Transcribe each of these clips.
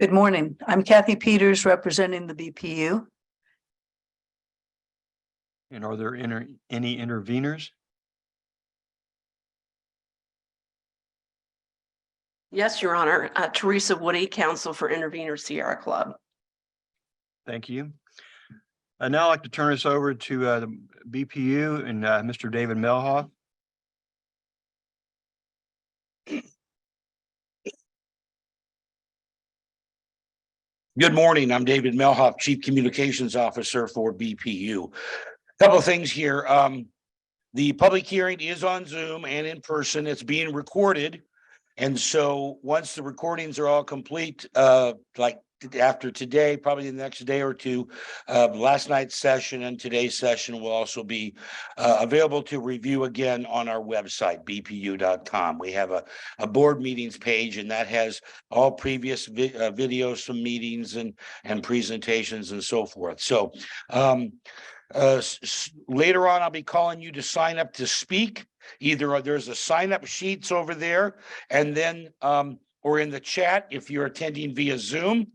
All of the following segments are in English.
Good morning. I'm Kathy Peters, representing the BPU. And are there any interveners? Yes, Your Honor. Teresa Woody, Counsel for Intervenor Sierra Club. Thank you. I'd now like to turn us over to the BPU and Mr. David Melhoff. Good morning. I'm David Melhoff, Chief Communications Officer for BPU. A couple of things here. The public hearing is on Zoom and in person. It's being recorded. And so once the recordings are all complete, like after today, probably the next day or two, last night's session and today's session will also be available to review again on our website, bpu.com. We have a board meetings page, and that has all previous videos from meetings and presentations and so forth. So later on, I'll be calling you to sign up to speak. Either there's a sign up sheets over there, and then or in the chat if you're attending via Zoom.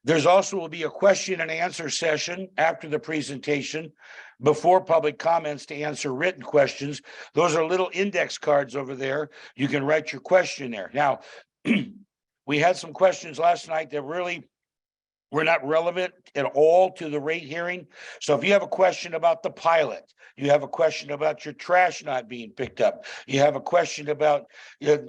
There's also will be a question and answer session after the presentation before public comments to answer written questions. Those are little index cards over there. You can write your question there. Now, we had some questions last night that really were not relevant at all to the rate hearing. So if you have a question about the pilot, you have a question about your trash not being picked up, you have a question about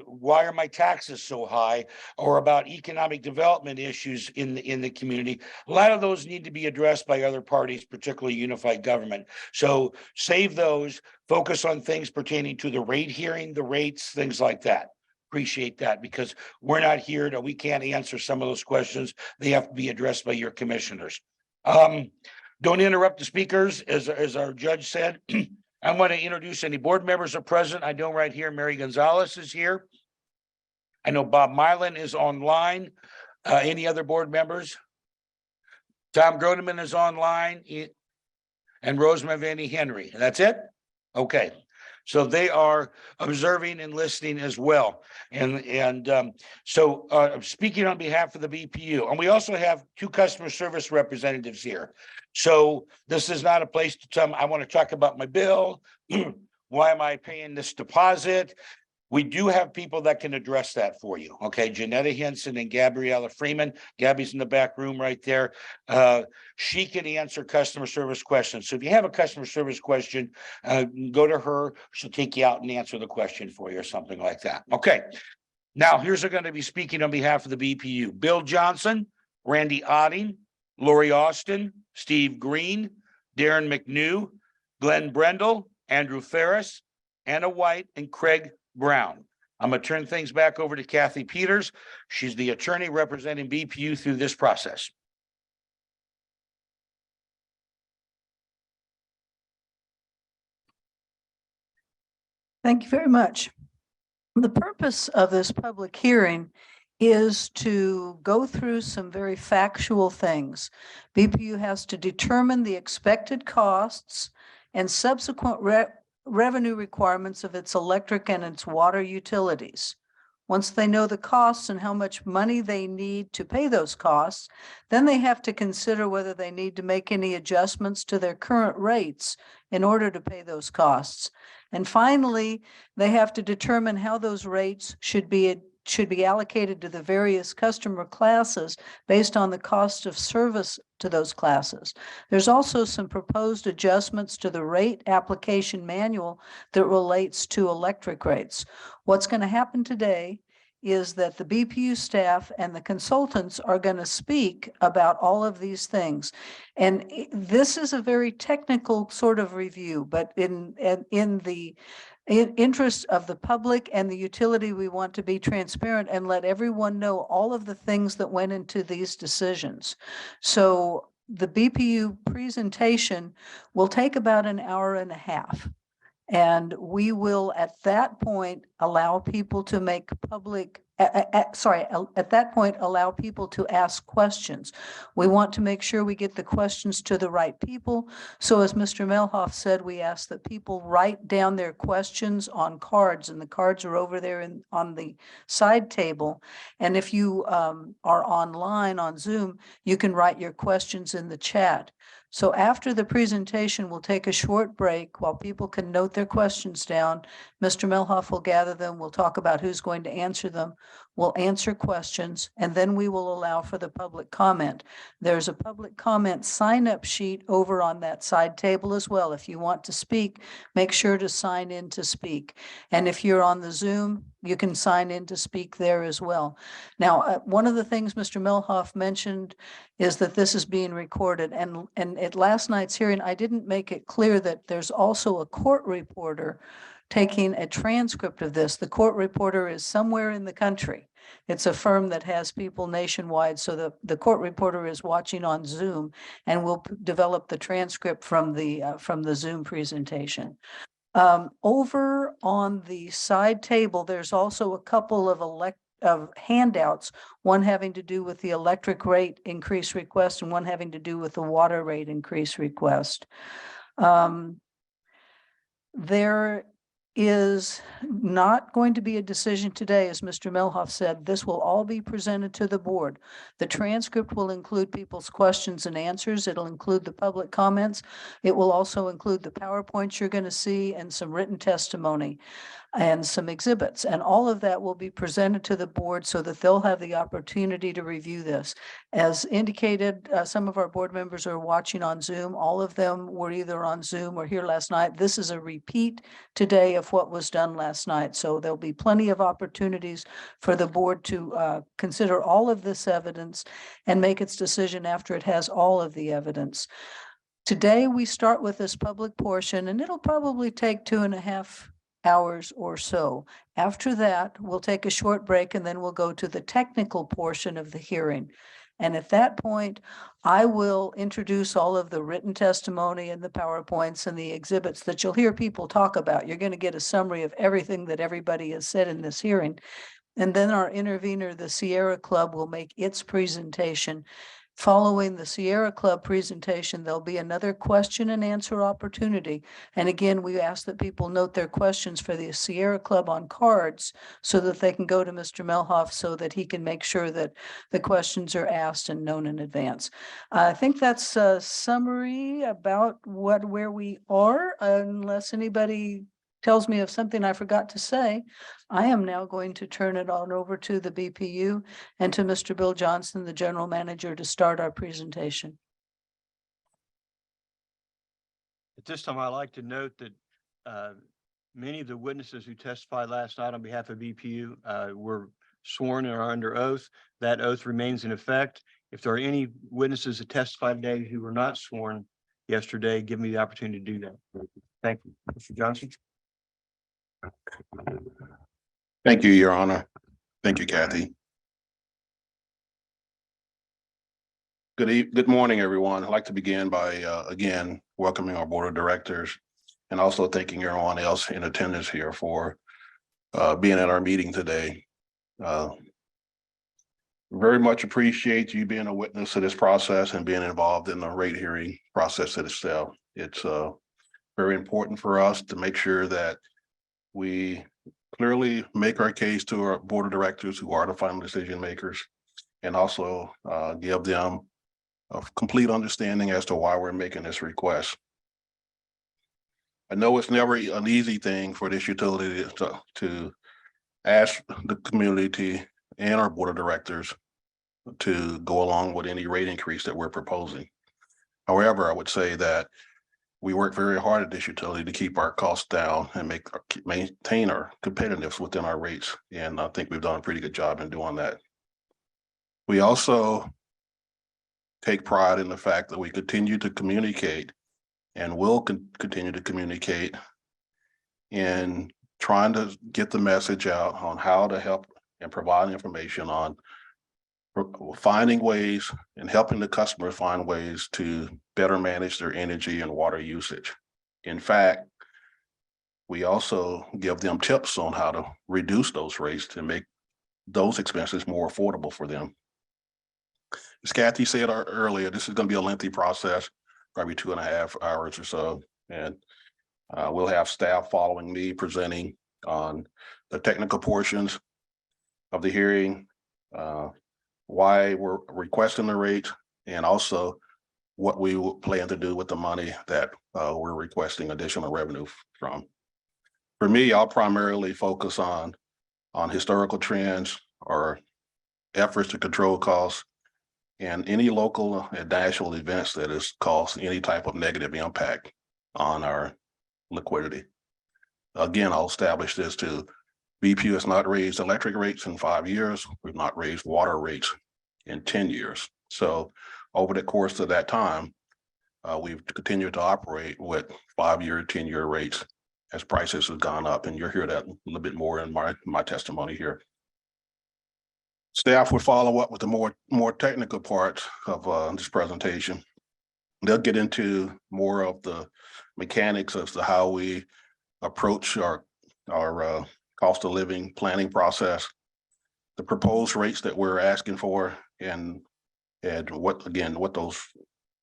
why are my taxes so high, or about economic development issues in the community, a lot of those need to be addressed by other parties, particularly unified government. So save those, focus on things pertaining to the rate hearing, the rates, things like that. Appreciate that, because we're not here we can't answer some of those questions. They have to be addressed by your commissioners. Don't interrupt the speakers, as our judge said. I want to introduce any board members are present. I know right here, Mary Gonzalez is here. I know Bob Mylan is online. Any other board members? Tom Groneman is online, and Rosemary Vanny Henry. That's it? Okay. So they are observing and listening as well. So speaking on behalf of the BPU, and we also have two customer service representatives here. So this is not a place to tell them, I want to talk about my bill. Why am I paying this deposit? We do have people that can address that for you. Okay, Janetta Henson and Gabriella Freeman. Gabby's in the back room right there. She can answer customer service questions. So if you have a customer service question, go to her. She'll take you out and answer the question for you or something like that. Okay, now here's who's going to be speaking on behalf of the BPU. Bill Johnson, Randy Otting, Lori Austin, Steve Green, Darren McNew, Glenn Brendel, Andrew Ferris, Anna White, and Craig Brown. I'm going to turn things back over to Kathy Peters. She's the attorney representing BPU through this process. Thank you very much. The purpose of this public hearing is to go through some very factual things. BPU has to determine the expected costs and subsequent revenue requirements of its electric and its water utilities. Once they know the costs and how much money they need to pay those costs, then they have to consider whether they need to make any adjustments to their current rates in order to pay those costs. And finally, they have to determine how those rates should be allocated to the various customer classes based on the cost of service to those classes. There's also some proposed adjustments to the rate application manual that relates to electric rates. What's going to happen today is that the BPU staff and the consultants are going to speak about all of these things. And this is a very technical sort of review, but in the interest of the public and the utility, we want to be transparent and let everyone know all of the things that went into these decisions. So the BPU presentation will take about an hour and a half. And we will, at that point, allow people to make public at that point, allow people to ask questions. We want to make sure we get the questions to the right people. So as Mr. Melhoff said, we ask that people write down their questions on cards, and the cards are over there on the side table. And if you are online on Zoom, you can write your questions in the chat. So after the presentation, we'll take a short break while people can note their questions down. Mr. Melhoff will gather them. We'll talk about who's going to answer them. We'll answer questions, and then we will allow for the public comment. There's a public comment sign-up sheet over on that side table as well. If you want to speak, make sure to sign in to speak. And if you're on the Zoom, you can sign in to speak there as well. Now, one of the things Mr. Melhoff mentioned is that this is being recorded. And at last night's hearing, I didn't make it clear that there's also a court reporter taking a transcript of this. The court reporter is somewhere in the country. It's a firm that has people nationwide. So the court reporter is watching on Zoom and will develop the transcript from the Zoom presentation. Over on the side table, there's also a couple of handouts, one having to do with the electric rate increase request and one having to do with the water rate increase request. There is not going to be a decision today, as Mr. Melhoff said. This will all be presented to the board. The transcript will include people's questions and answers. It'll include the public comments. It will also include the PowerPoints you're going to see and some written testimony and some exhibits. And all of that will be presented to the board so that they'll have the opportunity to review this. As indicated, some of our board members are watching on Zoom. All of them were either on Zoom or here last night. This is a repeat today of what was done last night. So there'll be plenty of opportunities for the board to consider all of this evidence and make its decision after it has all of the evidence. Today, we start with this public portion, and it'll probably take 2.5 hours or so. After that, we'll take a short break and then we'll go to the technical portion of the hearing. And at that point, I will introduce all of the written testimony and the PowerPoints and the exhibits that you'll hear people talk about. You're going to get a summary of everything that everybody has said in this hearing. And then our intervener, the Sierra Club, will make its presentation. Following the Sierra Club presentation, there'll be another question and answer opportunity. And again, we ask that people note their questions for the Sierra Club on cards so that they can go to Mr. Melhoff so that he can make sure that the questions are asked and known in advance. I think that's a summary about where we are, unless anybody tells me of something I forgot to say. I am now going to turn it on over to the BPU and to Mr. Bill Johnson, the general manager, to start our presentation. At this time, I'd like to note that many of the witnesses who testified last night on behalf of BPU were sworn and are under oath. That oath remains in effect. If there are any witnesses that testified today who were not sworn yesterday, give me the opportunity to do that. Thank you. Mr. Johnson. Thank you, Your Honor. Thank you, Kathy. Good morning, everyone. I'd like to begin by again welcoming our board of directors and also thanking everyone else in attendance here for being at our meeting today. Very much appreciate you being a witness to this process and being involved in the rate hearing process itself. It's very important for us to make sure that we clearly make our case to our board of directors who are the final decision makers, and also give them a complete understanding as to why we're making this request. I know it's never an easy thing for this utility to ask the community and our board of directors to go along with any rate increase that we're proposing. However, I would say that we work very hard at this utility to keep our costs down and maintain our competitiveness within our rates. And I think we've done a pretty good job in doing that. We also take pride in the fact that we continue to communicate and will continue to communicate in trying to get the message out on how to help and provide information on finding ways and helping the customer find ways to better manage their energy and water usage. In fact, we also give them tips on how to reduce those rates to make those expenses more affordable for them. As Kathy said earlier, this is going to be a lengthy process, probably 2.5 hours or so. And we'll have staff following me presenting on the technical portions of the hearing, why we're requesting the rate, and also what we will plan to do with the money that we're requesting additional revenue from. For me, I'll primarily focus on historical trends or efforts to control costs and any local and national events that has caused any type of negative impact on our liquidity. Again, I'll establish this to BPU has not raised electric rates in 5 years. We've not raised water rates in 10 years. So over the course of that time, we've continued to operate with 5-year, 10-year rates as prices have gone up. And you'll hear that a little bit more in my testimony here. Staff will follow up with the more technical parts of this presentation. They'll get into more of the mechanics as to how we approach our cost of living planning process, the proposed rates that we're asking for, and what those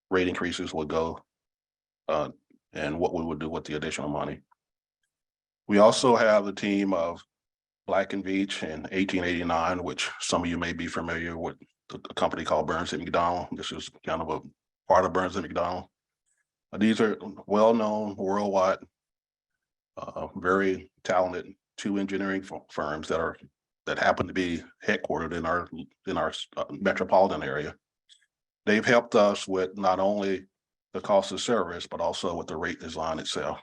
rate increases will go, and what we would do with the additional money. We also have a team of Black & Veatch in 1889, which some of you may be familiar with, a company called Burns & McDonnell. This is kind of a part of Burns & McDonnell. These are well-known worldwide, very talented 2 engineering firms that happen to be headquartered in our metropolitan area. They've helped us with not only the cost of service, but also with the rate design itself.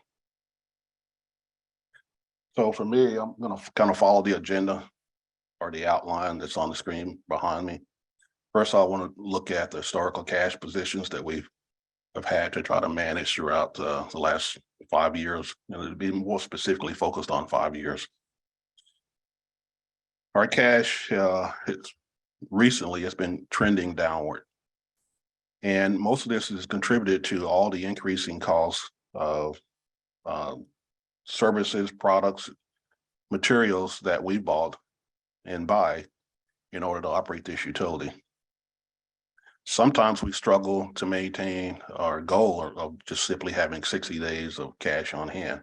So for me, I'm going to kind of follow the agenda or the outline that's on the screen behind me. First, I want to look at the historical cash positions that we have had to try to manage throughout the last 5 years, and it'll be more specifically focused on 5 years. Our cash recently has been trending downward. And most of this is contributed to all the increasing costs of services, products, materials that we bought and buy in order to operate this utility. Sometimes we struggle to maintain our goal of just simply having 60 days of cash on hand.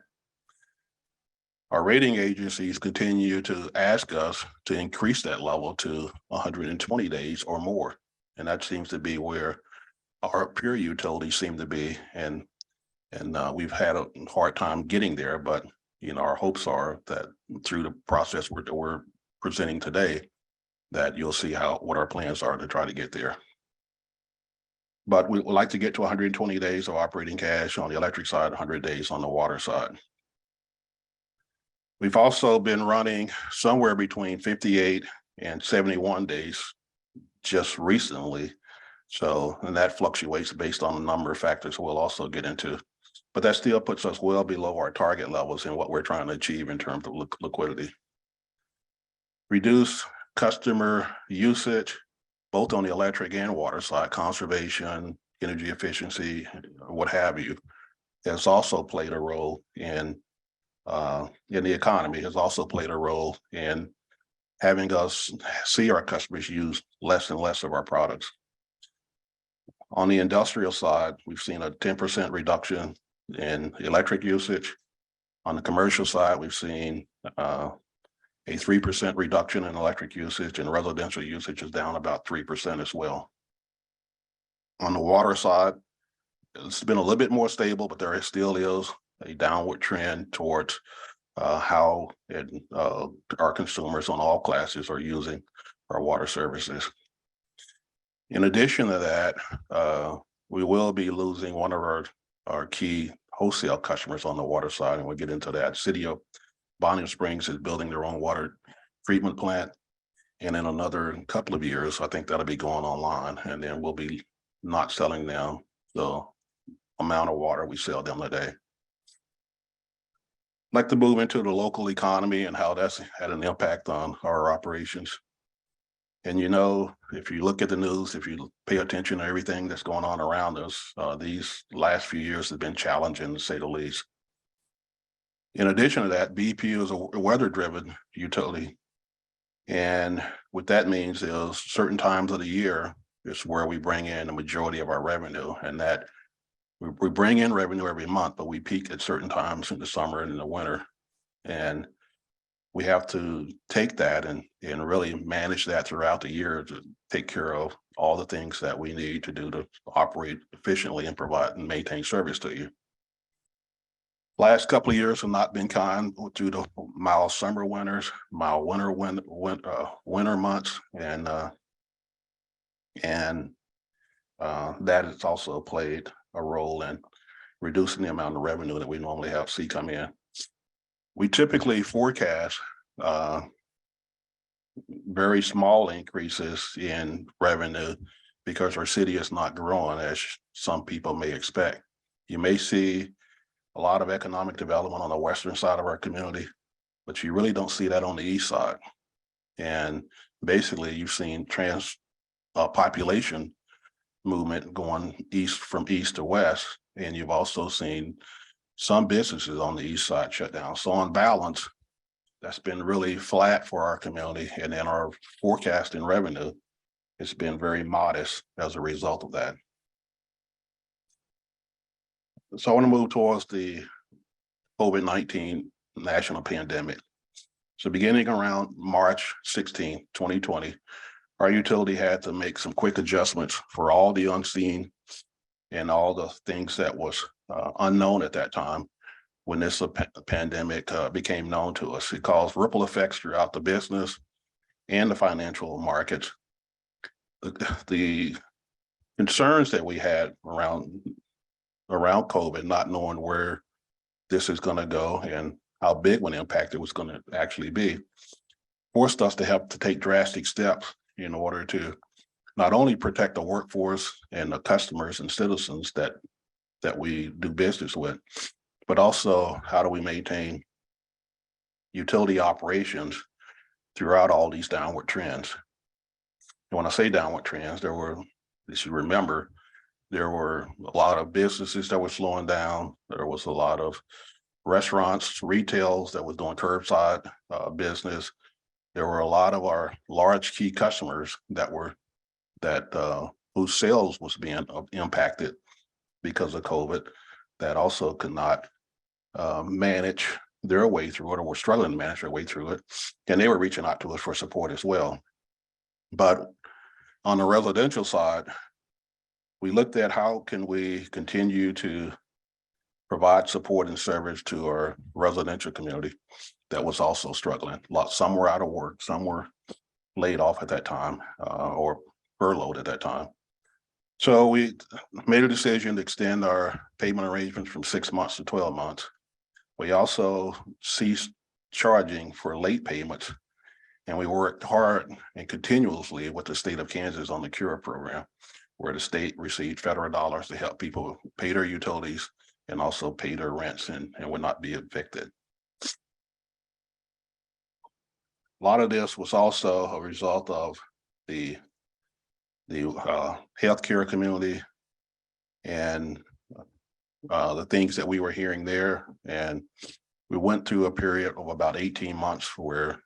Our rating agencies continue to ask us to increase that level to 120 days or more. And that seems to be where our peer utilities seem to be. And we've had a hard time getting there, but our hopes are that through the process we're presenting today, that you'll see what our plans are to try to get there. But we would like to get to 120 days of operating cash on the electric side, 100 days on the water side. We've also been running somewhere between 58 and 71 days just recently. So, and that fluctuates based on a number of factors we'll also get into. But that still puts us well below our target levels in what we're trying to achieve in terms of liquidity. Reduce customer usage, both on the electric and water side, conservation, energy efficiency, what have you, has also played a role in the economy, has also played a role in having us see our customers use less and less of our products. On the industrial side, we've seen a 10% reduction in electric usage. On the commercial side, we've seen a 3% reduction in electric usage, and residential usage is down about 3% as well. On the water side, it's been a little bit more stable, but there still is a downward trend towards how our consumers on all classes are using our water services. In addition to that, we will be losing one of our key wholesale customers on the water side, and we'll get into that. City of Bonnie Springs is building their own water treatment plant, and in another couple of years, I think that'll be going online, and then we'll be not selling them the amount of water we sell them today. I'd like to move into the local economy and how that's had an impact on our operations. And if you look at the news, if you pay attention to everything that's going on around us, these last few years have been challenging, to say the least. In addition to that, BPU is a weather-driven utility. And what that means is certain times of the year is where we bring in the majority of our revenue, and that we bring in revenue every month, but we peak at certain times in the summer and in the winter. And we have to take that and really manage that throughout the year to take care of all the things that we need to do to operate efficiently and provide and maintain service to you. Last couple of years have not been kind due to mild summer winters, mild winter months, and that has also played a role in reducing the amount of revenue that we normally see come in. We typically forecast very small increases in revenue because our city is not growing as some people may expect. You may see a lot of economic development on the western side of our community, but you really don't see that on the east side. And basically, you've seen population movement going from east to west, and you've also seen some businesses on the east side shut down. So on balance, that's been really flat for our community, and then our forecasting revenue has been very modest as a result of that. So I want to move towards the COVID-19 national pandemic. So beginning around March 16, 2020, our utility had to make some quick adjustments for all the unseen and all the things that was unknown at that time when this pandemic became known to us. It caused ripple effects throughout the business and the financial markets. The concerns that we had around COVID, not knowing where this is going to go and how big an impact it was going to actually be, forced us to have to take drastic steps in order to not only protect the workforce and the customers and citizens that we do business with, but also how do we maintain utility operations throughout all these downward trends. And when I say downward trends, as you remember, there were a lot of businesses that were slowing down. There was a lot of restaurants, retails that was doing curbside business. There were a lot of our large key customers whose sales was being impacted because of COVID, that also could not manage their way through it, or were struggling to manage their way through it. And they were reaching out to us for support as well. But on the residential side, we looked at how can we continue to provide support and service to our residential community that was also struggling. Some were out of work, some were laid off at that time or furloughed at that time. So we made a decision to extend our payment arrangements from 6 months to 12 months. We also ceased charging for late payments, and we worked hard and continuously with the state of Kansas on the CURE program, where the state received federal dollars to help people pay their utilities and also pay their rents and would not be evicted. A lot of this was also a result of the healthcare community and the things that we were hearing there. And we went through a period of about 18 months where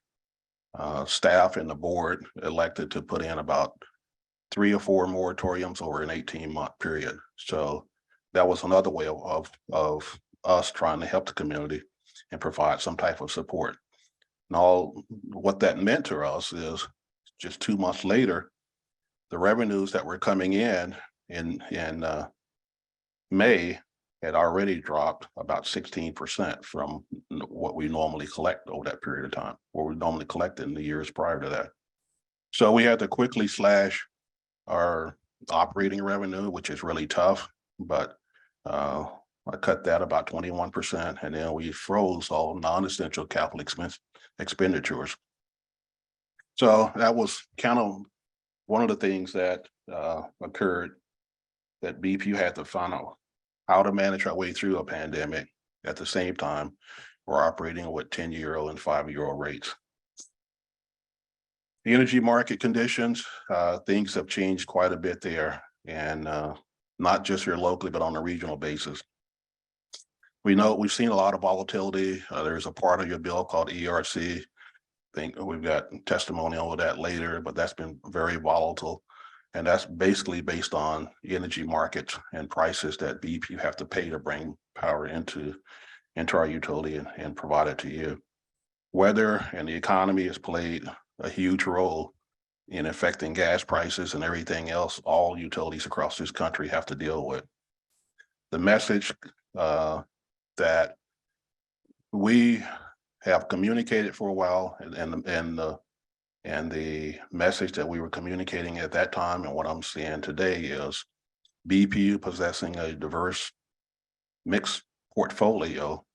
staff and the board elected to put in about 3 or 4 moratoriums over an 18-month period. So that was another way of us trying to help the community and provide some type of support. And all what that meant to us is just 2 months later, the revenues that were coming in May had already dropped about 16% from what we normally collect over that period of time, what we normally collected in the years prior to that. So we had to quickly slash our operating revenue, which is really tough, but I cut that about 21%, and then we froze all non-essential capital expenditures. So that was kind of one of the things that occurred, that BPU had to find out how to manage our way through a pandemic. At the same time, we're operating with 10-year and 5-year rates. The energy market conditions, things have changed quite a bit there, and not just here locally, but on a regional basis. We know we've seen a lot of volatility. There's a part of your bill called ERC think we've got testimony on that later, but that's been very volatile. And that's basically based on energy markets and prices that BPU have to pay to bring power into our utility and provide it to you. Weather and the economy has played a huge role in affecting gas prices and everything else all utilities across this country have to deal with. The message that we have communicated for a while, and the message that we were communicating at that time and what I'm seeing today is BPU possessing a diverse mixed portfolio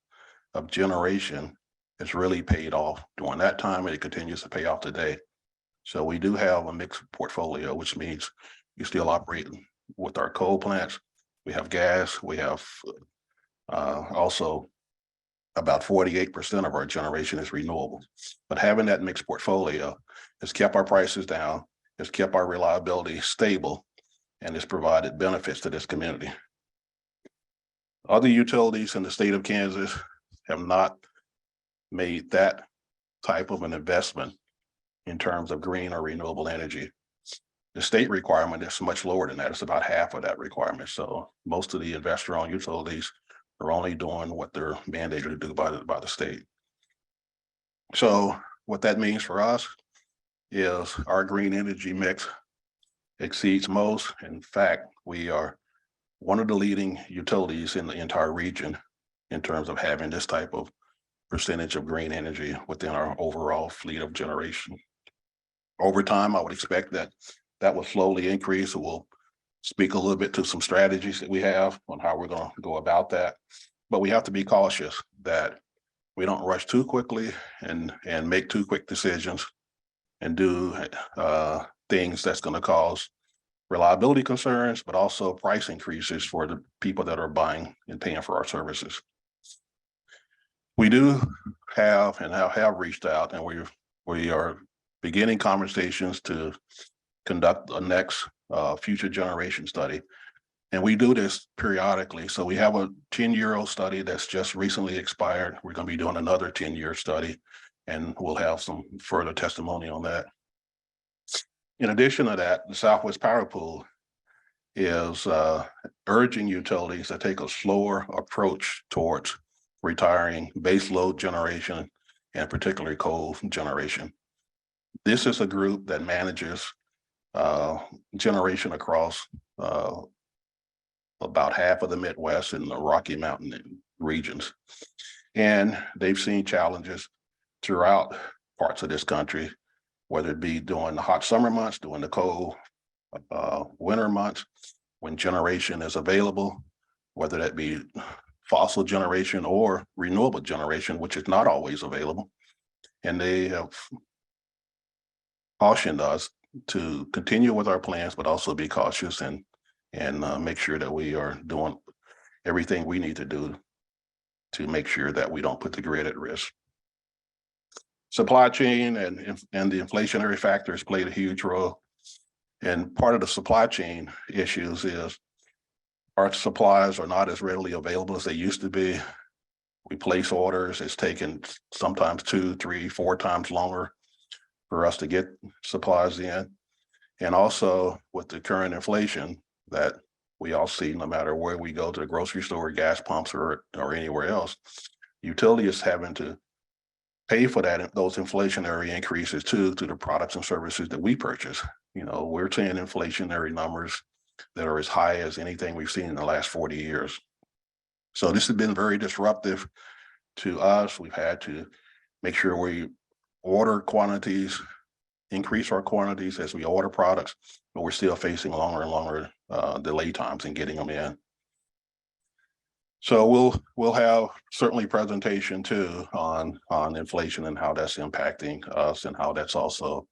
of generation has really paid off during that time, and it continues to pay off today. So we do have a mixed portfolio, which means you still operate with our coal plants. We have gas. We have also about 48% of our generation is renewable. But having that mixed portfolio has kept our prices down, has kept our reliability stable, and has provided benefits to this community. Other utilities in the state of Kansas have not made that type of an investment in terms of green or renewable energy. The state requirement is much lower than that. It's about half of that requirement. So most of the investor-owned utilities are only doing what they're mandated to do by the state. So what that means for us is our green energy mix exceeds most. In fact, we are one of the leading utilities in the entire region in terms of having this type of percentage of green energy within our overall fleet of generation. Over time, I would expect that will slowly increase. We'll speak a little bit to some strategies that we have on how we're going to go about that. But we have to be cautious that we don't rush too quickly and make too quick decisions and do things that's going to cause reliability concerns, but also price increases for the people that are buying and paying for our services. We do have and have reached out, and we are beginning conversations to conduct a next future generation study. And we do this periodically. So we have a 10-year-old study that's just recently expired. We're going to be doing another 10-year study, and we'll have some further testimony on that. In addition to that, the Southwest Power Pool is urging utilities to take a slower approach towards retiring baseload generation and particularly coal generation. This is a group that manages generation across about half of the Midwest and the Rocky Mountain regions. And they've seen challenges throughout parts of this country, whether it be during the hot summer months, during the cold winter months, when generation is available, whether that be fossil generation or renewable generation, which is not always available. And they have cautioned us to continue with our plans, but also be cautious and make sure that we are doing everything we need to do to make sure that we don't put the grid at risk. Supply chain and the inflationary factors played a huge role. And part of the supply chain issues is our supplies are not as readily available as they used to be. We place orders, it's taken sometimes 2, 3, 4 times longer for us to get supplies in. And also with the current inflation that we all see, no matter where we go, to the grocery store, gas pumps, or anywhere else, utility is having to pay for those inflationary increases to the products and services that we purchase. You know, we're seeing inflationary numbers that are as high as anything we've seen in the last 40 years. So this has been very disruptive to us. We've had to make sure we order quantities, increase our quantities as we order products, but we're still facing longer and longer delay times in getting them in. So we'll have certainly presentation too on inflation and how that's impacting us and how that's also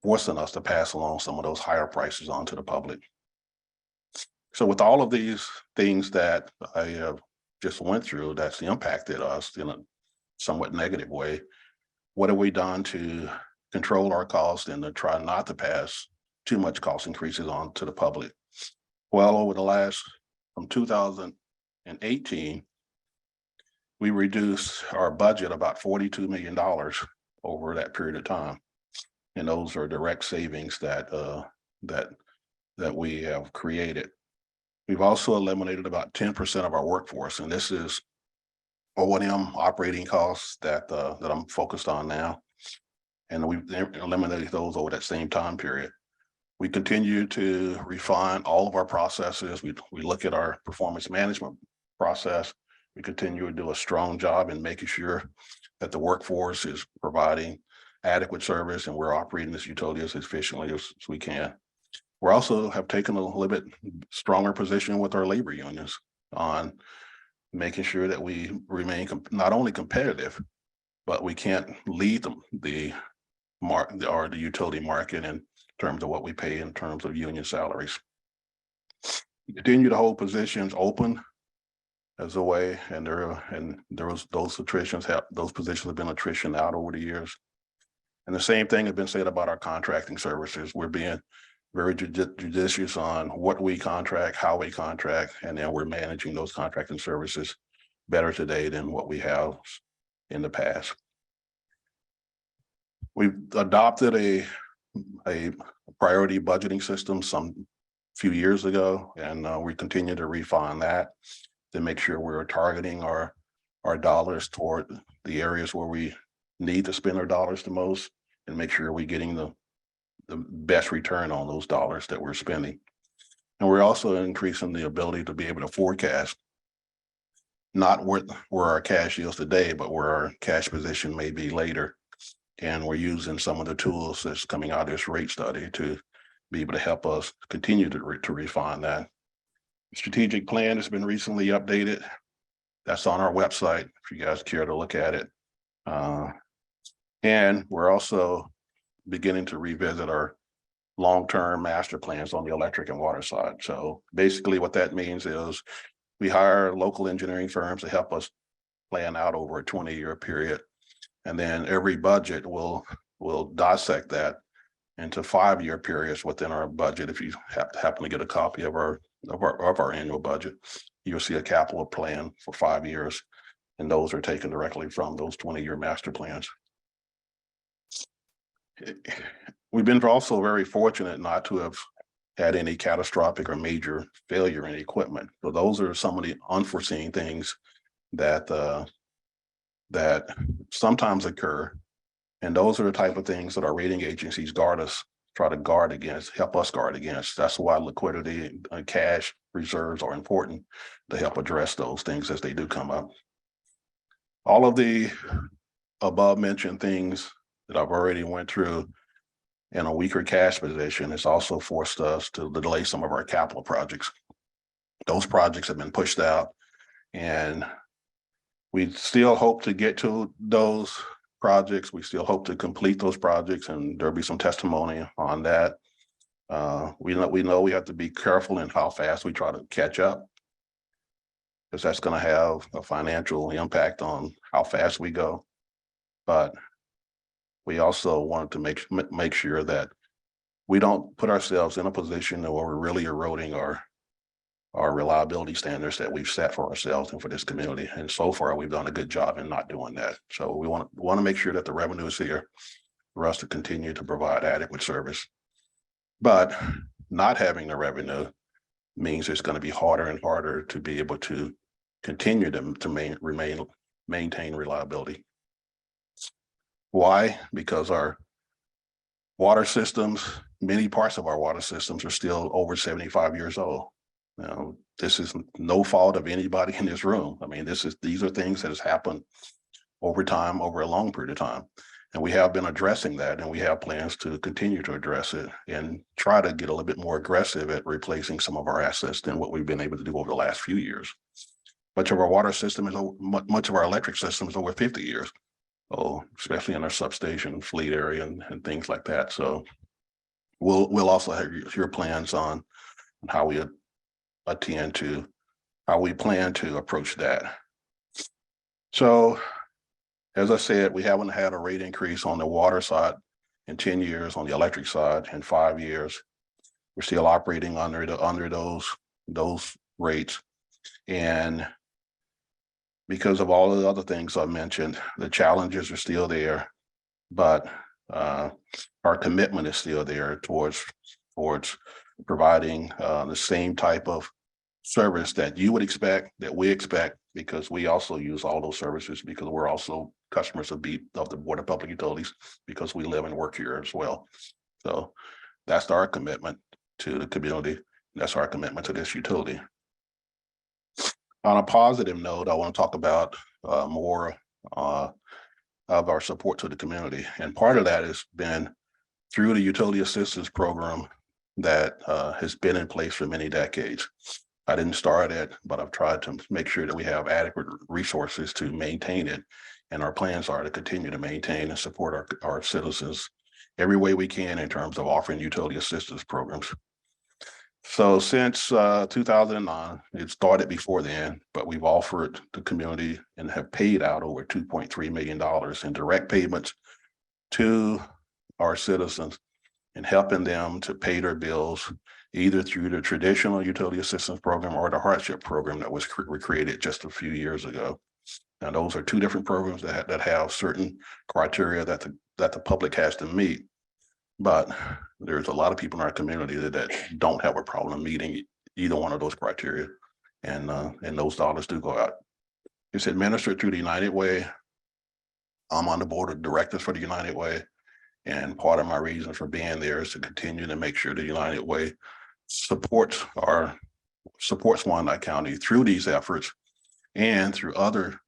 forcing us to pass along some of those higher prices on to the public. So with all of these things that I have just went through that's impacted us in a somewhat negative way, what have we done to control our costs and to try not to pass too much cost increases on to the public? Well, over the last, from 2018, we reduced our budget about $42 million over that period of time. And those are direct savings that we have created. We've also eliminated about 10% of our workforce, and this is O&M operating costs that I'm focused on now. And we've eliminated those over that same time period. We continue to refine all of our processes. We look at our performance management process. We continue to do a strong job in making sure that the workforce is providing adequate service and we're operating this utility as efficiently as we can. We also have taken a little bit stronger position with our labor unions on making sure that we remain not only competitive, but we can't lead the utility market in terms of what we pay in terms of union salaries. We continue to hold positions open as a way, and those positions have been attrition out over the years. And the same thing has been said about our contracting services. We're being very judicious on what we contract, how we contract, and then we're managing those contracting services better today than what we have in the past. We've adopted a priority budgeting system some few years ago, and we continue to refine that to make sure we're targeting our dollars toward the areas where we need to spend our dollars the most and make sure we're getting the best return on those dollars that we're spending. And we're also increasing the ability to be able to forecast not where our cash is today, but where our cash position may be later. And we're using some of the tools that's coming out of this rate study to be able to help us continue to refine that. The strategic plan has been recently updated. That's on our website if you guys care to look at it. And we're also beginning to revisit our long-term master plans on the electric and water side. So basically what that means is we hire local engineering firms to help us plan out over a 20-year period. And then every budget will dissect that into 5-year periods within our budget. If you happen to get a copy of our annual budget, you'll see a capital plan for 5 years. And those are taken directly from those 20-year master plans. We've been also very fortunate not to have had any catastrophic or major failure in equipment. So those are some of the unforeseen things that sometimes occur. And those are the type of things that our rating agencies try to guard against, help us guard against. That's why liquidity and cash reserves are important to help address those things as they do come up. All of the above mentioned things that I've already went through in a weaker cash position has also forced us to delay some of our capital projects. Those projects have been pushed out, and we still hope to get to those projects. We still hope to complete those projects, and there'll be some testimony on that. We know we have to be careful in how fast we try to catch up, because that's going to have a financial impact on how fast we go. But we also want to make sure that we don't put ourselves in a position where we're really eroding our reliability standards that we've set for ourselves and for this community. And so far, we've done a good job in not doing that. So we want to make sure that the revenue is here for us to continue to provide adequate service. But not having the revenue means it's going to be harder and harder to be able to continue to maintain reliability. Why? Because our water systems, many parts of our water systems are still over 75 years old. Now, this is no fault of anybody in this room. I mean, these are things that has happened over time, over a long period of time. And we have been addressing that, and we have plans to continue to address it and try to get a little bit more aggressive at replacing some of our assets than what we've been able to do over the last few years. Much of our water system much of our electric system is over 50 years. Oh, especially in our substation fleet area and things like that. So we'll also have your plans on how we plan to approach that. So, as I said, we haven't had a rate increase on the water side in 10 years, on the electric side in 5 years. We're still operating under those rates. And because of all of the other things I mentioned, the challenges are still there. but our commitment is still there towards providing the same type of service that you would expect, that we expect, because we also use all those services because we're also customers of the Board of Public Utilities because we live and work here as well. So that's our commitment to the community. That's our commitment to this utility. On a positive note, I want to talk about more of our support to the community. And part of that has been through the utility assistance program that has been in place for many decades. I didn't start it, but I've tried to make sure that we have adequate resources to maintain it. And our plans are to continue to maintain and support our citizens every way we can in terms of offering utility assistance programs. So since 2009, it started before then, but we've offered the community and have paid out over $2.3 million in direct payments to our citizens and helping them to pay their bills either through the traditional utility assistance program or the hardship program that was created just a few years ago. Now, those are two different programs that have certain criteria that the public has to meet. But there's a lot of people in our community that don't have a problem meeting either one of those criteria. And those dollars do go out. It's administered through the United Way. I'm on the board of directors for the United Way. And part of my reason for being there is to continue to make sure the United Way supports Wyandotte County through these efforts and through other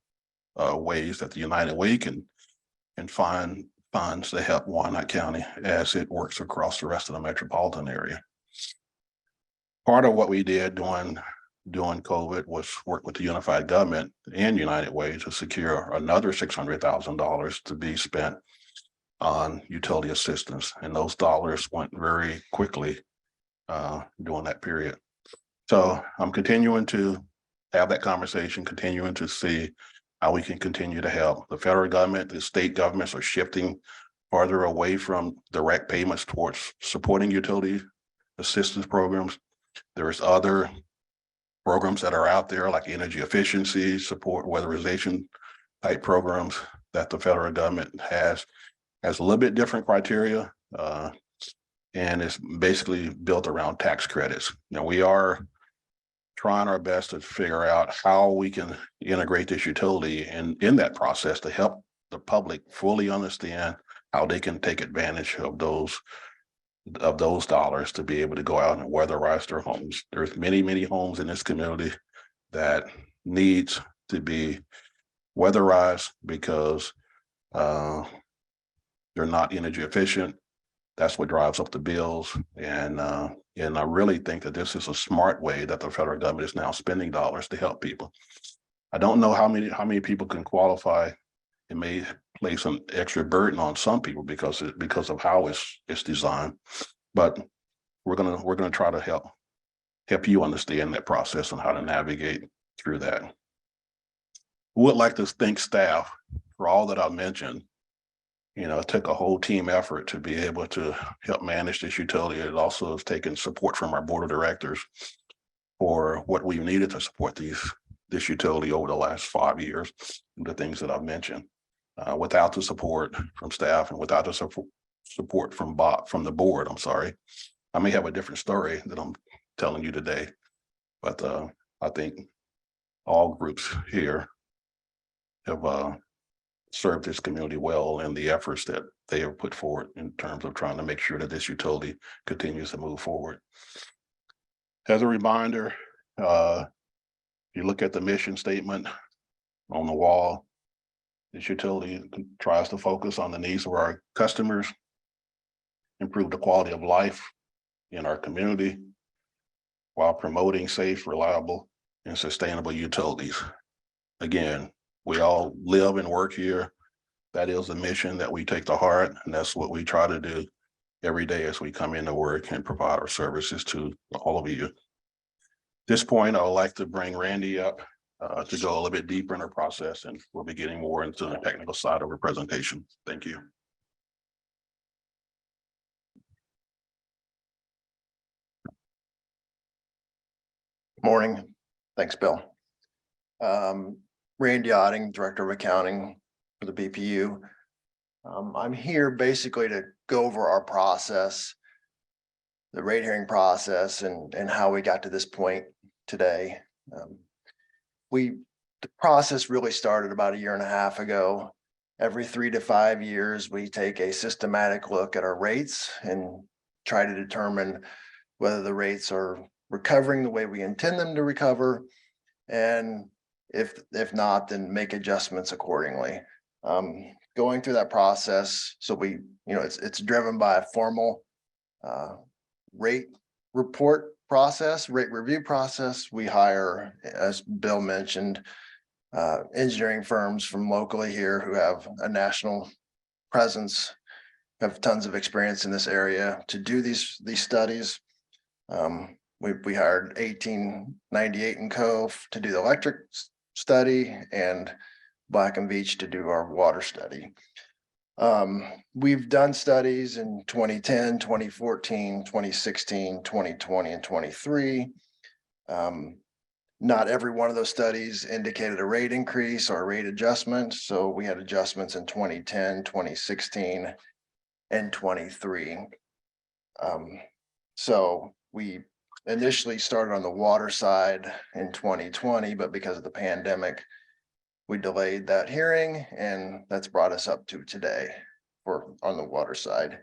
ways that the United Way can find funds to help Wyandotte County as it works across the rest of the metropolitan area. Part of what we did during COVID was work with the unified government and United Way to secure another $600,000 to be spent on utility assistance. And those dollars went very quickly during that period. So I'm continuing to have that conversation, continuing to see how we can continue to help. The federal government, the state governments are shifting farther away from direct payments towards supporting utility assistance programs. There's other programs that are out there like energy efficiency, support weatherization type programs that the federal government has a little bit different criteria. And it's basically built around tax credits. Now we are trying our best to figure out how we can integrate this utility and in that process to help the public fully understand how they can take advantage of those dollars to be able to go out and weatherize their homes. There's many homes in this community that needs to be weatherized because they're not energy efficient. That's what drives up the bills. And I really think that this is a smart way that the federal government is now spending dollars to help people. I don't know how many people can qualify. It may place some extra burden on some people because of how it's designed, but we're gonna try to help you understand that process and how to navigate through that. Would like to thank staff for all that I mentioned. You know, it took a whole team effort to be able to help manage this utility. It also has taken support from our board of directors for what we've needed to support this utility over the last 5 years, the things that I've mentioned. Without the support from staff and without the support from the board, I'm sorry, I may have a different story that I'm telling you today, but I think all groups here have served this community well in the efforts that they have put forward in terms of trying to make sure that this utility continues to move forward. As a reminder, you look at the mission statement on the wall, this utility tries to focus on the needs of our customers, improve the quality of life in our community while promoting safe, reliable, and sustainable utilities. Again, we all live and work here. That is the mission that we take to heart, and that's what we try to do every day as we come into work and provide our services to all of you. At this point, I would like to bring Randy up to go a little bit deeper in our process, and we'll be getting more into the technical side of our presentation. Thank you. Morning. Thanks, Bill. Randy Otting, Director of Accounting for the BPU. I'm here basically to go over our process, the rate hearing process and how we got to this point today. The process really started about 1.5 years ago. Every 3 to 5 years, we take a systematic look at our rates and try to determine whether the rates are recovering the way we intend them to recover. And if not, then make adjustments accordingly. Going through that process, so it's driven by a formal rate report process, rate review process. We hire, as Bill mentioned, engineering firms from locally here who have a national presence, have tons of experience in this area to do these studies. We hired 1898 & Co. to do the electric study and Black & Veatch to do our water study. We've done studies in 2010, 2014, 2016, 2020, and 23. Not every one of those studies indicated a rate increase or a rate adjustment. So we had adjustments in 2010, 2016, and 23. So we initially started on the water side in 2020, but because of the pandemic, we delayed that hearing, and that's brought us up to today on the water side.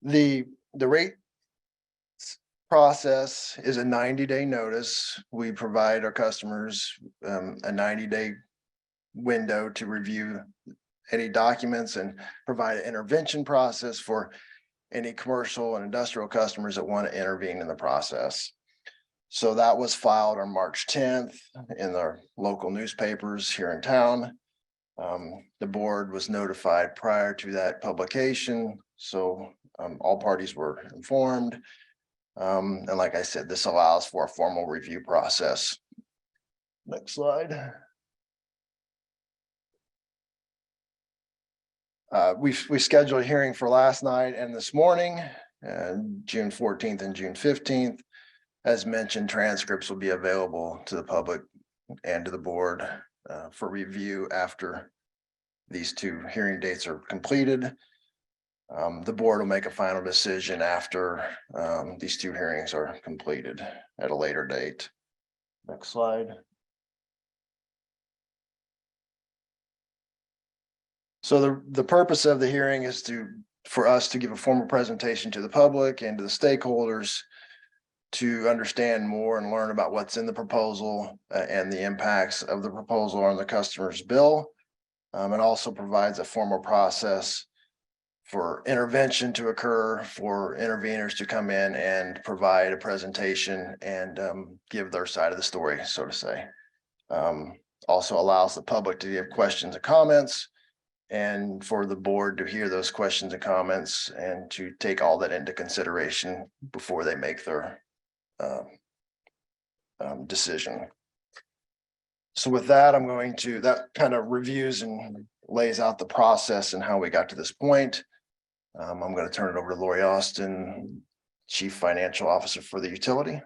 The rate process is a 90-day notice. We provide our customers a 90-day window to review any documents and provide an intervention process for any commercial and industrial customers that want to intervene in the process. So that was filed on March 10th in our local newspapers here in town. The board was notified prior to that publication, so all parties were informed. And like I said, this allows for a formal review process. Next slide. We scheduled a hearing for last night and this morning, June 14th and June 15th. As mentioned, transcripts will be available to the public and to the board for review after these 2 hearing dates are completed. The board will make a final decision after these 2 hearings are completed at a later date. Next slide. So the purpose of the hearing is for us to give a formal presentation to the public and to the stakeholders to understand more and learn about what's in the proposal and the impacts of the proposal on the customer's bill. It also provides a formal process for intervention to occur, for interveners to come in and provide a presentation and give their side of the story, so to say. Also allows the public to give questions and comments, and for the board to hear those questions and comments and to take all that into consideration before they make their decision. So with that, that kind of reviews and lays out the process and how we got to this point. I'm going to turn it over to Lori Austin, Chief Financial Officer for the utility.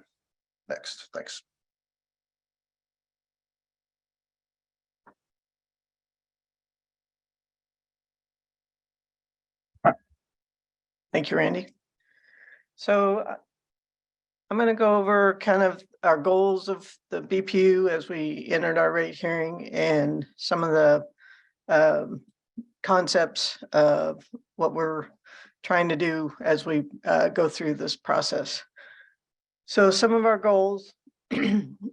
Next, thanks. Thank you, Randy. So I'm going to go over kind of our goals of the BPU as we entered our rate hearing and some of the concepts of what we're trying to do as we go through this process. So some of our goals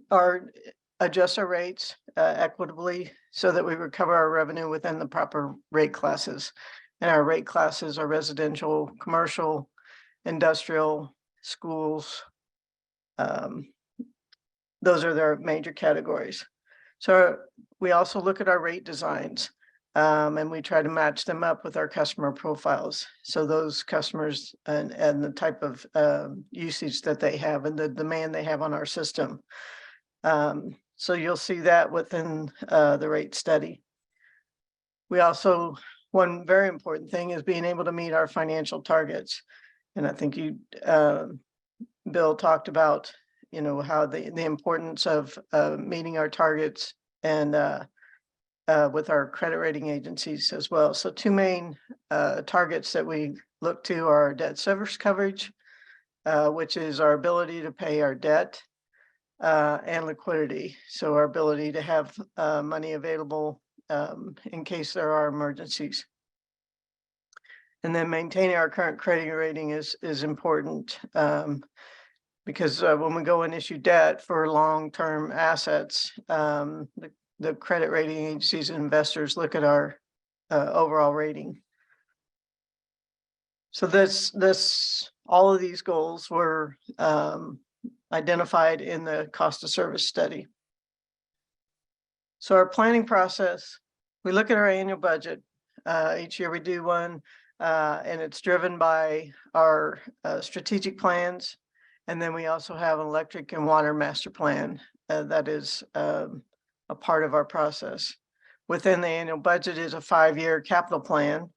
are adjust our rates equitably so that we recover our revenue within the proper rate classes. And our rate classes are residential, commercial, industrial, schools. Those are their major categories. So we also look at our rate designs and we try to match them up with our customer profiles. So those customers and the type of usage that they have and the demand they have on our system. So you'll see that within the rate study. We also, one very important thing is being able to meet our financial targets. And I think Bill talked about, how the importance of meeting our targets and with our credit rating agencies as well. So two main targets that we look to are debt service coverage, which is our ability to pay our debt, and liquidity. So our ability to have money available in case there are emergencies. And then maintaining our current credit rating is important because when we go and issue debt for long-term assets, the credit rating agencies and investors look at our overall rating. So all of these goals were identified in the cost of service study. So our planning process, we look at our annual budget. Each year we do one, and it's driven by our strategic plans. And then we also have an electric and water master plan that is a part of our process. Within the annual budget is a 5-year capital plan.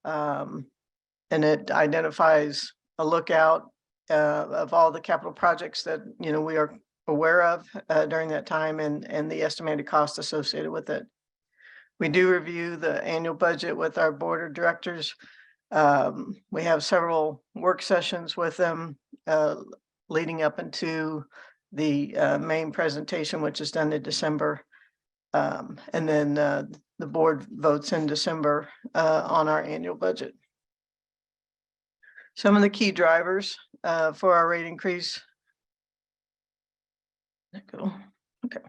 And it identifies a lookout of all the capital projects that, you know, we are aware of during that time and the estimated cost associated with it. We do review the annual budget with our board of directors. We have several work sessions with them leading up into the main presentation, which is done in December. And then the board votes in December on our annual budget. Some of the key drivers for our rate increase. Okay.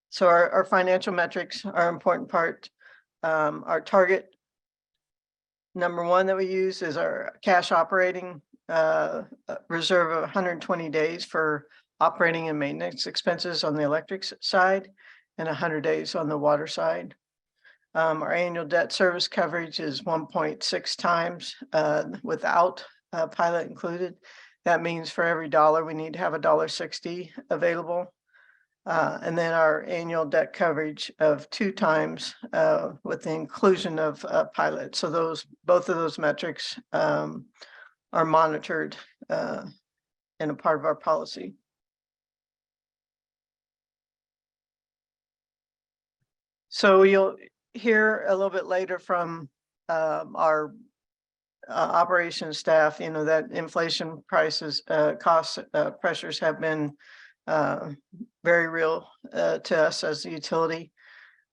So our financial metrics are an important part. Our target number one that we use is our cash operating reserve of 120 days for operating and maintenance expenses on the electric side and 100 days on the water side. Our annual debt service coverage is 1.6 times without pilot included. That means for every dollar, we need to have $1.60 available. And then our annual debt coverage of 2 times with the inclusion of pilot. So both of those metrics are monitored and a part of our policy. So you'll hear a little bit later from our operations staff, you know, that inflation prices, cost pressures have been very real to us as a utility.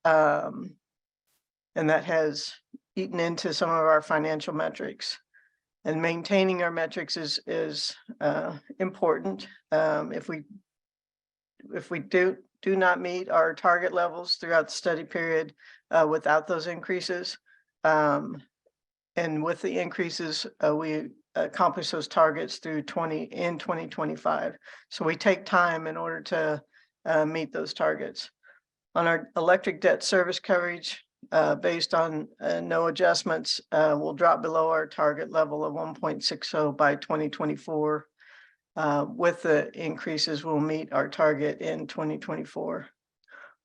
And that has eaten into some of our financial metrics. And maintaining our metrics is important. If we do not meet our target levels throughout the study period without those increases, and with the increases, we accomplish those targets through 2025. So we take time in order to meet those targets. On our electric debt service coverage, based on no adjustments, we'll drop below our target level of 1.60 by 2024. With the increases, we'll meet our target in 2024.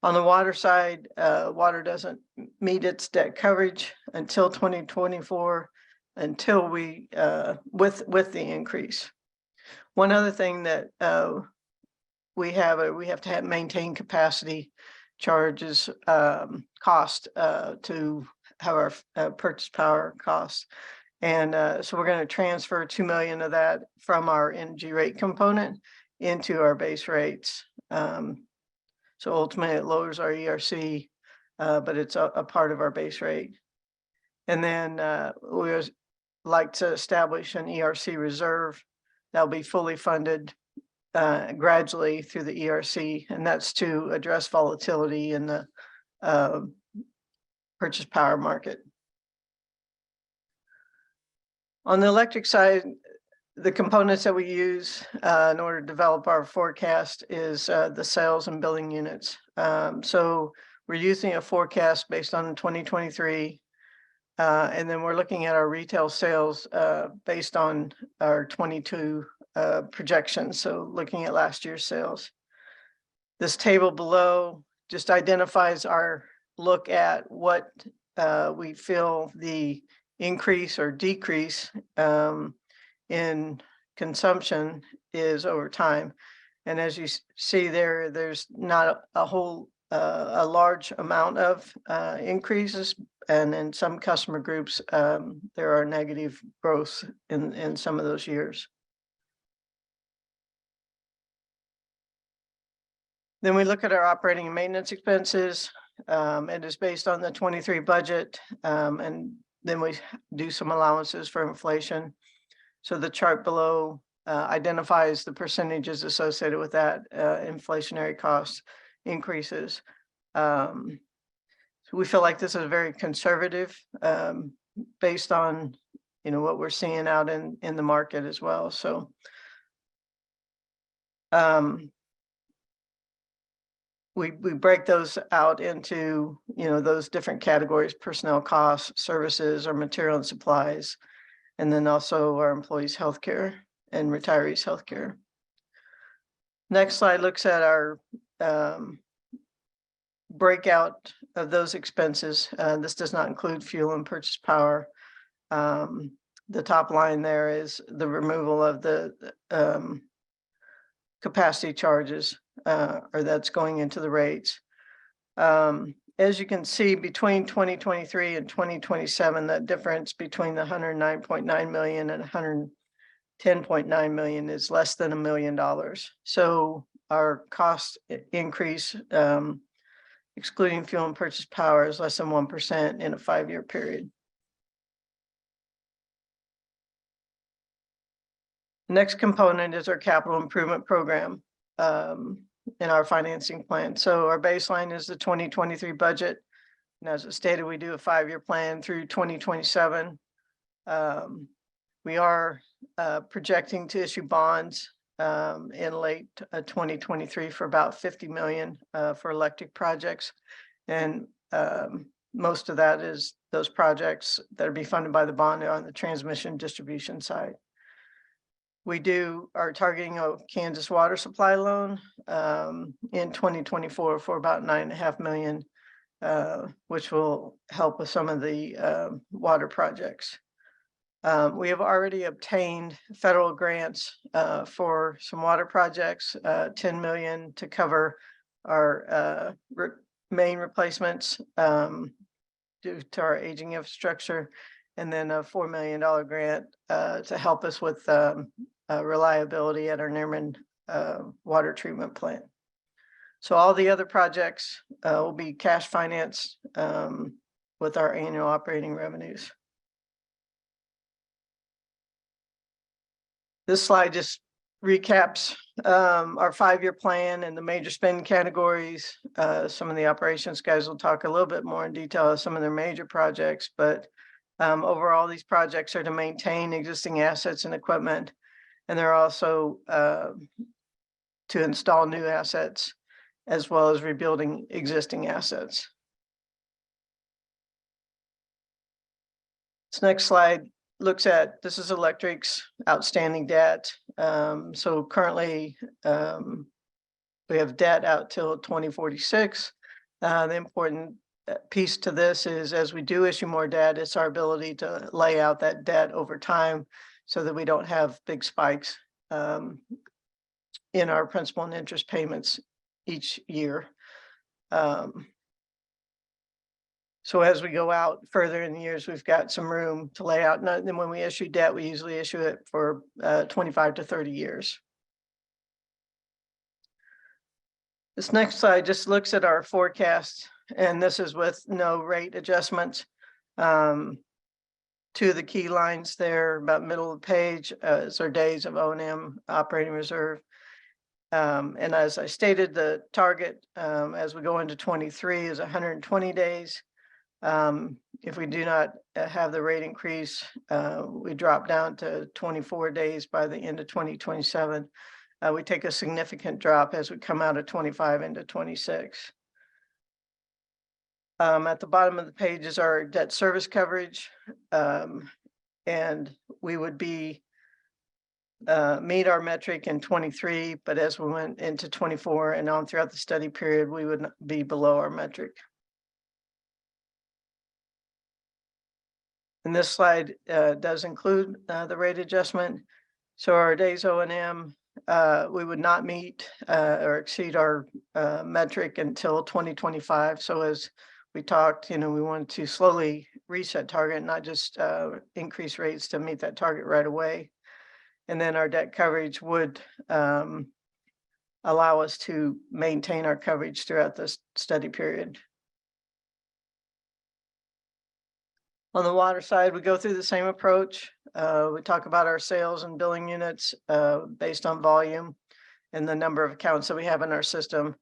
On the water side, water doesn't meet its debt coverage until 2024, until we, with the increase. One other thing that we have to maintain capacity charges cost to have our purchase power costs. And so we're going to transfer 2 million of that from our energy rate component into our base rates. So ultimately it lowers our ERC, but it's a part of our base rate. And then we would like to establish an ERC reserve that'll be fully funded gradually through the ERC, and that's to address volatility in the purchase power market. On the electric side, the components that we use in order to develop our forecast is the sales and billing units. So we're using a forecast based on 2023, and then we're looking at our retail sales based on our 22 projections. So looking at last year's sales. This table below just identifies our look at what we feel the increase or decrease in consumption is over time. And as you see there, there's not a whole a large amount of increases. And in some customer groups, there are negative growth in some of those years. Then we look at our operating and maintenance expenses. It is based on the 23 budget. And then we do some allowances for inflation. So the chart below identifies the percentages associated with that inflationary cost increases. So we feel like this is very conservative based on, you know, what we're seeing out in the market as well. So we break those out into, you know, those different categories: personnel costs, services, or material and supplies, and then also our employees' healthcare and retirees' healthcare. Next slide looks at our breakout of those expenses. This does not include fuel and purchase power. The top line there is the removal of the capacity charges, or that's going into the rates. As you can see, between 2023 and 2027, that difference between the 109.9 million and 110.9 million is less than $1 million. So our cost increase, excluding fuel and purchase power, is less than 1% in a 5-year period. Next component is our capital improvement program in our financing plan. So our baseline is the 2023 budget. And as it stated, we do a 5-year plan through 2027. We are projecting to issue bonds in late 2023 for about $50 million for electric projects. And most of that is those projects that will be funded by the bond on the transmission distribution side. We are targeting a Kansas water supply loan in 2024 for about $9.5 million, which will help with some of the water projects. We have already obtained federal grants for some water projects, $10 million to cover our main replacements due to our aging infrastructure, and then a $4 million grant to help us with reliability at our Nerman water treatment plant. So all the other projects will be cash financed with our annual operating revenues. This slide just recaps our 5-year plan and the major spend categories. Some of the operations guys will talk a little bit more in detail of some of their major projects, but overall, these projects are to maintain existing assets and equipment, and they're also to install new assets as well as rebuilding existing assets. This next slide looks at, this is electric's outstanding debt. So currently we have debt out till 2046. The important piece to this is, as we do issue more debt, it's our ability to lay out that debt over time so that we don't have big spikes in our principal and interest payments each year. So as we go out further in the years, we've got some room to lay out. And then when we issue debt, we usually issue it for 25 to 30 years. This next slide just looks at our forecast, and this is with no rate adjustments. Two of the key lines there, about middle of the page, is our days of O&M operating reserve. And as I stated, the target as we go into 23 is 120 days. If we do not have the rate increase, we drop down to 24 days by the end of 2027. We take a significant drop as we come out of 25 into 26. At the bottom of the page is our debt service coverage, and we would be meet our metric in 23, but as we went into 24 and on throughout the study period, we would be below our metric. And this slide does include the rate adjustment. So our days O&M we would not meet or exceed our metric until 2025. So as we talked, you know, we wanted to slowly reach that target, not just increase rates to meet that target right away. And then our debt coverage would allow us to maintain our coverage throughout this study period. On the water side, we go through the same approach. We talk about our sales and billing units based on volume and the number of accounts that we have in our system.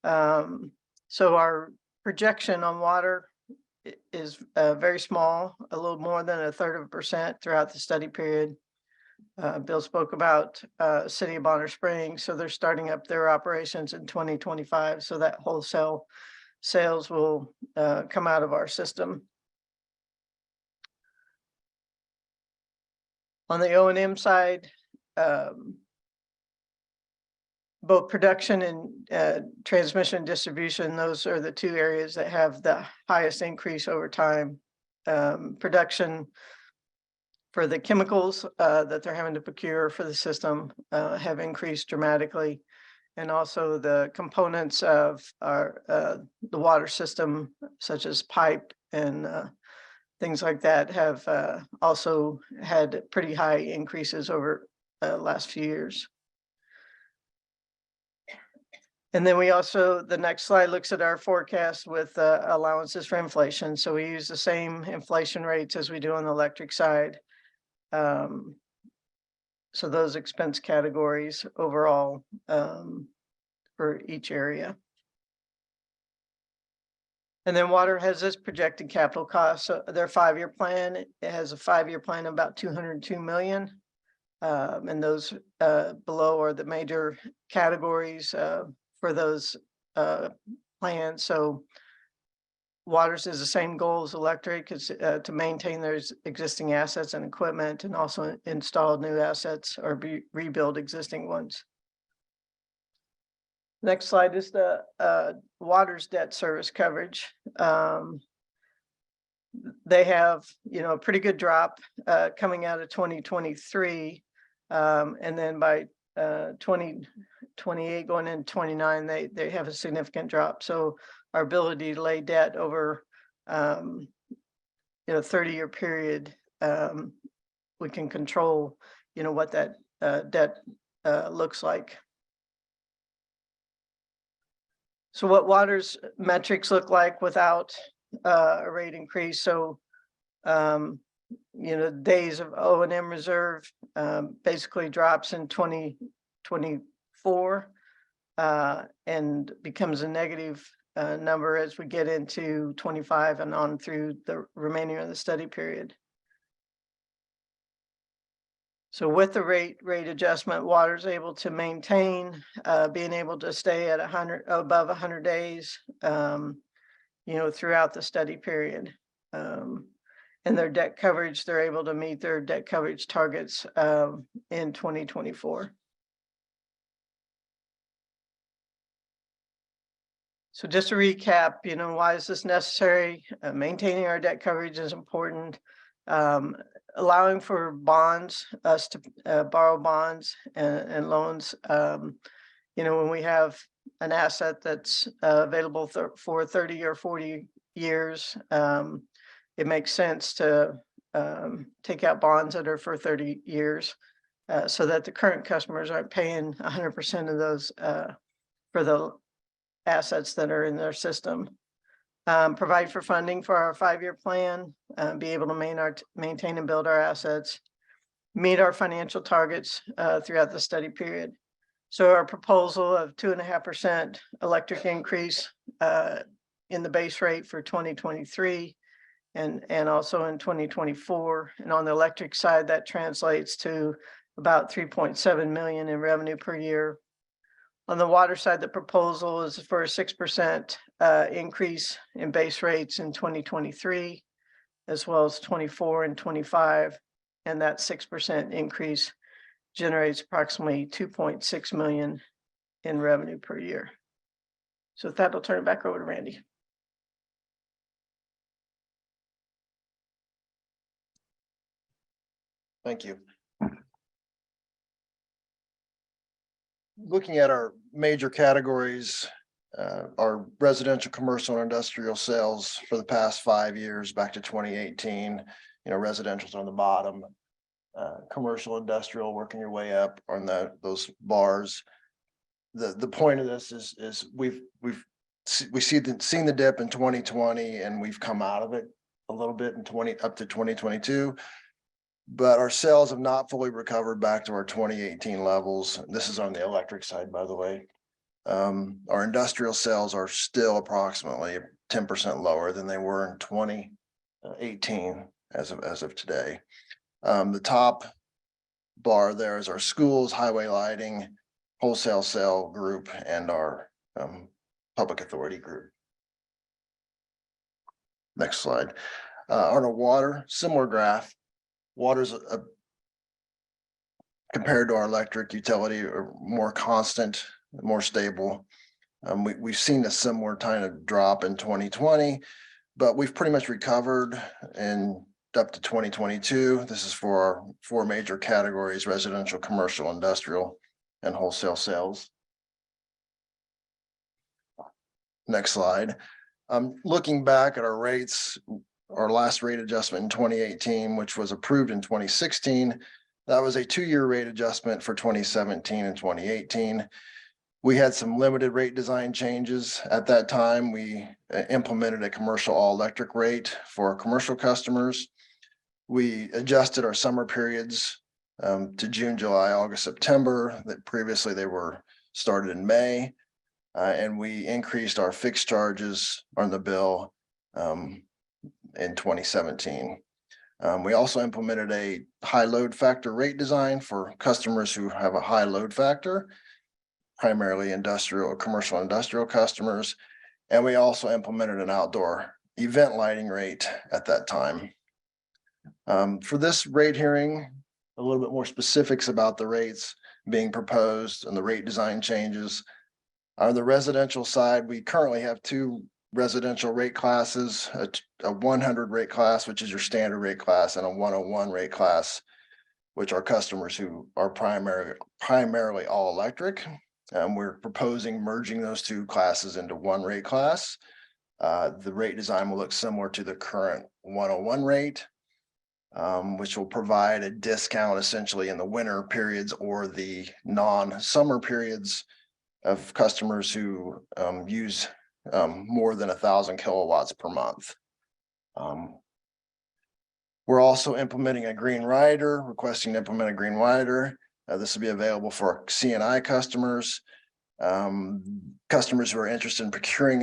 So our projection on water is very small, a little more than 1/3% throughout the study period. Bill spoke about City of Bonner Springs, so they're starting up their operations in 2025. So that wholesale sales will come out of our system. On the O&M side, both production and transmission and distribution, those are the two areas that have the highest increase over time. Production for the chemicals that they're having to procure for the system have increased dramatically. And also the components of our the water system, such as pipe and things like that, have also had pretty high increases over the last few years. And then we also, the next slide looks at our forecast with allowances for inflation. So we use the same inflation rates as we do on the electric side. So those expense categories overall for each area. And then water has this projected capital cost. So their 5-year plan, it has a 5-year plan of about $202 million. And those below are the major categories for those plans. So waters is the same goal as electric, is to maintain their existing assets and equipment, and also install new assets or rebuild existing ones. Next slide is the water's debt service coverage. They have, you know, a pretty good drop coming out of 2023. And then by 2028 going into 29, they have a significant drop. So our ability to lay debt over, 30-year period, we can control, you know, what that debt looks like. So what water's metrics look like without a rate increase? So, days of O&M reserve basically drops in 2024 and becomes a negative number as we get into 25 and on through the remaining of the study period. So with the rate adjustment, water's able to maintain being able to stay at above 100 days, throughout the study period. And their debt coverage, they're able to meet their debt coverage targets in 2024. So just to recap, why is this necessary? Maintaining our debt coverage is important. Allowing for bonds, us to borrow bonds and loans. When we have an asset that's available for 30 or 40 years, it makes sense to take out bonds that are for 30 years so that the current customers aren't paying 100% of those for the assets that are in their system. Provide for funding for our 5-year plan, be able to maintain and build our assets, meet our financial targets throughout the study period. So our proposal of 2.5% electric increase in the base rate for 2023 and also in 2024. And on the electric side, that translates to about 3.7 million in revenue per year. On the water side, the proposal is for a 6% increase in base rates in 2023, as well as 24 and 25. And that 6% increase generates approximately 2.6 million in revenue per year. So with that, I'll turn it back over to Randy. Thank you. looking at our major categories, our residential, commercial, and industrial sales for the past 5 years, back to 2018, residential's on the bottom. Commercial, industrial, working your way up on those bars. The point of this is we've seen the dip in 2020, and we've come out of it a little bit in up to 2022. But our sales have not fully recovered back to our 2018 levels. This is on the electric side, by the way. Our industrial sales are still approximately 10% lower than they were in 2018 as of today. The top bar there is our schools, highway lighting, wholesale sale group, and our public authority group. Next slide. On our water, similar graph. Water's compared to our electric utility, are more constant, more stable. We've seen a similar kind of drop in 2020, but we've pretty much recovered and up to 2022. This is for our 4 major categories: residential, commercial, industrial, and wholesale sales. Next slide. Looking back at our rates, our last rate adjustment in 2018, which was approved in 2016, that was a 2-year rate adjustment for 2017 and 2018. We had some limited rate design changes. At that time, we implemented a commercial all-electric rate for our commercial customers. We adjusted our summer periods to June, July, August, September, that previously they were started in May. And we increased our fixed charges on the bill in 2017. We also implemented a high load factor rate design for customers who have a high load factor, primarily industrial, commercial industrial customers. And we also implemented an outdoor event lighting rate at that time. For this rate hearing, a little bit more specifics about the rates being proposed and the rate design changes. On the residential side, we currently have 2 residential rate classes, a 100 rate class, which is your standard rate class, and a 101 rate class, which are customers who are primarily all electric. We're proposing merging those 2 classes into 1 rate class. The rate design will look similar to the current 101 rate, which will provide a discount essentially in the winter periods or the non-summer periods of customers who use more than 1,000 kilowatts per month. We're also implementing a green rider, requesting to implement a green rider. This will be available for C&I customers, customers who are interested in procuring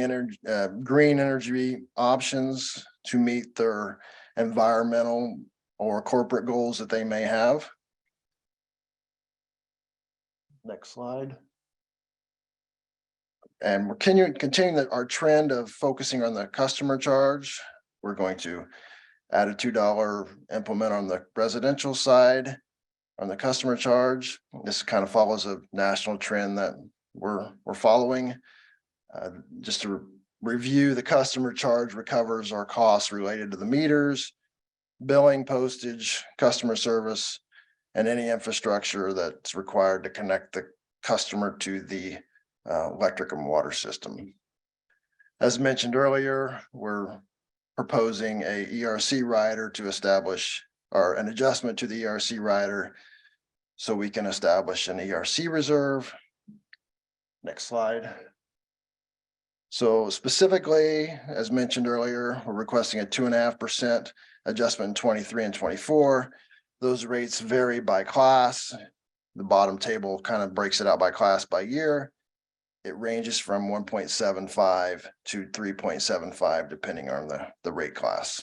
green energy options to meet their environmental or corporate goals that they may have. Next slide. And we're continuing our trend of focusing on the customer charge. We're going to add a $2 implement on the residential side on the customer charge. This kind of follows a national trend that we're following. Just to review, the customer charge recovers our costs related to the meters, billing, postage, customer service, and any infrastructure that's required to connect the customer to the electric and water system. As mentioned earlier, we're proposing a ERC rider to establish, or an adjustment to the ERC rider, so we can establish an ERC reserve. Next slide. So specifically, as mentioned earlier, we're requesting a 2.5% adjustment in 23 and 24. Those rates vary by class. The bottom table kind of breaks it out by class by year. It ranges from 1.75 to 3.75, depending on the rate class.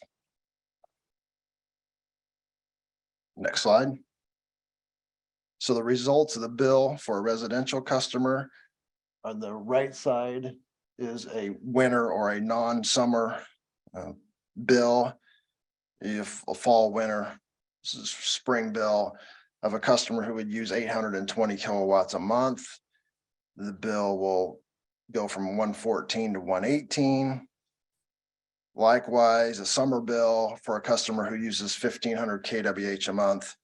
Next slide. So the results of the bill for a residential customer on the right side is a winter or a non-summer bill. If a fall, winter, spring bill of a customer who would use 820 kilowatts a month, the bill will go from 114 to 118. Likewise, a summer bill for a customer who uses 1,500 kWh a month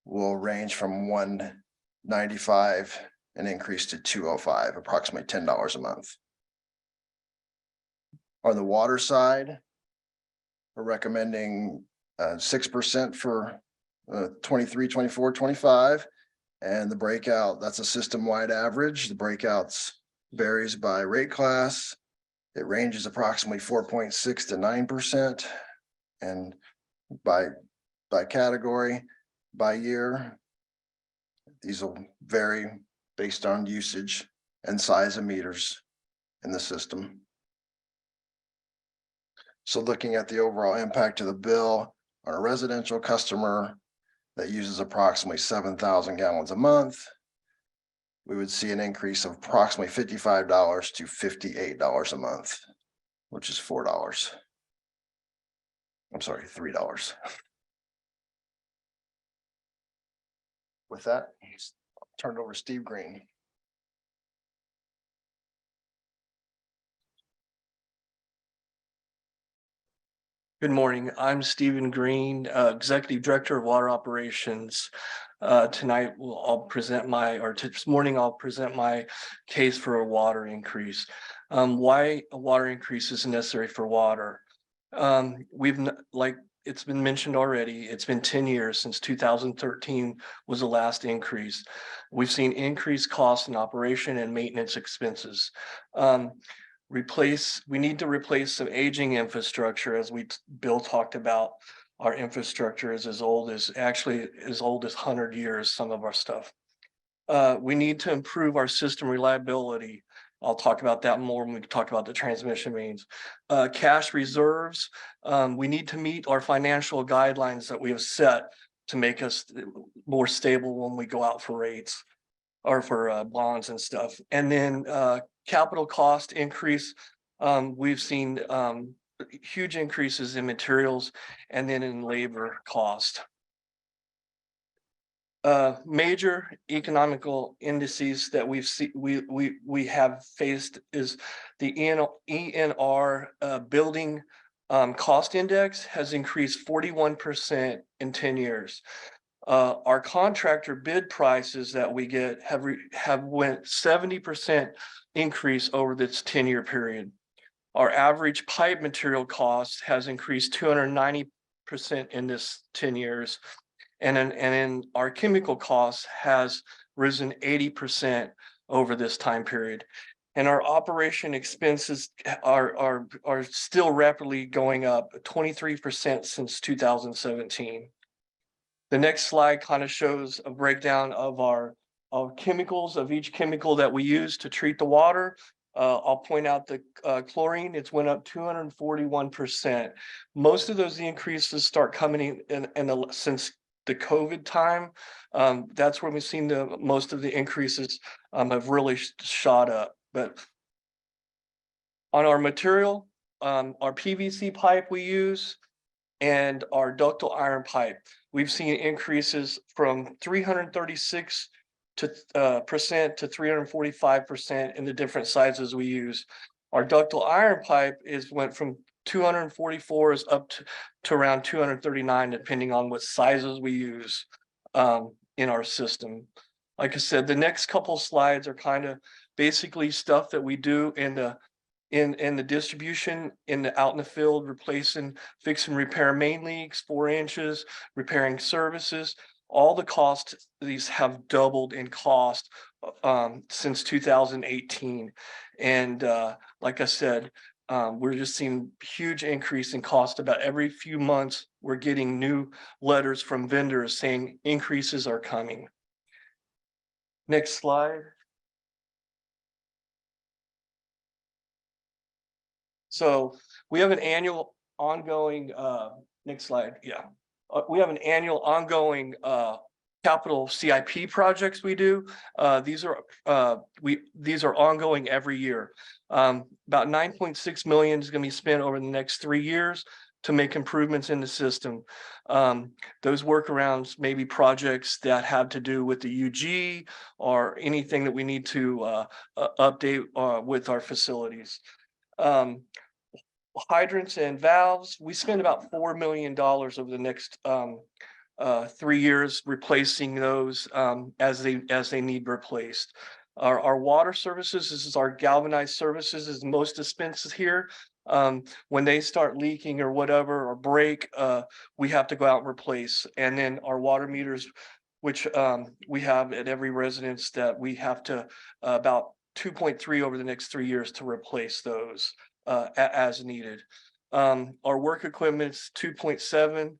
will range from 195 an increase to 205, approximately $10 a month. On the water side, we're recommending 6% for 23, 24, 25. And the breakout, that's a system-wide average. The breakouts varies by rate class. It ranges approximately 4.6 to 9%. And by category, by year, these will vary based on usage and size of meters in the system. So looking at the overall impact of the bill on a residential customer that uses approximately 7,000 gallons a month, we would see an increase of approximately $55 to $58 a month, which is $4. I'm sorry, $3. With that, I'll turn it over to Steve Green. Good morning. I'm Stephen Green, Executive Director of Water Operations. Tonight, this morning, I'll present my case for a water increase. Why a water increase is necessary for water. Like it's been mentioned already, it's been 10 years since 2013 was the last increase. We've seen increased costs in operation and maintenance expenses. We need to replace some aging infrastructure, as Bill talked about. Our infrastructure is as old as 100 years, some of our stuff. We need to improve our system reliability. I'll talk about that more when we talk about the transmission mains. Cash reserves, we need to meet our financial guidelines that we have set to make us more stable when we go out for rates or for bonds and stuff. And then capital cost increase. We've seen huge increases in materials and then in labor cost. Major economical indices that we have faced is the ENR building cost index has increased 41% in 10 years. Our contractor bid prices that we get have went 70% increase over this 10-year period. Our average pipe material cost has increased 290% in this 10 years. And then our chemical costs has risen 80% over this time period. And our operation expenses are still rapidly going up 23% since 2017. The next slide kind of shows a breakdown of our chemicals, of each chemical that we use to treat the water. I'll point out the chlorine, it's went up 241%. Most of those increases start coming since the COVID time. That's where we've seen most of the increases have really shot up. But on our material, our PVC pipe we use and our ductile iron pipe, we've seen increases from 336% to 345% in the different sizes we use. Our ductile iron pipe went from 244 up to around 239, depending on what sizes we use in our system. Like I said, the next couple slides are kind of basically stuff that we do in the distribution, out in the field, fixing repair main leaks, 4 inches, repairing services. All the costs, these have doubled in cost since 2018. And like I said, we're just seeing huge increase in cost. About every few months, we're getting new letters from vendors saying increases are coming. Next slide. So we have an annual ongoing, next slide, yeah. We have an annual ongoing capital CIP projects we do. These are ongoing every year. About 9.6 million is going to be spent over the next 3 years to make improvements in the system. Those workarounds may be projects that have to do with the UG or anything that we need to update with our facilities. Hydrants and valves, we spend about $4 million over the next 3 years replacing those as they need replaced. Our water services, this is our galvanized services, is most expensive here. When they start leaking or whatever, or break, we have to go out and replace. And then our water meters, which we have at every residence, that we have to about 2.3 over the next 3 years to replace those as needed. Our work equipment's 2.7,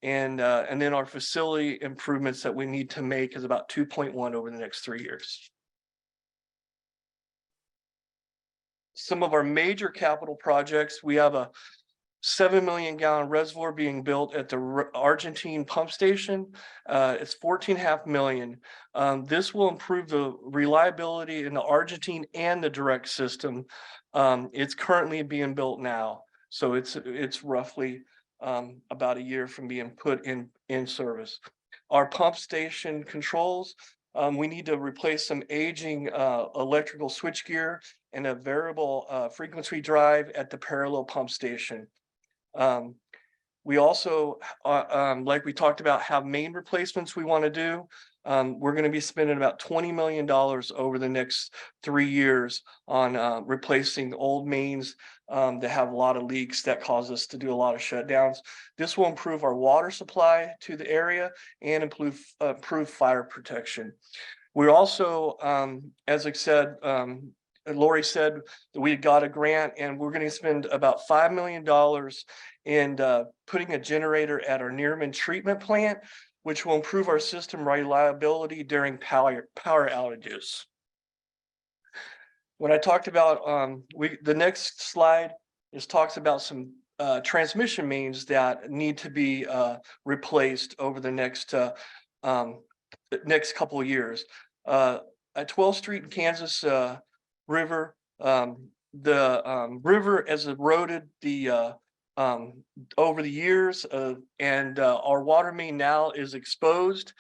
and then our facility improvements that we need to make is about 2.1 over the next 3 years. Some of our major capital projects, we have a 7 million gallon reservoir being built at the Argentine pump station. It's 14.5 million. This will improve the reliability in the Argentine and the direct system. It's currently being built now, so it's roughly about a year from being put in service. Our pump station controls, we need to replace some aging electrical switchgear and a variable frequency drive at the parallel pump station. We also, like we talked about, have main replacements we want to do. We're going to be spending about $20 million over the next 3 years on replacing old mains that have a lot of leaks that cause us to do a lot of shutdowns. This will improve our water supply to the area and improve fire protection. We're also, as I said, Lori said that we got a grant, and we're going to spend about $5 million in putting a generator at our Nearman treatment plant, which will improve our system reliability during power outages. When I talked about, the next slide talks about some transmission mains that need to be replaced over the next couple of years. At 12th Street in Kansas River, the river has eroded over the years, and our water main now is exposed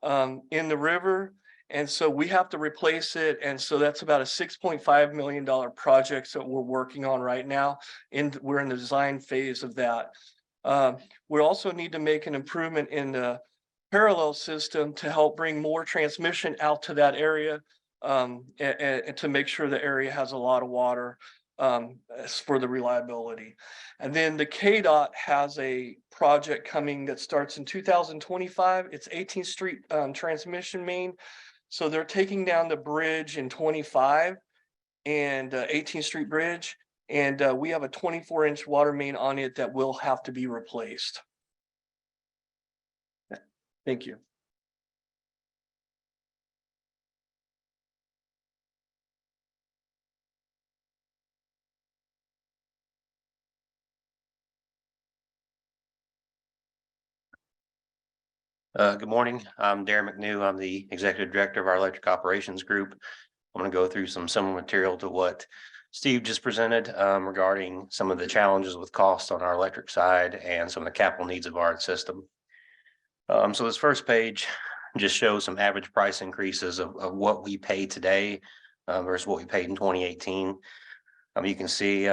in the river, and so we have to replace it. And so that's about a $6.5 million project that we're working on right now, and we're in the design phase of that. We also need to make an improvement in the parallel system to help bring more transmission out to that area, and to make sure the area has a lot of water for the reliability. And then the KDOT has a project coming that starts in 2025. It's 18th Street transmission main. So they're taking down the bridge in 25 and 18th Street Bridge. And we have a 24-inch water main on it that will have to be replaced. Thank you. Good morning. I'm Darren McNew. I'm the Executive Director of our Electric Operations Group. I'm going to go through some similar material to what Steve just presented regarding some of the challenges with cost on our electric side and some of the capital needs of our system. So this first page just shows some average price increases of what we pay today versus what we paid in 2018. You can see,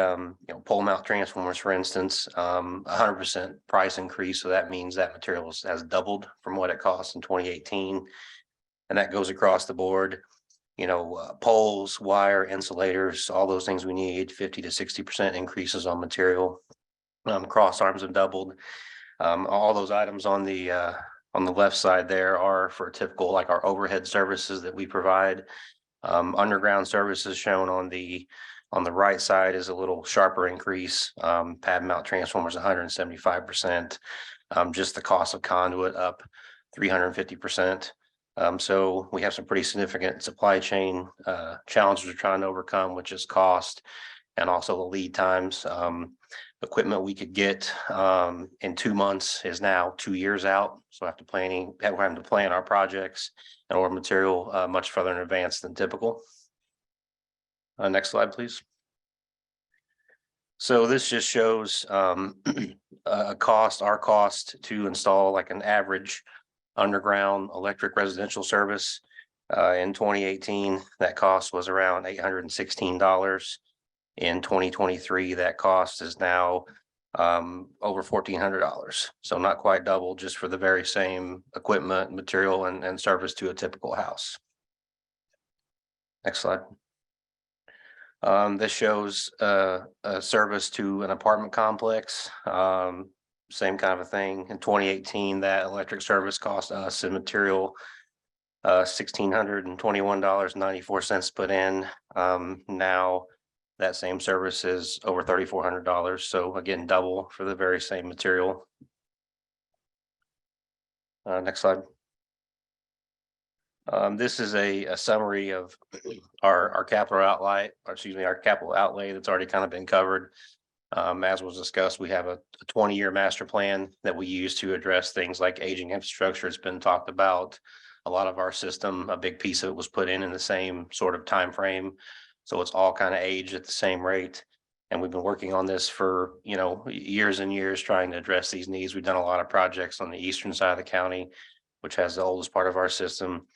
pole mount transformers, for instance, 100% price increase. So that means that material has doubled from what it cost in 2018. And that goes across the board, poles, wire, insulators, all those things we need, 50 to 60% increases on material. Cross arms have doubled. All those items on the left side there are for typical, like our overhead services that we provide. Underground services shown on the right side is a little sharper increase. Pad mount transformers 175%. Just the cost of conduit up 350%. So we have some pretty significant supply chain challenges we're trying to overcome, which is cost and also the lead times. Equipment we could get in 2 months is now 2 years out. So we're having to plan our projects and order material much further in advance than typical. Next slide, please. So this just shows our cost to install like an average underground electric residential service. In 2018, that cost was around $816. In 2023, that cost is now over $1,400. So not quite double, just for the very same equipment, material, and service to a typical house. Next slide. This shows a service to an apartment complex. Same kind of a thing. In 2018, that electric service cost us in material $1,621.94 put in. Now that same service is over $3,400. So again, double for the very same material. Next slide. This is a summary of our capital outlay, or excuse me, our capital outlay that's already kind of been covered. As was discussed, we have a 20-year master plan that we use to address things like aging infrastructure. It's been talked about. A lot of our system, a big piece of it was put in the same sort of time frame. So it's all kind of aged at the same rate. And we've been working on this for, you know, years and years trying to address these needs. We've done a lot of projects on the eastern side of the county, which has the oldest part of our system.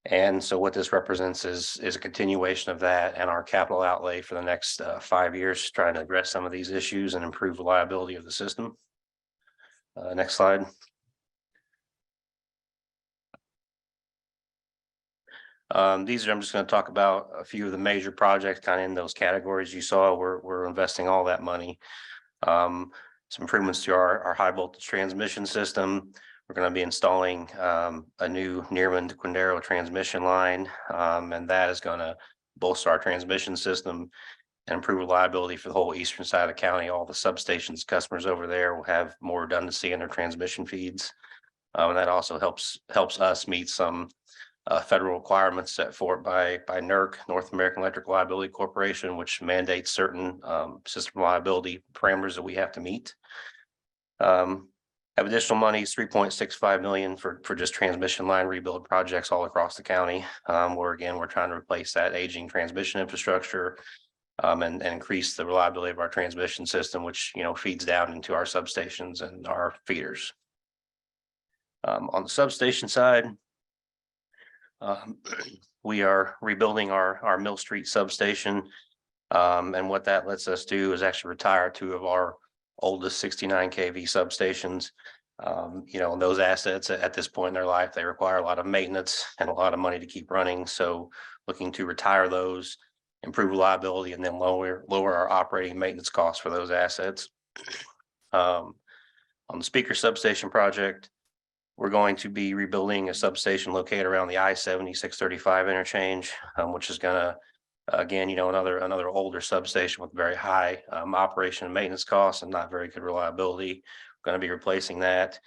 And so what this represents is a continuation of that and our capital outlay for the next 5 years, trying to address some of these issues and improve reliability of the system. Next slide. I'm just going to talk about a few of the major projects kind of in those categories you saw. We're investing all that money. Some improvements to our high voltage transmission system. We're going to be installing a new Nearman to Quindaro transmission line, and that is going to bolster our transmission system and improve reliability for the whole eastern side of the county. All the substations, customers over there will have more redundancy in their transmission feeds, and that also helps us meet some federal requirements set forth by NERC, North American Electric Liability Corporation, which mandates certain system reliability parameters that we have to meet. Have additional money, $3.65 million for just transmission line rebuild projects all across the county. Where again, we're trying to replace that aging transmission infrastructure and increase the reliability of our transmission system, which, you know, feeds down into our substations and our feeders. On the substation side, we are rebuilding our Mill Street substation. And what that lets us do is actually retire 2 of our oldest 69 kV substations. You know, and those assets at this point in their life, they require a lot of maintenance and a lot of money to keep running. So looking to retire those, improve reliability, and then lower our operating maintenance costs for those assets. On the Speaker substation project, we're going to be rebuilding a substation located around the I-70/635 interchange, which is going to, again, you know, another older substation with very high operation and maintenance costs and not very good reliability. We're going to be replacing that,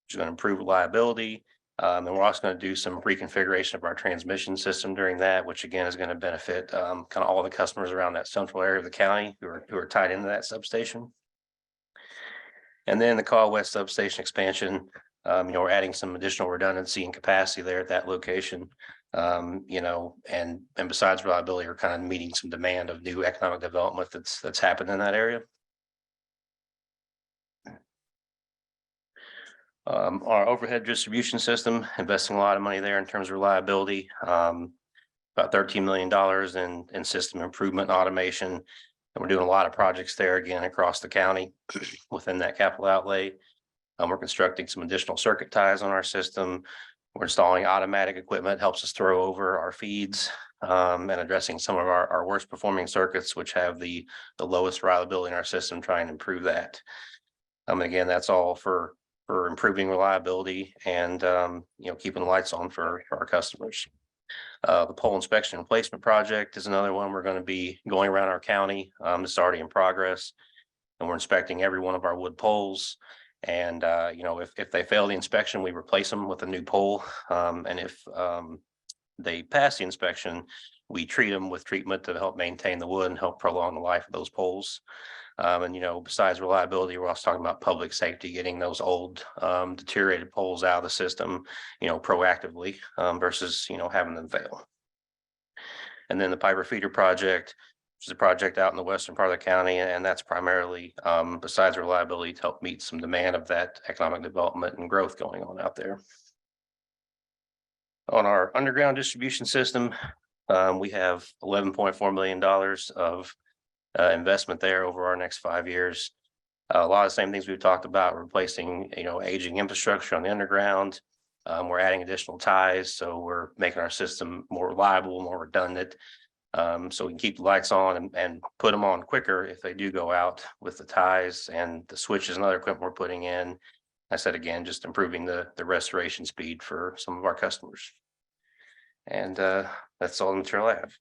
which is going to improve reliability. And we're also going to do some reconfiguration of our transmission system during that, which again is going to benefit kind of all the customers around that central area of the county who are tied into that substation. And then the Caldwell West substation expansion. You know, we're adding some additional redundancy and capacity there at that location. You know, and besides reliability, we're kind of meeting some demand of new economic development that's happened in that area. Our overhead distribution system, investing a lot of money there in terms of reliability, about $13 million in system improvement and automation. And we're doing a lot of projects there again across the county within that capital outlay. We're constructing some additional circuit ties on our system. We're installing automatic equipment, helps us throw over our feeds, and addressing some of our worst performing circuits, which have the lowest reliability in our system, trying to improve that. Again, that's all for improving reliability and you know, keeping the lights on for our customers. The pole inspection and replacement project is another one we're going to be going around our county. It's already in progress, and we're inspecting every one of our wood poles. And you know, if they fail the inspection, we replace them with a new pole. And if they pass the inspection, we treat them with treatment to help maintain the wood and help prolong the life of those poles. And, you know, besides reliability, we're also talking about public safety, getting those old deteriorated poles out of the system, you know, proactively versus, you know, having them fail. And then the Piper Feeder project, which is a project out in the western part of the county, and that's primarily besides reliability to help meet some demand of that economic development and growth going on out there. On our underground distribution system, we have $11.4 million of investment there over our next 5 years. A lot of the same things we've talked about, replacing, you know, aging infrastructure on the underground, We're adding additional ties, so we're making our system more reliable, more redundant. So we can keep the lights on and put them on quicker if they do go out with the ties and the switches and other equipment we're putting in. I said again, just improving the restoration speed for some of our customers. And that's all the material I have.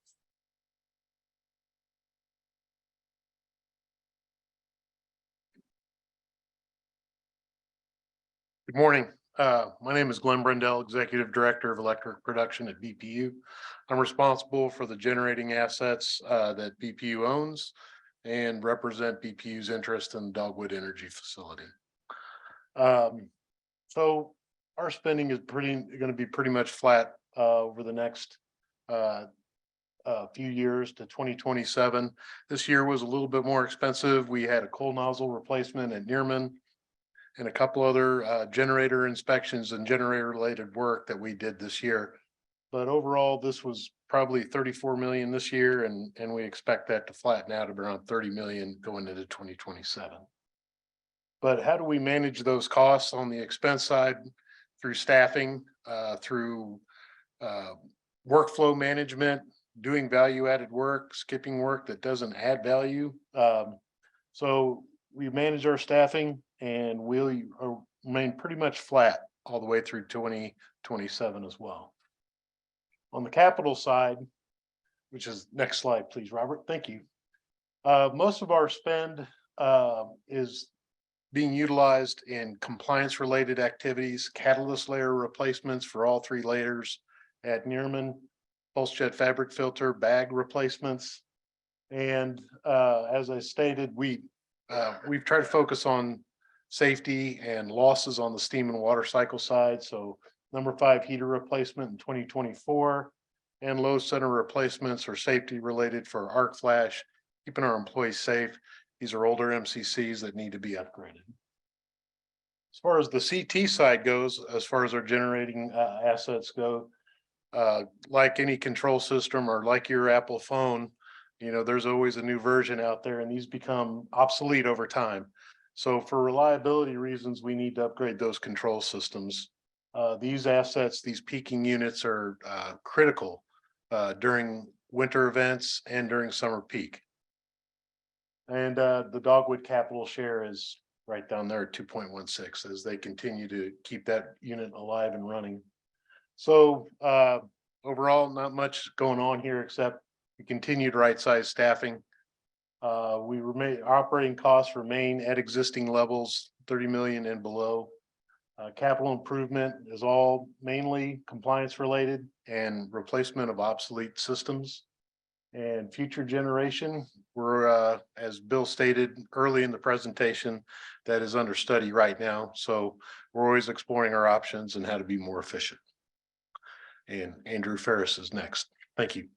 Good morning. My name is Glenn Brendel, Executive Director of Electric Production at BPU. I'm responsible for the generating assets that BPU owns and represent BPU's interest in the Dogwood Energy Facility. So our spending is going to be pretty much flat over the next few years to 2027. This year was a little bit more expensive. We had a coal nozzle replacement at Nearman and a couple other generator inspections and generator related work that we did this year. But overall, this was probably 34 million this year, and we expect that to flatten out at around 30 million going into 2027. But how do we manage those costs on the expense side? Through staffing, through workflow management, doing value added work, skipping work that doesn't add value. So we manage our staffing and we'll remain pretty much flat all the way through 2027 as well. On the capital side, which is next slide, please, Robert. Thank you. Most of our spend is being utilized in compliance related activities, catalyst layer replacements for all 3 layers at Nearman, pulse jet fabric filter, bag replacements. And as I stated, we've tried to focus on safety and losses on the steam and water cycle side. So number 5 heater replacement in 2024 and low center replacements or safety related for arc flash, keeping our employees safe. These are older MCCs that need to be upgraded. As far as the CT side goes, as far as our generating assets go, like any control system or like your Apple phone, you know, there's always a new version out there and these become obsolete over time. So for reliability reasons, we need to upgrade those control systems. These assets, these peaking units are critical during winter events and during summer peak. And the Dogwood capital share is right down there at 2.16 as they continue to keep that unit alive and running. So overall, not much going on here except we continue to right size staffing. Operating costs remain at existing levels, 30 million and below. Capital improvement is all mainly compliance related and replacement of obsolete systems. And future generation, we're, as Bill stated early in the presentation, that is under study right now. So we're always exploring our options and how to be more efficient. And Andrew Ferris is next. Thank you.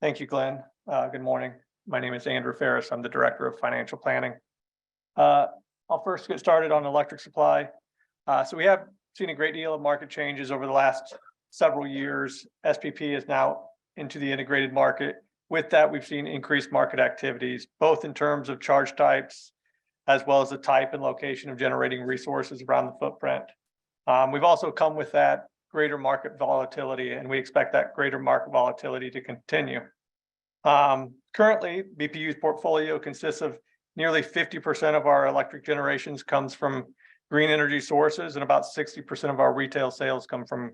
Thank you, Glenn. Good morning. My name is Andrew Ferris. I'm the Director of Financial Planning. I'll first get started on electric supply. So we have seen a great deal of market changes over the last several years. SPP is now into the integrated market. With that, we've seen increased market activities, both in terms of charge types, as well as the type and location of generating resources around the footprint. We've also come with that greater market volatility, and we expect that greater market volatility to continue. Currently, BPU's portfolio consists of nearly 50% of our electric generations comes from green energy sources, and about 60% of our retail sales come from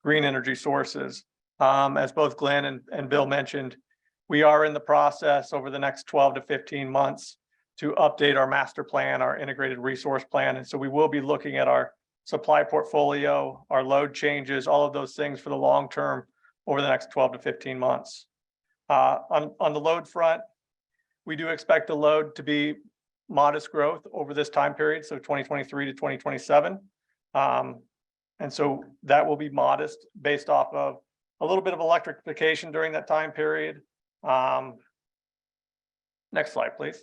green energy sources. As both Glenn and Bill mentioned, we are in the process over the next 12 to 15 months to update our master plan, our integrated resource plan. And so we will be looking at our supply portfolio, our load changes, all of those things for the long term over the next 12 to 15 months. On the load front, we do expect the load to be modest growth over this time period, so 2023 to 2027. And so that will be modest based off of a little bit of electrification during that time period. Next slide, please.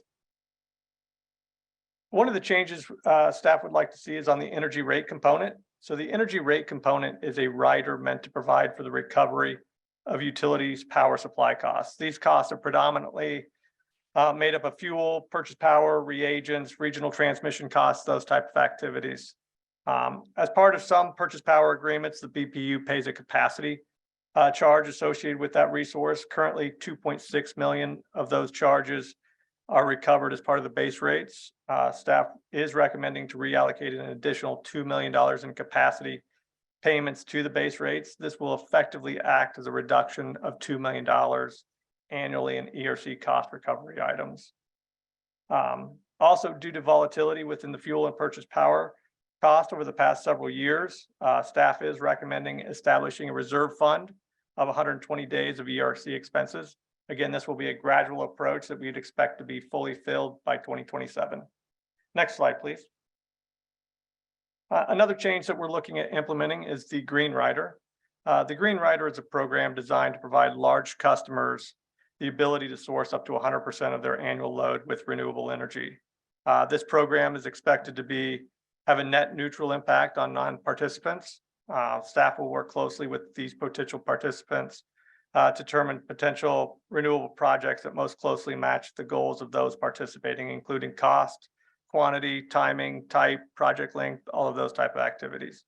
One of the changes staff would like to see is on the energy rate component. So the energy rate component is a rider meant to provide for the recovery of utilities power supply costs. These costs are predominantly made up of fuel, purchase power, reagents, regional transmission costs, those type of activities. As part of some purchase power agreements, the BPU pays a capacity charge associated with that resource. Currently, 2.6 million of those charges are recovered as part of the base rates. Staff is recommending to reallocate an additional $2 million in capacity payments to the base rates. This will effectively act as a reduction of $2 million annually in ERC cost recovery items. Also, due to volatility within the fuel and purchase power cost over the past several years, staff is recommending establishing a reserve fund of 120 days of ERC expenses. Again, this will be a gradual approach that we'd expect to be fully filled by 2027. Next slide, please. Another change that we're looking at implementing is the Green Rider. The Green Rider is a program designed to provide large customers the ability to source up to 100% of their annual load with renewable energy. This program is expected to have a net neutral impact on non-participants. Staff will work closely with these potential participants to determine potential renewable projects that most closely match the goals of those participating, including cost, quantity, timing, type, project length, all of those type of activities.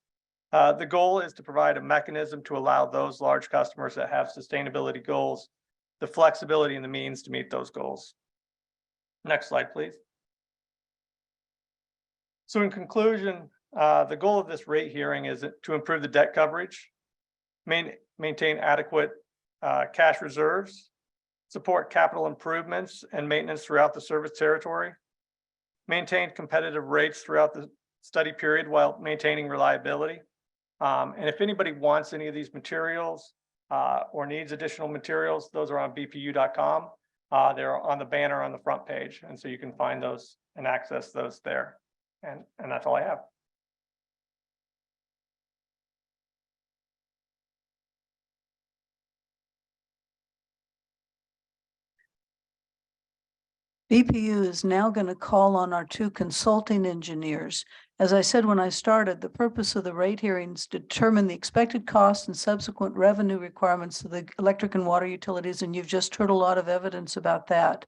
The goal is to provide a mechanism to allow those large customers that have sustainability goals the flexibility and the means to meet those goals. Next slide, please. So in conclusion, the goal of this rate hearing is to improve the debt coverage, maintain adequate cash reserves, support capital improvements and maintenance throughout the service territory, maintain competitive rates throughout the study period while maintaining reliability. And if anybody wants any of these materials or needs additional materials, those are on bpu.com. They're on the banner on the front page. And so you can find those and access those there. And that's all I have. BPU is now going to call on our two consulting engineers. As I said when I started, the purpose of the rate hearings to determine the expected costs and subsequent revenue requirements of the electric and water utilities, and you've just heard a lot of evidence about that.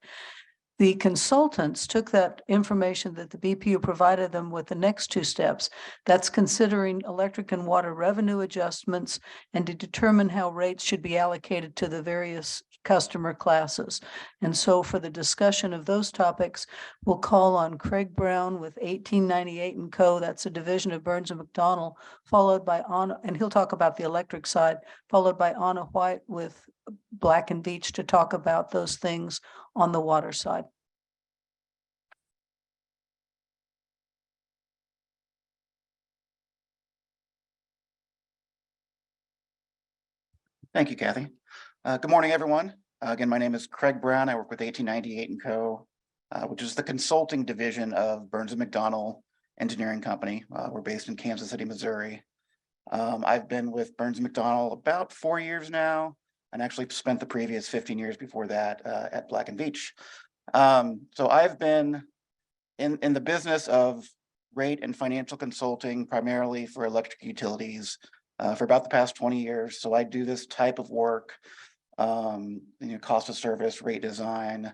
The consultants took that information that the BPU provided them with the next two steps. That's considering electric and water revenue adjustments and to determine how rates should be allocated to the various customer classes. And so for the discussion of those topics, we'll call on Craig Brown with 1898 & Co. That's a division of Burns and McDonnell, followed by Anna, and he'll talk about the electric side, followed by Anna White with Black & Veatch to talk about those things on the water side. Thank you, Kathy. Good morning, everyone. Again, my name is Craig Brown. I work with 1898 & Co., which is the consulting division of Burns and McDonnell Engineering Company. We're based in Kansas City, Missouri. I've been with Burns and McDonnell about 4 years now, and actually spent the previous 15 years before that at Black & Veatch. So I've been in the business of rate and financial consulting, primarily for electric utilities, for about the past 20 years. So I do this type of work, cost of service, rate design,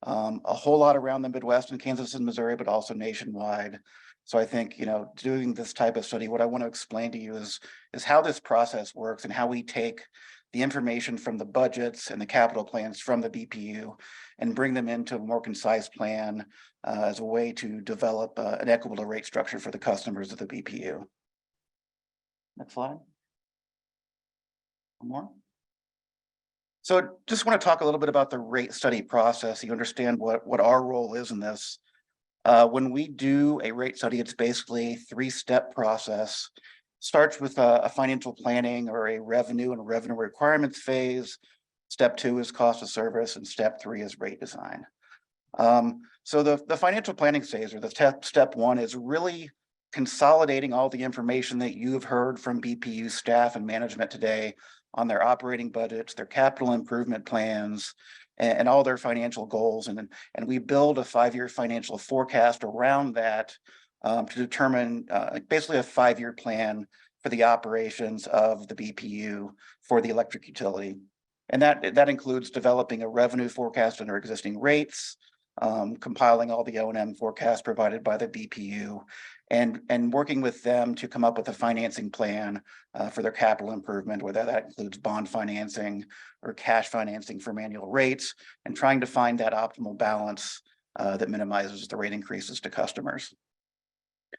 a whole lot around the Midwest and Kansas and Missouri, but also nationwide. So I think, doing this type of study, what I want to explain to you is how this process works and how we take the information from the budgets and the capital plans from the BPU and bring them into a more concise plan as a way to develop an equitable rate structure for the customers of the BPU. Next slide. One more. So just want to talk a little bit about the rate study process. So you understand what our role is in this. When we do a rate study, it's basically a three-step process. Starts with a financial planning or a revenue and revenue requirements phase. Step 2 is cost of service, and step 3 is rate design. So the financial planning phase, or the step 1, is really consolidating all the information that you have heard from BPU staff and management today on their operating budgets, their capital improvement plans, and all their financial goals. And we build a 5-year financial forecast around that to determine basically a 5-year plan for the operations of the BPU for the electric utility. And that includes developing a revenue forecast under existing rates, compiling all the O&M forecasts provided by the BPU, and working with them to come up with a financing plan for their capital improvement, whether that includes bond financing or cash financing for manual rates, and trying to find that optimal balance that minimizes the rate increases to customers.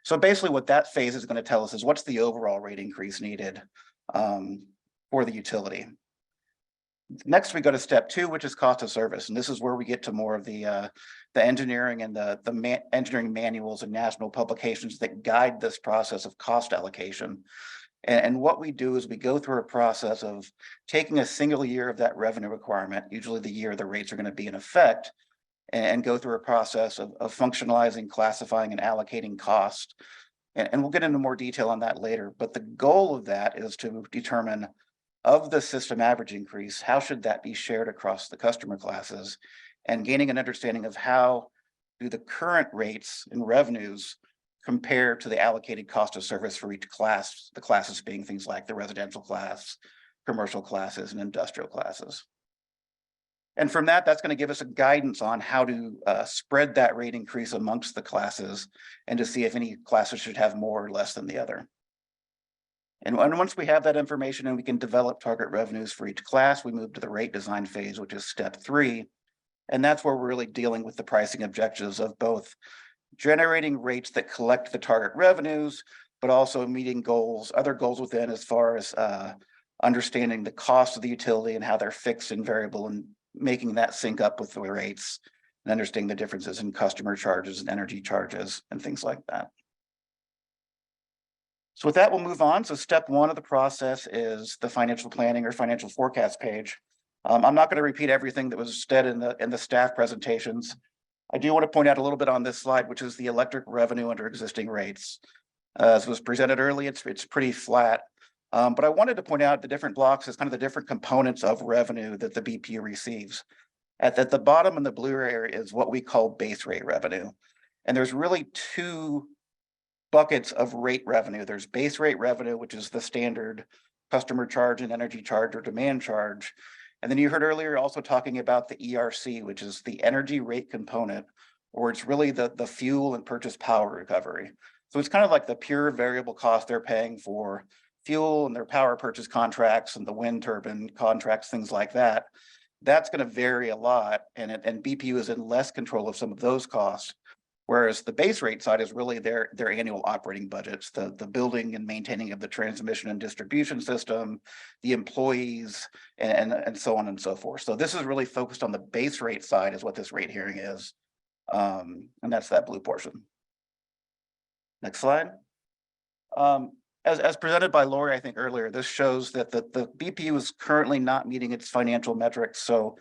So basically what that phase is going to tell us is what's the overall rate increase needed for the utility. Next, we go to step 2, which is cost of service. And this is where we get to more of the engineering and the engineering manuals and national publications that guide this process of cost allocation. And what we do is we go through a process of taking a single year of that revenue requirement, usually the year the rates are going to be in effect, and go through a process of functionalizing, classifying, and allocating cost. And we'll get into more detail on that later. But the goal of that is to determine, of the system average increase, how should that be shared across the customer classes, and gaining an understanding of how do the current rates and revenues compare to the allocated cost of service for each class, the classes being things like the residential class, commercial classes, and industrial classes. And from that, that's going to give us a guidance on how to spread that rate increase amongst the classes and to see if any classes should have more or less than the other. And once we have that information and we can develop target revenues for each class, we move to the rate design phase, which is step 3. And that's where we're really dealing with the pricing objectives of both generating rates that collect the target revenues, but also meeting goals, other goals within, as far as understanding the cost of the utility and how they're fixed and variable, and making that sync up with the rates, and understanding the differences in customer charges and energy charges and things like that. So with that, we'll move on. So step 1 of the process is the financial planning or financial forecast page. I'm not going to repeat everything that was said in the staff presentations. I do want to point out a little bit on this slide, which is the electric revenue under existing rates. As was presented earlier, it's pretty flat. But I wanted to point out the different blocks as kind of the different components of revenue that the BPU receives. At the bottom in the blue area is what we call base rate revenue. And there's really 2 buckets of rate revenue. There's base rate revenue, which is the standard customer charge and energy charge or demand charge. And then you heard earlier also talking about the ERC, which is the energy rate component, or it's really the fuel and purchase power recovery. So it's kind of like the pure variable cost they're paying for fuel and their power purchase contracts and the wind turbine contracts, things like that. That's going to vary a lot, and BPU is in less control of some of those costs. Whereas the base rate side is really their annual operating budgets, the building and maintaining of the transmission and distribution system, the employees, and so on and so forth. So this is really focused on the base rate side, is what this rate hearing is. And that's that blue portion. Next slide. As presented by Lori, I think earlier, this shows that the BPU is currently not meeting its financial metrics. So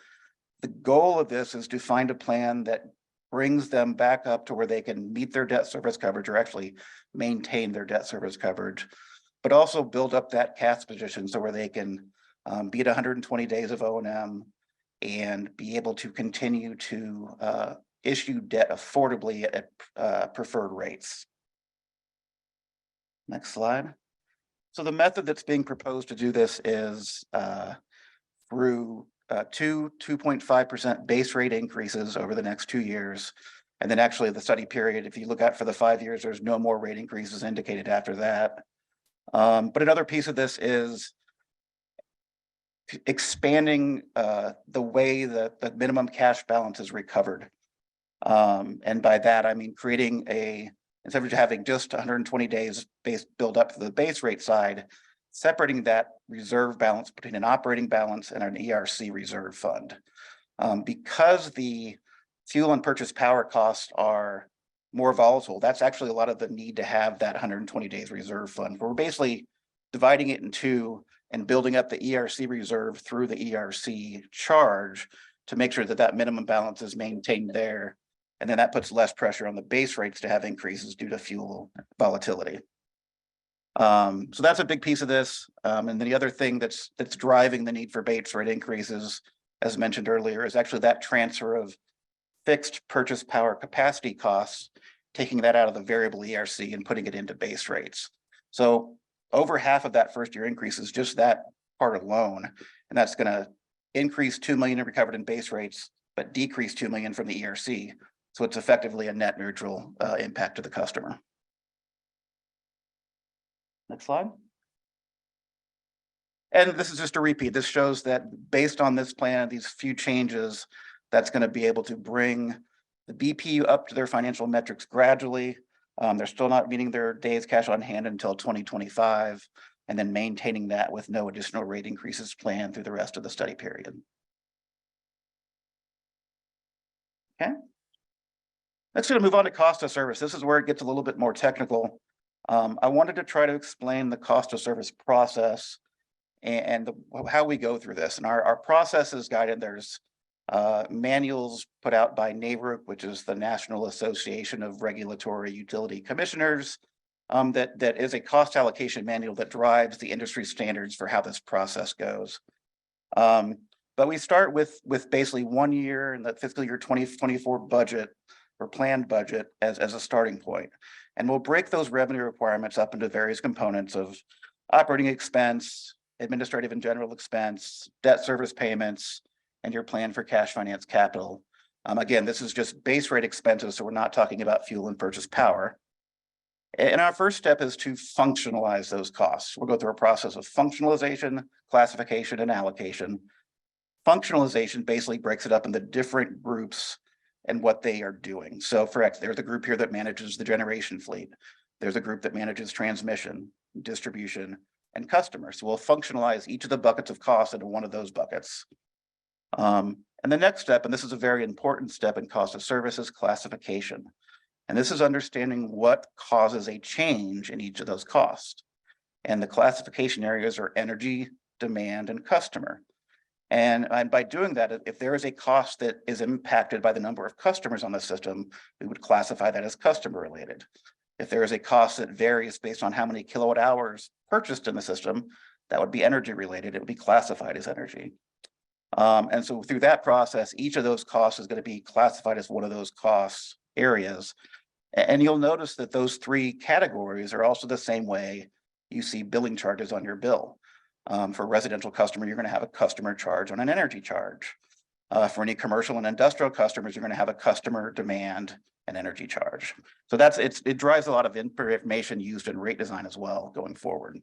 the goal of this is to find a plan that brings them back up to where they can meet their debt service coverage, or actually maintain their debt service coverage, but also build up that cash position so where they can beat 120 days of O&M and be able to continue to issue debt affordably at preferred rates. Next slide. So the method that's being proposed to do this is through 2.5% base rate increases over the next 2 years. And then actually the study period, if you look at for the 5 years, there's no more rate increases indicated after that. But another piece of this is expanding the way that the minimum cash balance is recovered. And by that, I mean creating instead of having just 120 days base build up to the base rate side, separating that reserve balance between an operating balance and an ERC reserve fund. Because the fuel and purchase power costs are more volatile, that's actually a lot of the need to have that 120 days reserve fund. We're basically dividing it in 2 and building up the ERC reserve through the ERC charge to make sure that that minimum balance is maintained there. And then that puts less pressure on the base rates to have increases due to fuel volatility. So that's a big piece of this. And then the other thing that's driving the need for base rate increases, as mentioned earlier, is actually that transfer of fixed purchase power capacity costs, taking that out of the variable ERC and putting it into base rates. So over half of that first year increase is just that part alone. And that's going to increased 2 million in recovered in base rates, but decreased 2 million from the ERC. So it's effectively a net neutral impact to the customer. Next slide. And this is just a repeat. This shows that based on this plan, these few changes, that's going to be able to bring the BPU up to their financial metrics gradually. They're still not meeting their days cash on hand until 2025, and then maintaining that with no additional rate increases planned through the rest of the study period. Okay. Next, we're going to move on to cost of service. This is where it gets a little bit more technical. I wanted to try to explain the cost of service process and how we go through this. And our process is guided. There's manuals put out by NARUC, which is the National Association of Regulatory Utility Commissioners. That is a cost allocation manual that drives the industry standards for how this process goes. But we start with basically 1 year in the fiscal year 2024 budget or planned budget as a starting point. And we'll break those revenue requirements up into various components of operating expense, administrative and general expense, debt service payments, and your plan for cash finance capital. Again, this is just base rate expenses, so we're not talking about fuel and purchase power. And our first step is to functionalize those costs. We'll go through a process of functionalization, classification, and allocation. Functionalization basically breaks it up into different groups and what they are doing. So for X, there's a group here that manages the generation fleet. There's a group that manages transmission, distribution, and customers. So we'll functionalize each of the buckets of cost into one of those buckets. And the next step, and this is a very important step in cost of service, is classification. And this is understanding what causes a change in each of those costs. And the classification areas are energy, demand, and customer. And by doing that, if there is a cost that is impacted by the number of customers on the system, we would classify that as customer related. If there is a cost that varies based on how many kilowatt hours purchased in the system, that would be energy related. It would be classified as energy. And so through that process, each of those costs is going to be classified as one of those cost areas. And you'll notice that those three categories are also the same way you see billing charges on your bill. For a residential customer, you're going to have a customer charge on an energy charge. For any commercial and industrial customers, you're going to have a customer demand and energy charge. So it drives a lot of information used in rate design as well going forward.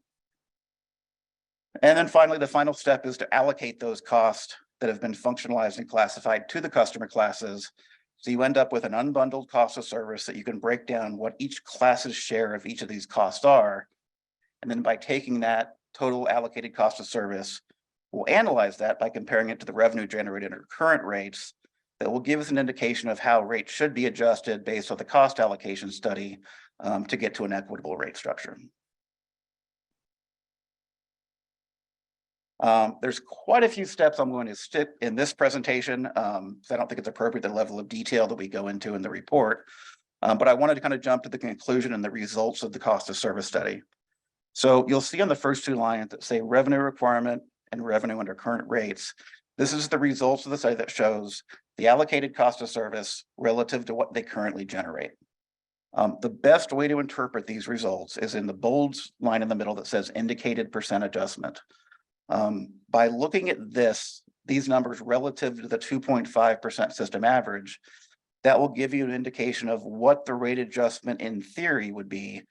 And then finally, the final step is to allocate those costs that have been functionalized and classified to the customer classes. So you end up with an unbundled cost of service that you can break down what each class's share of each of these costs are. And then by taking that total allocated cost of service, we'll analyze that by comparing it to the revenue generated under current rates. That will give us an indication of how rates should be adjusted based on the cost allocation study to get to an equitable rate structure. There's quite a few steps I'm going to stick in this presentation. So I don't think it's appropriate the level of detail that we go into in the report. But I wanted to kind of jump to the conclusion and the results of the cost of service study. So you'll see on the first two lines that say revenue requirement and revenue under current rates. This is the results of the study that shows the allocated cost of service relative to what they currently generate. The best way to interpret these results is in the bold line in the middle that says indicated percent adjustment. By looking at these numbers relative to the 2.5% system average, that will give you an indication of what the rate adjustment in theory would be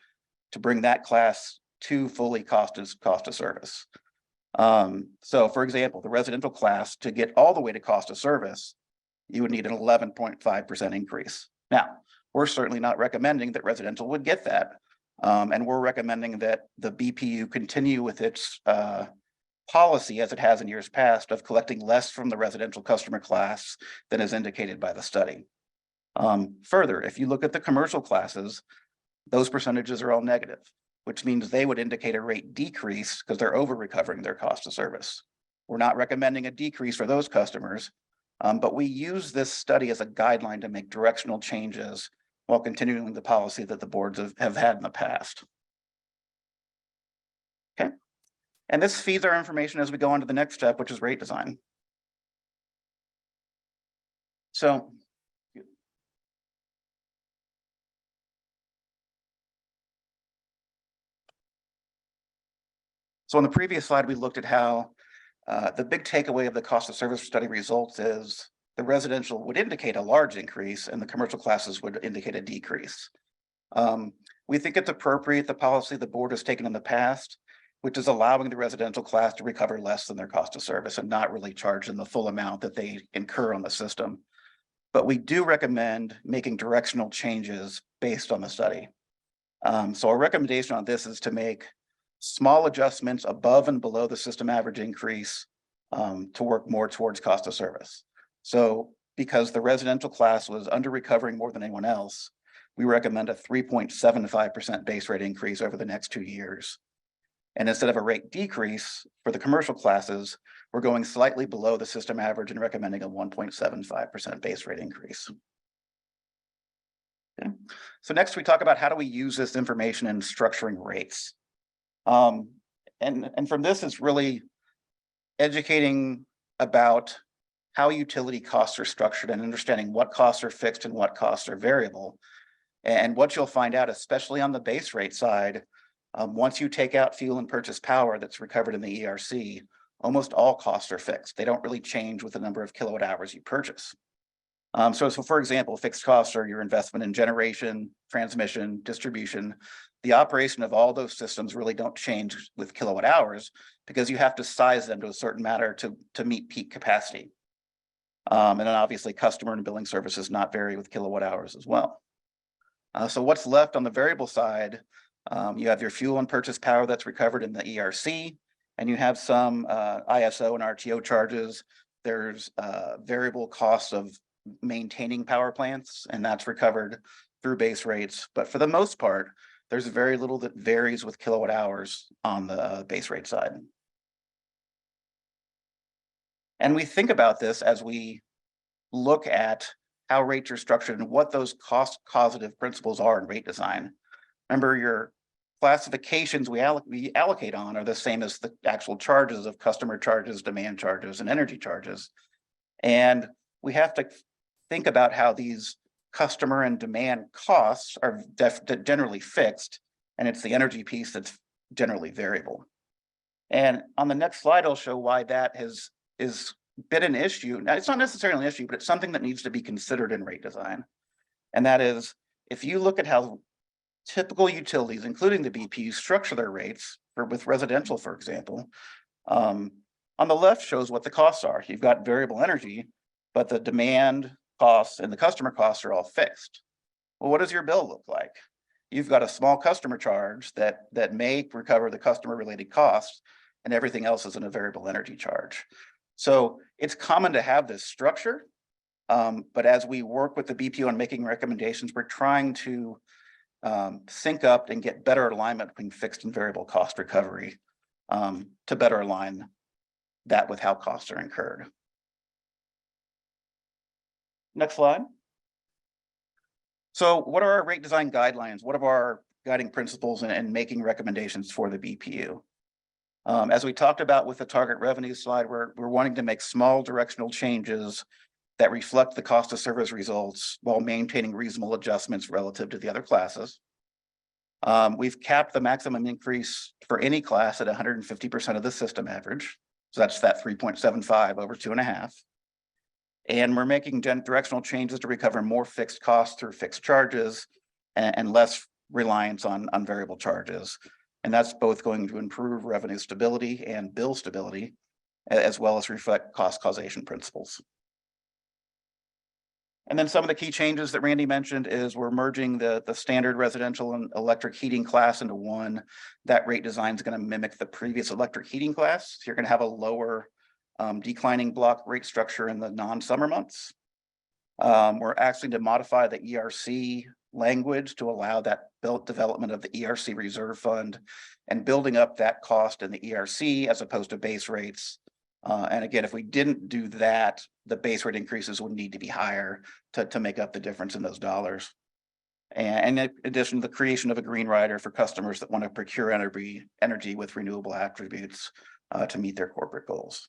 to bring that class to fully cost of service. So for example, the residential class, to get all the way to cost of service, you would need an 11.5% increase. Now, we're certainly not recommending that residential would get that. And we're recommending that the BPU continue with its policy as it has in years past of collecting less from the residential customer class than is indicated by the study. Further, if you look at the commercial classes, those percentages are all negative, which means they would indicate a rate decrease because they're over recovering their cost of service. We're not recommending a decrease for those customers, but we use this study as a guideline to make directional changes while continuing the policy that the boards have had in the past. Okay. And this feeds our information as we go on to the next step, which is rate design. So on the previous slide, we looked at how The big takeaway of the cost of service study results is the residential would indicate a large increase and the commercial classes would indicate a decrease. We think it's appropriate, the policy the board has taken in the past, which is allowing the residential class to recover less than their cost of service and not really charge them the full amount that they incur on the system. But we do recommend making directional changes based on the study. So our recommendation on this is to make small adjustments above and below the system average increase to work more towards cost of service. So because the residential class was under recovering more than anyone else, we recommend a 3.75% base rate increase over the next 2 years. And instead of a rate decrease for the commercial classes, we're going slightly below the system average and recommending a 1.75% base rate increase. Okay. So next we talk about how do we use this information in structuring rates. And from this is really educating about how utility costs are structured and understanding what costs are fixed and what costs are variable. And what you'll find out, especially on the base rate side, once you take out fuel and purchase power that's recovered in the ERC, almost all costs are fixed. They don't really change with the number of kilowatt hours you purchase. So for example, fixed costs are your investment in generation, transmission, distribution. The operation of all those systems really don't change with kilowatt hours because you have to size them to a certain matter to meet peak capacity. And then obviously customer and billing services not vary with kilowatt hours as well. So what's left on the variable side, you have your fuel and purchase power that's recovered in the ERC, and you have some ISO and RTO charges. There's variable costs of maintaining power plants, and that's recovered through base rates. But for the most part, there's very little that varies with kilowatt hours on the base rate side. And we think about this as we look at how rates are structured and what those cost causative principles are in rate design. Remember, your classifications we allocate on are the same as the actual charges of customer charges, demand charges, and energy charges. And we have to think about how these customer and demand costs are generally fixed, and it's the energy piece that's generally variable. And on the next slide, I'll show why that is been an issue. Now, it's not necessarily an issue, but it's something that needs to be considered in rate design. And that is, if you look at how typical utilities, including the BPU, structure their rates with residential, for example, on the left shows what the costs are. You've got variable energy, but the demand costs and the customer costs are all fixed. Well, what does your bill look like? You've got a small customer charge that may recover the customer related costs, and everything else is in a variable energy charge. So it's common to have this structure, but as we work with the BPU on making recommendations, we're trying to sync up and get better alignment between fixed and variable cost recovery to better align that with how costs are incurred. Next slide. So what are our rate design guidelines? What are our guiding principles in making recommendations for the BPU? As we talked about with the target revenue slide, we're wanting to make small directional changes that reflect the cost of service results while maintaining reasonable adjustments relative to the other classes. We've capped the maximum increase for any class at 150% of the system average. So that's that 3.75 over 2.5. And we're making directional changes to recover more fixed costs through fixed charges and less reliance on variable charges. And that's both going to improve revenue stability and bill stability, as well as reflect cost causation principles. And then some of the key changes that Randy mentioned is we're merging the standard residential and electric heating class into one. That rate design is going to mimic the previous electric heating class. So you're going to have a lower declining block rate structure in the non-summer months. We're actually to modify the ERC language to allow that development of the ERC reserve fund and building up that cost in the ERC as opposed to base rates. And again, if we didn't do that, the base rate increases would need to be higher to make up the difference in those dollars. And in addition to the creation of a green rider for customers that want to procure energy with renewable attributes to meet their corporate goals.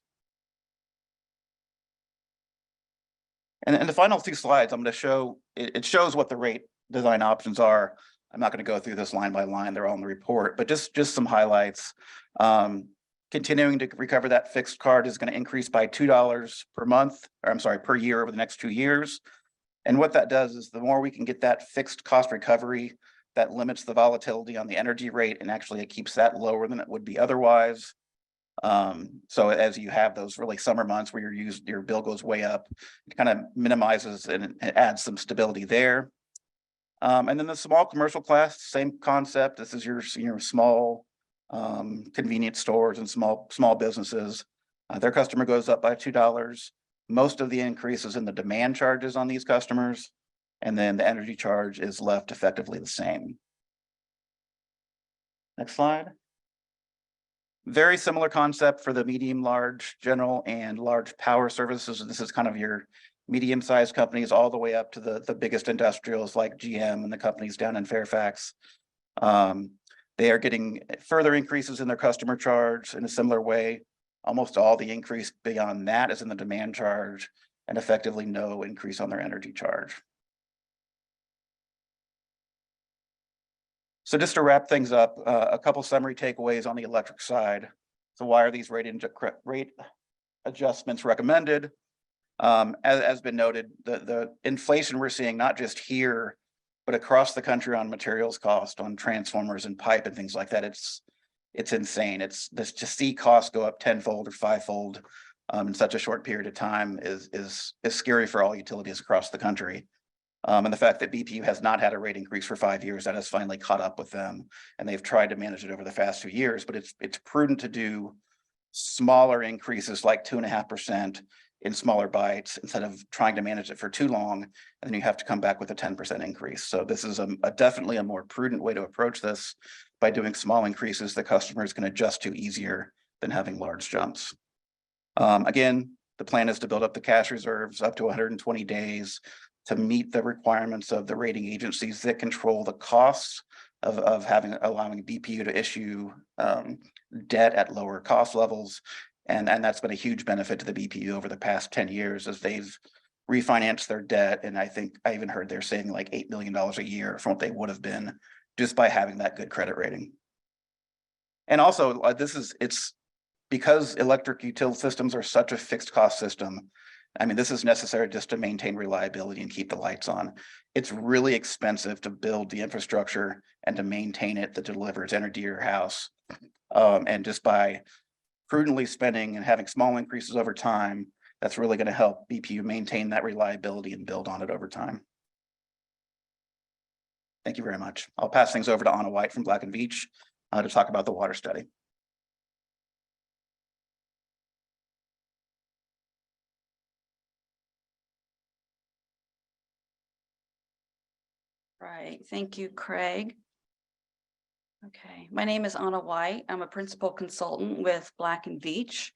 And the final two slides I'm going to show, it shows what the rate design options are. I'm not going to go through this line by line, they're all in the report, but just some highlights. continuing to recover that fixed card is going to increase by $2 per month, or I'm sorry, per year over the next 2 years. And what that does is the more we can get that fixed cost recovery, that limits the volatility on the energy rate and actually it keeps that lower than it would be otherwise. So as you have those really summer months where your bill goes way up, it kind of minimizes and it adds some stability there. And then the small commercial class, same concept. This is your small convenience stores and small businesses. Their customer goes up by $2. Most of the increase is in the demand charges on these customers, and then the energy charge is left effectively the same. Next slide. Very similar concept for the medium, large, general, and large power services. This is kind of your medium-sized companies all the way up to the biggest industrials like GM and the companies down in Fairfax. They are getting further increases in their customer charge in a similar way. Almost all the increase beyond that is in the demand charge and effectively no increase on their energy charge. So just to wrap things up, a couple summary takeaways on the electric side. So why are these rate adjustments recommended? As been noted, the inflation we're seeing, not just here, but across the country on materials cost, on transformers and pipe and things like that, it's insane. It's this to see costs go up tenfold or fivefold in such a short period of time is scary for all utilities across the country. And the fact that BPU has not had a rate increase for 5 years, that has finally caught up with them, and they've tried to manage it over the past 2 years. But it's prudent to do smaller increases like 2.5% in smaller bites instead of trying to manage it for too long, and then you have to come back with a 10% increase. So this is definitely a more prudent way to approach this by doing small increases the customers can adjust to easier than having large jumps. Again, the plan is to build up the cash reserves up to 120 days to meet the requirements of the rating agencies that control the costs of allowing BPU to issue debt at lower cost levels. And that's been a huge benefit to the BPU over the past 10 years as they've refinanced their debt. And I think I even heard they're saving like $8 million a year from what they would have been just by having that good credit rating. And also it's because electric utility systems are such a fixed cost system. I mean, this is necessary just to maintain reliability and keep the lights on. It's really expensive to build the infrastructure and to maintain it that delivers energy to your house. And just by prudently spending and having small increases over time, that's really going to help BPU maintain that reliability and build on it over time. Thank you very much. I'll pass things over to Anna White from Black & Veatch to talk about the water study. Right. Thank you, Craig. Okay, my name is Anna White. I'm a principal consultant with Black & Veatch,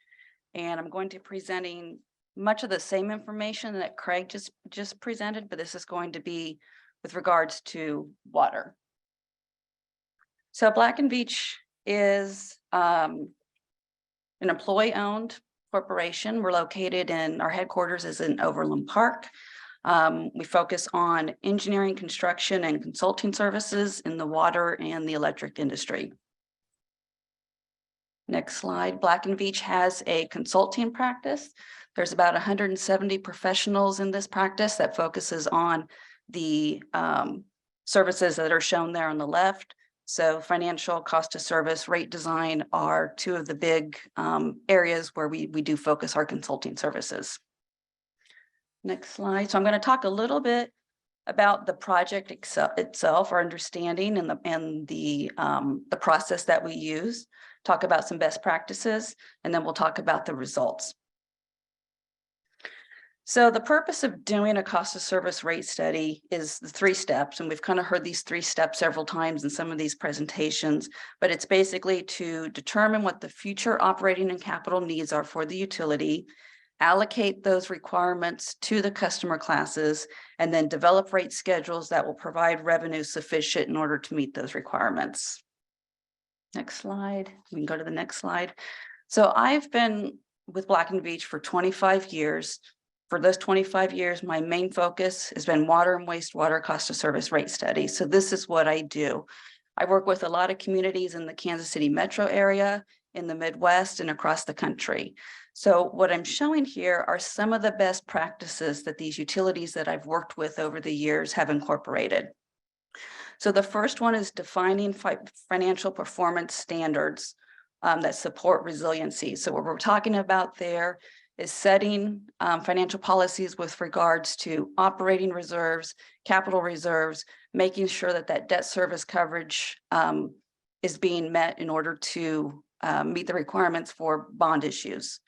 and I'm going to be presenting much of the same information that Craig just presented, but this is going to be with regards to water. So Black & Veatch is an employee-owned corporation. We're located our headquarters is in Overland Park. We focus on engineering, construction, and consulting services in the water and the electric industry. Next slide. Black & Veatch has a consulting practice. There's about 170 professionals in this practice that focuses on the services that are shown there on the left. So financial, cost of service, rate design are two of the big areas where we do focus our consulting services. Next slide. So I'm going to talk a little bit about the project itself, our understanding and the process that we use, talk about some best practices, and then we'll talk about the results. So the purpose of doing a cost of service rate study is the 3 steps, and we've kind of heard these 3 steps several times in some of these presentations, but it's basically to determine what the future operating and capital needs are for the utility, allocate those requirements to the customer classes, and then develop rate schedules that will provide revenue sufficient in order to meet those requirements. Next slide. We can go to the next slide. So I've been with Black & Veatch for 25 years. For those 25 years, my main focus has been water and wastewater cost of service rate studies. So this is what I do. I work with a lot of communities in the Kansas City metro area in the Midwest and across the country. So what I'm showing here are some of the best practices that these utilities that I've worked with over the years have incorporated. So the first one is defining financial performance standards that support resiliency. So what we're talking about there is setting financial policies with regards to operating reserves, capital reserves, making sure that that debt service coverage is being met in order to meet the requirements for bond issues.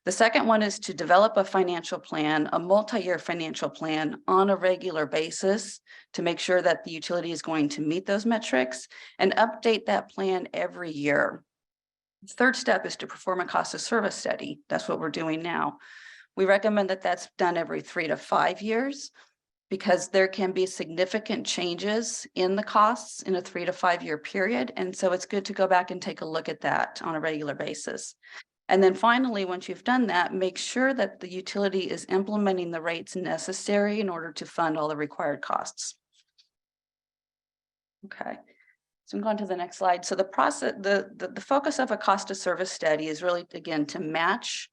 The second one is to develop a financial plan, a multi-year financial plan on a regular basis to make sure that the utility is going to meet those metrics and update that plan every year. The third step is to perform a cost of service study. That's what we're doing now. We recommend that that's done every 3 to 5 years because there can be significant changes in the costs in a 3 to 5 year period. And so it's good to go back and take a look at that on a regular basis. And then finally, once you've done that, make sure that the utility is implementing the rates necessary in order to fund all the required costs. Okay, so I'm going to the next slide. So the process, the focus of a cost of service study is really, again, to match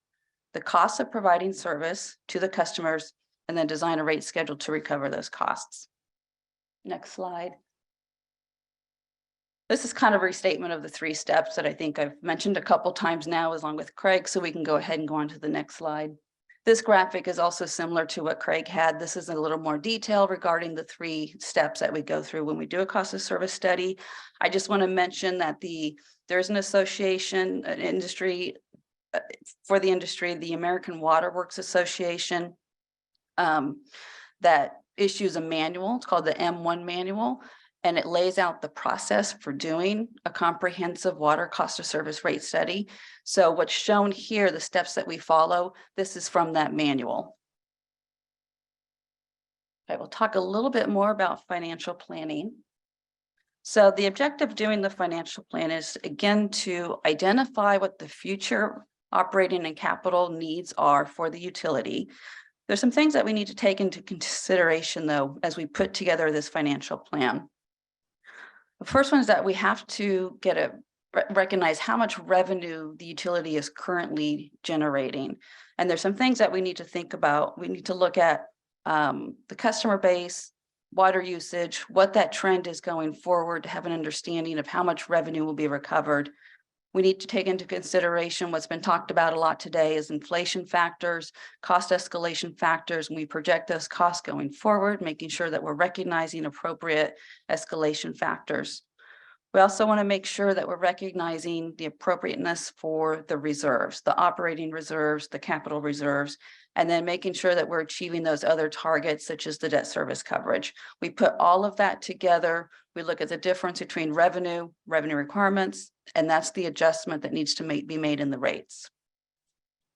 the costs of providing service to the customers and then design a rate schedule to recover those costs. Next slide. This is kind of a restatement of the 3 steps that I think I've mentioned a couple times now, along with Craig, so we can go ahead and go on to the next slide. This graphic is also similar to what Craig had. This is a little more detail regarding the 3 steps that we go through when we do a cost of service study. I just want to mention that there's an association, an industry for the industry, the American Water Works Association, that issues a manual. It's called the M1 manual. And it lays out the process for doing a comprehensive water cost of service rate study. So what's shown here, the steps that we follow, this is from that manual. I will talk a little bit more about financial planning. So the objective of doing the financial plan is, again, to identify what the future operating and capital needs are for the utility. There's some things that we need to take into consideration, though, as we put together this financial plan. The first one is that we have to recognize how much revenue the utility is currently generating. And there's some things that we need to think about. We need to look at the customer base, water usage, what that trend is going forward to have an understanding of how much revenue will be recovered. We need to take into consideration what's been talked about a lot today is inflation factors, cost escalation factors, and we project those costs going forward, making sure that we're recognizing appropriate escalation factors. We also want to make sure that we're recognizing the appropriateness for the reserves, the operating reserves, the capital reserves, and then making sure that we're achieving those other targets, such as the debt service coverage. We put all of that together. We look at the difference between revenue requirements, and that's the adjustment that needs to be made in the rates.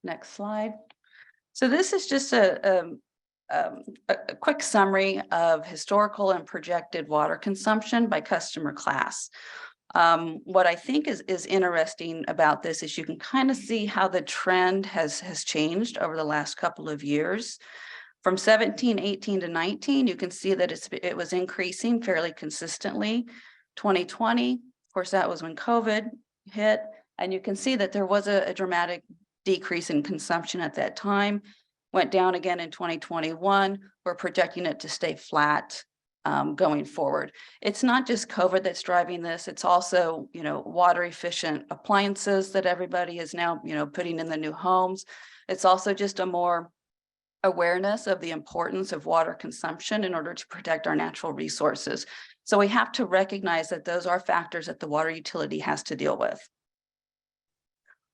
Next slide. So this is just a quick summary of historical and projected water consumption by customer class. What I think is interesting about this is you can kind of see how the trend has changed over the last couple of years. From 17, 18 to 19, you can see that it was increasing fairly consistently. 2020, of course, that was when COVID hit, and you can see that there was a dramatic decrease in consumption at that time. Went down again in 2021. We're projecting it to stay flat going forward. It's not just COVID that's driving this. It's also, water efficient appliances that everybody is now, putting in the new homes. It's also just a more awareness of the importance of water consumption in order to protect our natural resources. So we have to recognize that those are factors that the water utility has to deal with.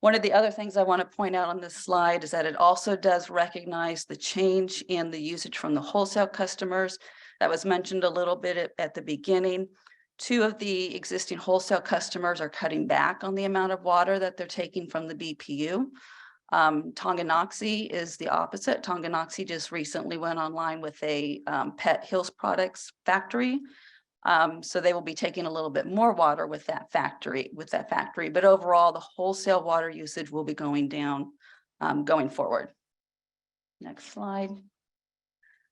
One of the other things I want to point out on this slide is that it also does recognize the change in the usage from the wholesale customers. That was mentioned a little bit at the beginning. 2 of the existing wholesale customers are cutting back on the amount of water that they're taking from the BPU. Tonganoxie is the opposite. Tonganoxie just recently went online with a Pet Hills Products factory. So they will be taking a little bit more water with that factory, but overall the wholesale water usage will be going down going forward. Next slide.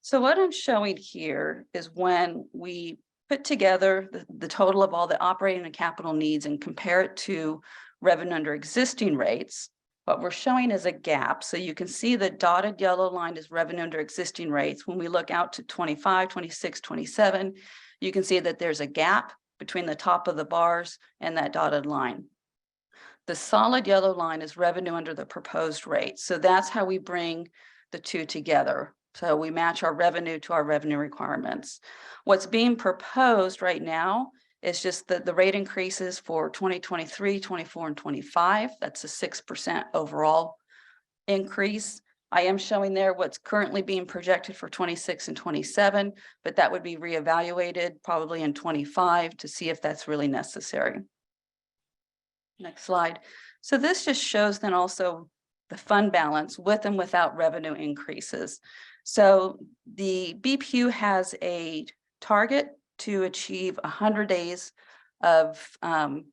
So what I'm showing here is when we put together the total of all the operating and capital needs and compare it to revenue under existing rates. What we're showing is a gap. So you can see the dotted yellow line is revenue under existing rates. When we look out to 25, 26, 27, you can see that there's a gap between the top of the bars and that dotted line. The solid yellow line is revenue under the proposed rate. So that's how we bring the two together. So we match our revenue to our revenue requirements. What's being proposed right now is just the rate increases for 2023, 24, and 25. That's a 6% overall increase. I am showing there what's currently being projected for 26 and 27, but that would be reevaluated probably in 25 to see if that's really necessary. Next slide. So this just shows then also the fund balance with and without revenue increases. So the BPU has a target to achieve 100 days of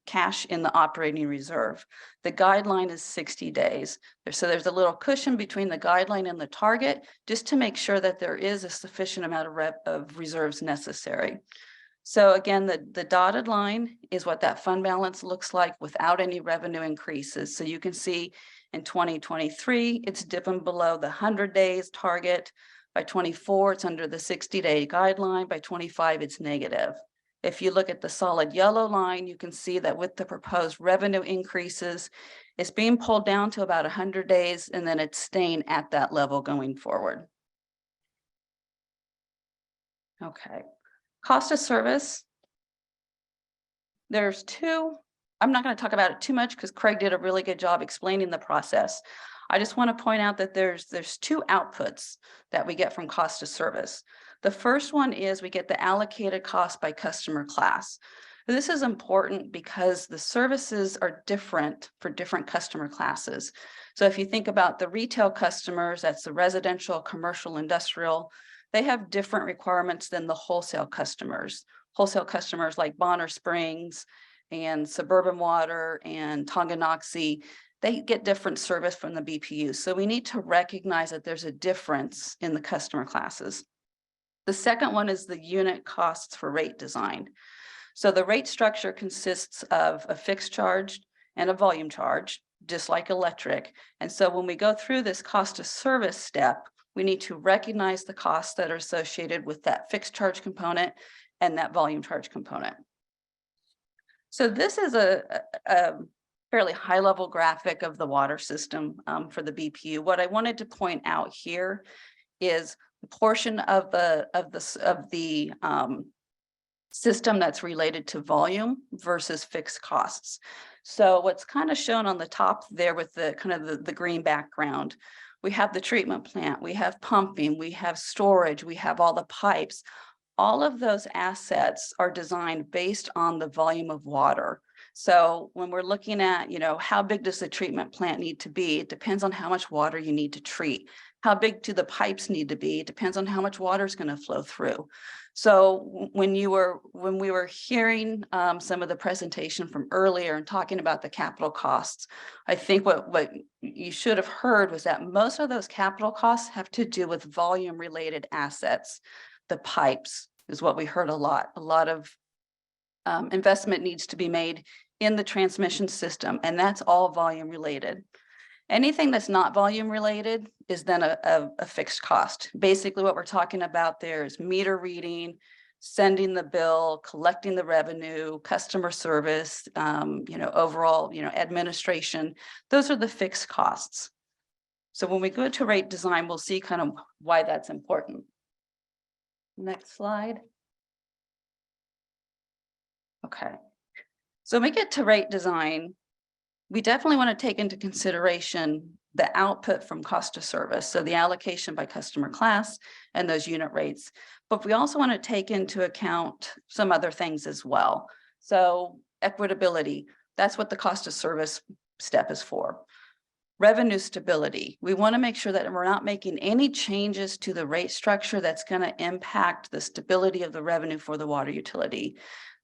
cash in the operating reserve. The guideline is 60 days. So there's a little cushion between the guideline and the target just to make sure that there is a sufficient amount of reserves necessary. So again, the dotted line is what that fund balance looks like without any revenue increases. So you can see in 2023, it's dipping below the 100 days target. By 24, it's under the 60-day guideline. By 25, it's negative. If you look at the solid yellow line, you can see that with the proposed revenue increases, it's being pulled down to about 100 days, and then it's staying at that level going forward. Okay. Cost of service. There's two. I'm not going to talk about it too much because Craig did a really good job explaining the process. I just want to point out that there's two outputs that we get from cost of service. The first one is we get the allocated cost by customer class. This is important because the services are different for different customer classes. So if you think about the retail customers, that's the residential, commercial, industrial, they have different requirements than the wholesale customers. Wholesale customers like Bonner Springs and Suburban Water and Tonganoxie, they get different service from the BPU. So we need to recognize that there's a difference in the customer classes. The second one is the unit costs for rate design. So the rate structure consists of a fixed charge and a volume charge, just like electric. And so when we go through this cost of service step, we need to recognize the costs that are associated with that fixed charge component and that volume charge component. So this is a fairly high level graphic of the water system for the BPU. What I wanted to point out here is the portion of the system that's related to volume versus fixed costs. So what's kind of shown on the top there with the kind of the green background, we have the treatment plant, we have pumping, we have storage, we have all the pipes. All of those assets are designed based on the volume of water. So when we're looking at, how big does the treatment plant need to be? It depends on how much water you need to treat. How big do the pipes need to be? It depends on how much water is going to flow through. So when we were hearing some of the presentation from earlier and talking about the capital costs, I think what you should have heard was that most of those capital costs have to do with volume related assets. The pipes is what we heard a lot. A lot of investment needs to be made in the transmission system, and that's all volume related. Anything that's not volume related is then a fixed cost. Basically, what we're talking about there is meter reading, sending the bill, collecting the revenue, customer service, overall, administration. Those are the fixed costs. So when we go to rate design, we'll see kind of why that's important. Next slide. Okay. So when we get to rate design, we definitely want to take into consideration the output from cost of service, so the allocation by customer class and those unit rates. But we also want to take into account some other things as well. So equitability, that's what the cost of service step is for. Revenue stability, we want to make sure that we're not making any changes to the rate structure that's going to impact the stability of the revenue for the water utility.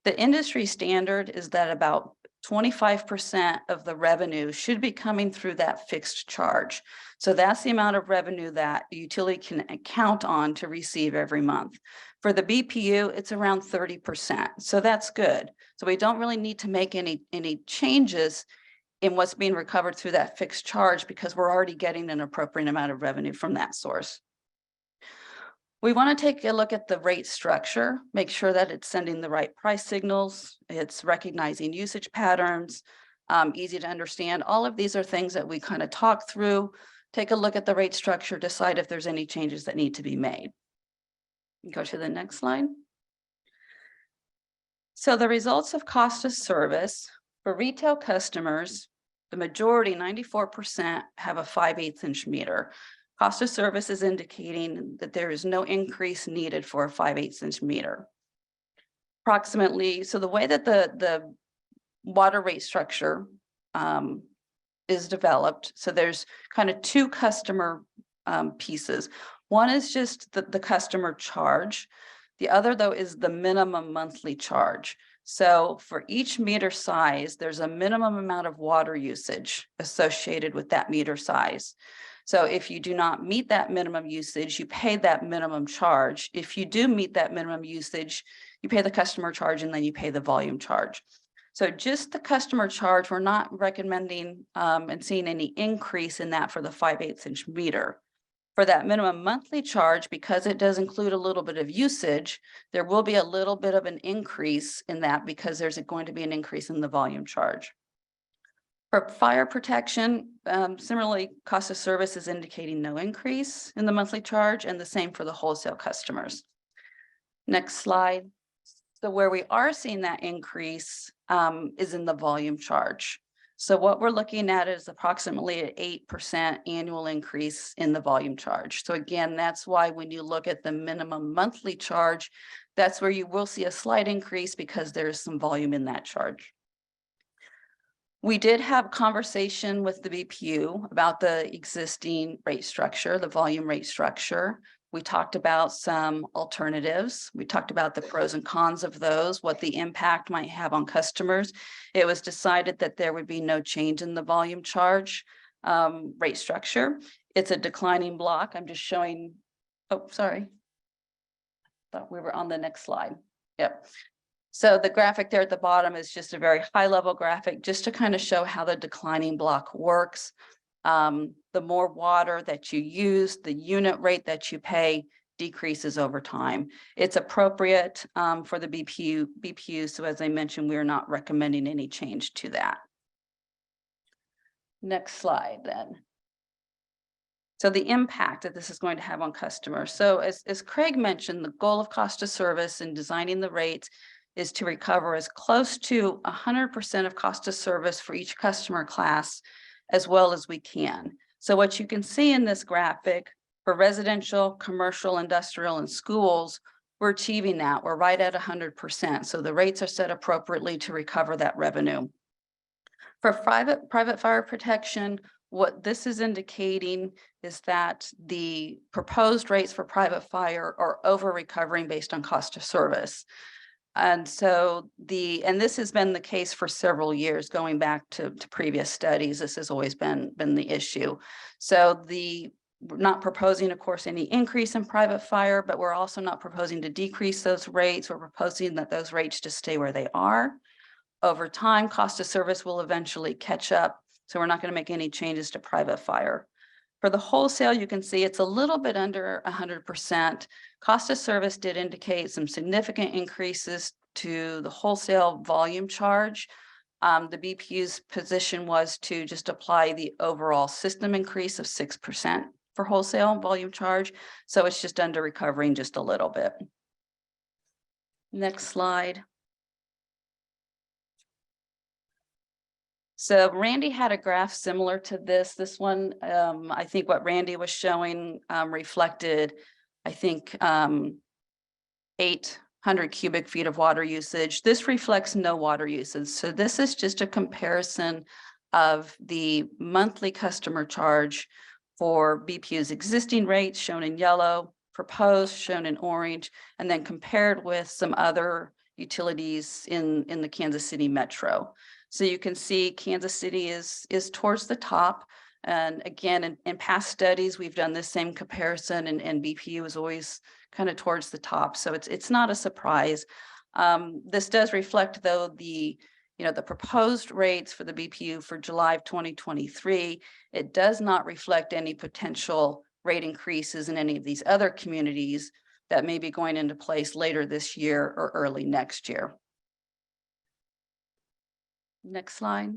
The industry standard is that about 25% of the revenue should be coming through that fixed charge. So that's the amount of revenue that the utility can count on to receive every month. For the BPU, it's around 30%. So that's good. So we don't really need to make any changes in what's being recovered through that fixed charge because we're already getting an appropriate amount of revenue from that source. We want to take a look at the rate structure, make sure that it's sending the right price signals, it's recognizing usage patterns, easy to understand. All of these are things that we kind of talk through, take a look at the rate structure, decide if there's any changes that need to be made. Go to the next slide. So the results of cost of service for retail customers, the majority, 94%, have a 5/8 inch meter. Cost of service is indicating that there is no increase needed for a 5/8 inch meter. Approximately, so the way that the water rate structure is developed, so there's kind of two customer pieces. One is just the customer charge. The other, though, is the minimum monthly charge. So for each meter size, there's a minimum amount of water usage associated with that meter size. So if you do not meet that minimum usage, you pay that minimum charge. If you do meet that minimum usage, you pay the customer charge and then you pay the volume charge. So just the customer charge, we're not recommending and seeing any increase in that for the 5/8 inch meter. For that minimum monthly charge, because it does include a little bit of usage, there will be a little bit of an increase in that because there's going to be an increase in the volume charge. For fire protection, similarly, cost of service is indicating no increase in the monthly charge, and the same for the wholesale customers. Next slide. So where we are seeing that increase is in the volume charge. So what we're looking at is approximately an 8% annual increase in the volume charge. So again, that's why when you look at the minimum monthly charge, that's where you will see a slight increase because there's some volume in that charge. We did have conversation with the BPU about the existing rate structure, the volume rate structure. We talked about some alternatives. We talked about the pros and cons of those, what the impact might have on customers. It was decided that there would be no change in the volume charge rate structure. It's a declining block. I'm just showing, oh, sorry. Thought we were on the next slide. Yep. So the graphic there at the bottom is just a very high level graphic just to kind of show how the declining block works. The more water that you use, the unit rate that you pay decreases over time. It's appropriate for the BPU. So as I mentioned, we're not recommending any change to that. Next slide then. So the impact that this is going to have on customers. So as Craig mentioned, the goal of cost of service in designing the rates is to recover as close to 100% of cost of service for each customer class as well as we can. So what you can see in this graphic for residential, commercial, industrial, and schools, we're achieving that. We're right at 100%. So the rates are set appropriately to recover that revenue. For private fire protection, what this is indicating is that the proposed rates for private fire are over recovering based on cost of service. And so this has been the case for several years, going back to previous studies. This has always been the issue. So we're not proposing, of course, any increase in private fire, but we're also not proposing to decrease those rates. We're proposing that those rates just stay where they are. Over time, cost of service will eventually catch up. So we're not going to make any changes to private fire. For the wholesale, you can see it's a little bit under 100%. Cost of service did indicate some significant increases to the wholesale volume charge. The BPU's position was to just apply the overall system increase of 6% for wholesale volume charge. So it's just under recovering just a little bit. Next slide. So Randy had a graph similar to this. This one, I think what Randy was showing reflected, I think, 800 cubic feet of water usage. This reflects no water usage. So this is just a comparison of the monthly customer charge for BPU's existing rates shown in yellow, proposed shown in orange, and then compared with some other utilities in the Kansas City metro. So you can see Kansas City is towards the top. And again, in past studies, we've done this same comparison, and BPU is always kind of towards the top. So it's not a surprise. This does reflect, though, the the proposed rates for the BPU for July of 2023, it does not reflect any potential rate increases in any of these other communities that may be going into place later this year or early next year. Next slide.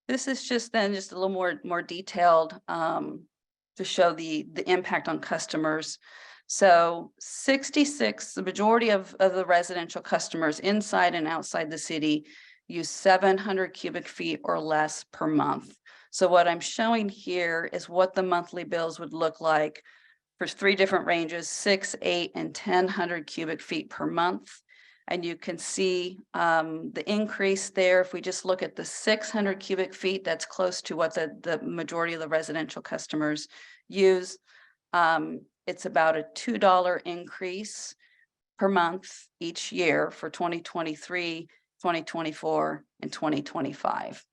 This is just a little more detailed to show the impact on customers. So 66, the majority of the residential customers inside and outside the city use 700 cubic feet or less per month. So what I'm showing here is what the monthly bills would look like for 3 different ranges, 6, 8, and 1,000 cubic feet per month. And you can see the increase there. If we just look at the 600 cubic feet, that's close to what the majority of the residential customers use. It's about a $2 increase per month each year for 2023, 2024, and 2025.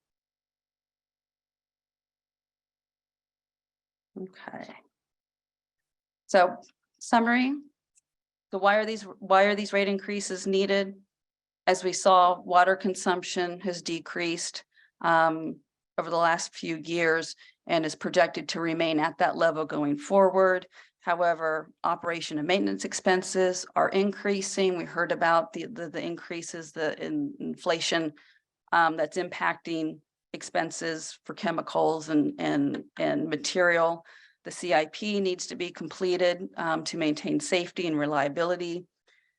Okay. So summary. So why are these rate increases needed? As we saw, water consumption has decreased over the last few years and is projected to remain at that level going forward. However, operation and maintenance expenses are increasing. We heard about the increases, in inflation that's impacting expenses for chemicals and material. The CIP needs to be completed to maintain safety and reliability.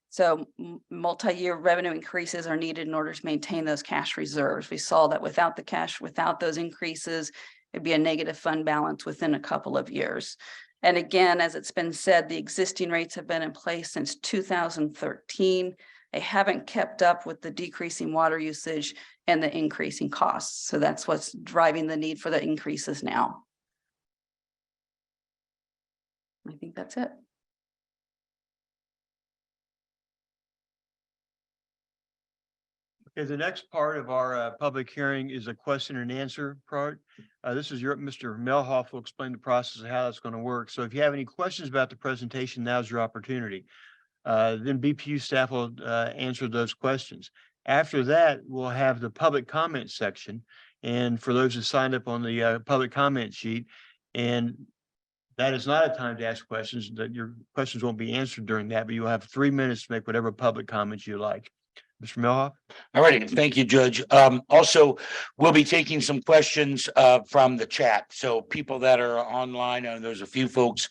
So multi-year revenue increases are needed in order to maintain those cash reserves. We saw that without the cash, without those increases, it'd be a negative fund balance within a couple of years. And again, as it's been said, the existing rates have been in place since 2013. They haven't kept up with the decreasing water usage and the increasing costs. So that's what's driving the need for the increases now. I think that's it. Okay, the next part of our public hearing is a question and answer part. This is Mr. Melhoff will explain the process of how that's going to work. So if you have any questions about the presentation, now's your opportunity. Then BPU staff will answer those questions. After that, we'll have the public comment section. And for those who signed up on the public comment sheet, and that is not a time to ask questions, that your questions won't be answered during that, but you'll have 3 minutes to make whatever public comments you like. Mr. Melhoff? All righty, thank you, Judge. Also, we'll be taking some questions from the chat. So people that are online, there's a few folks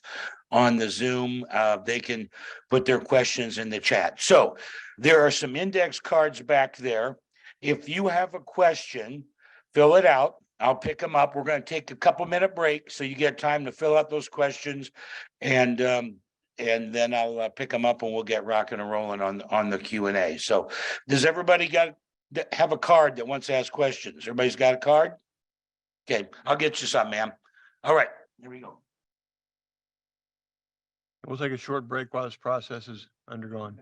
on the Zoom, they can put their questions in the chat. So there are some index cards back there. If you have a question, fill it out. I'll pick them up. We're going to take a couple-minute break so you get time to fill out those questions, and then I'll pick them up and we'll get rocking and rolling on the Q&A. So does everybody have a card that wants to ask questions? Everybody's got a card? Okay, I'll get you some, ma'am. All right, here we go. We'll take a short break while this process is undergoing.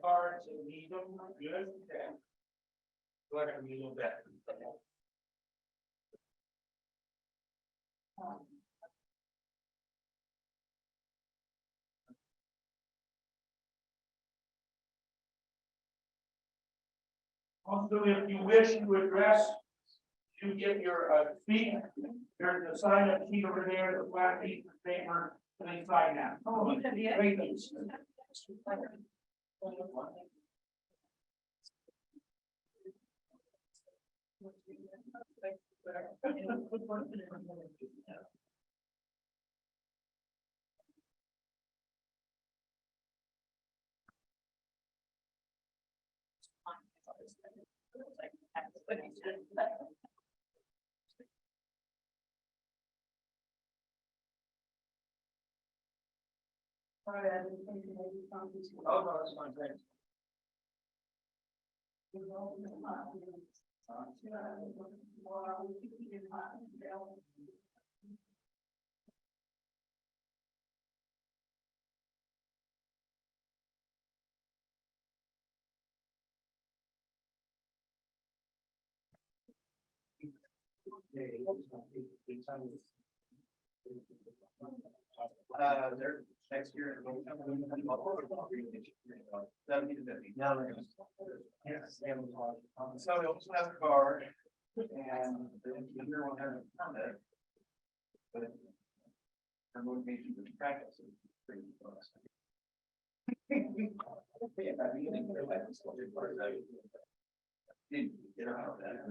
Cards and need them. Good. Go ahead and a little bit. Also, if you wish to address, you get your speak. There's a sign up sheet over there, the flat piece of paper, and sign that. Oh, They're next year. So you'll just have a car and the year one has a permit. But our motivation to practice is pretty close. Didn't get out of that.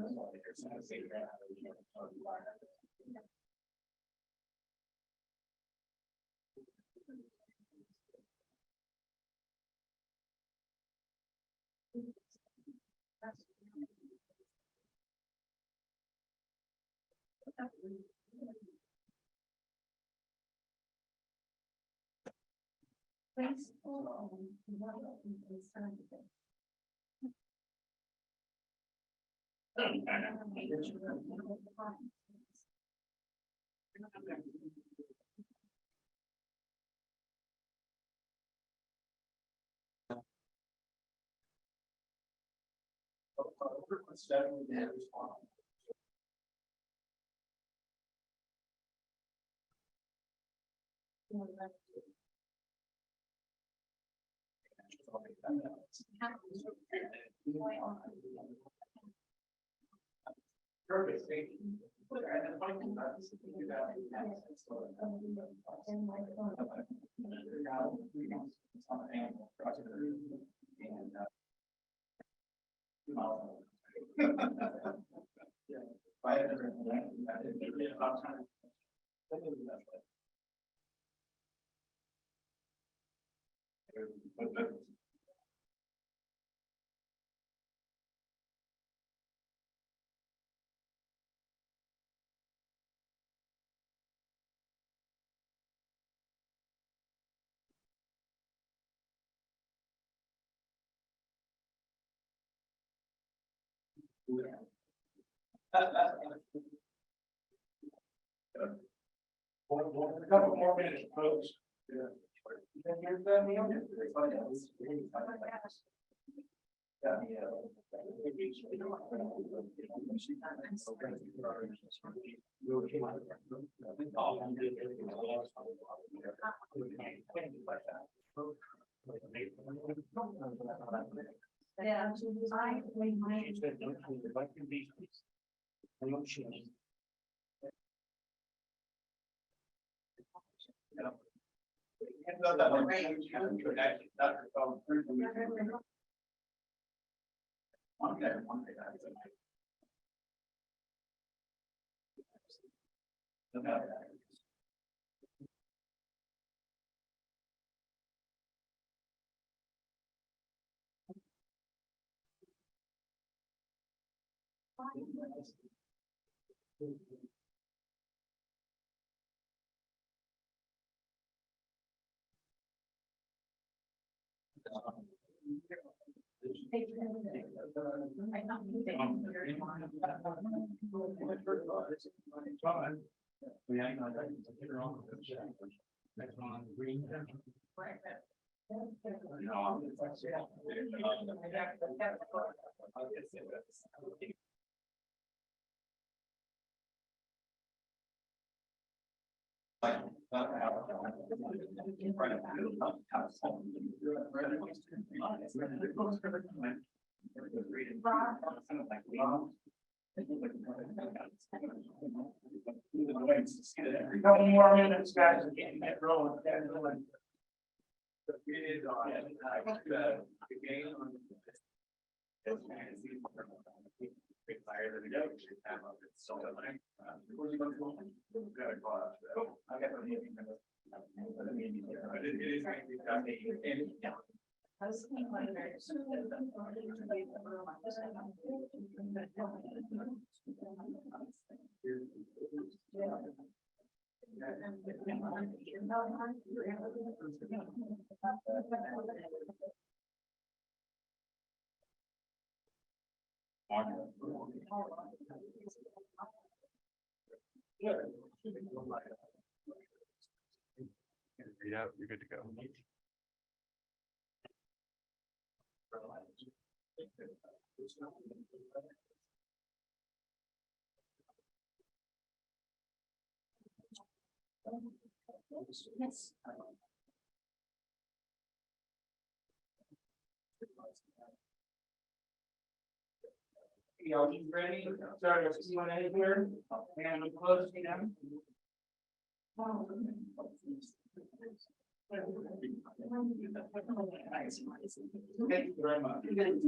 Perfect. Thank you. A couple more minutes, folks. Couple more minutes, guys, and get rolling. Read out, you're good to go. Y'all ready? Start our Q&A here, and I'm closing them. Thank you very much. Thank you.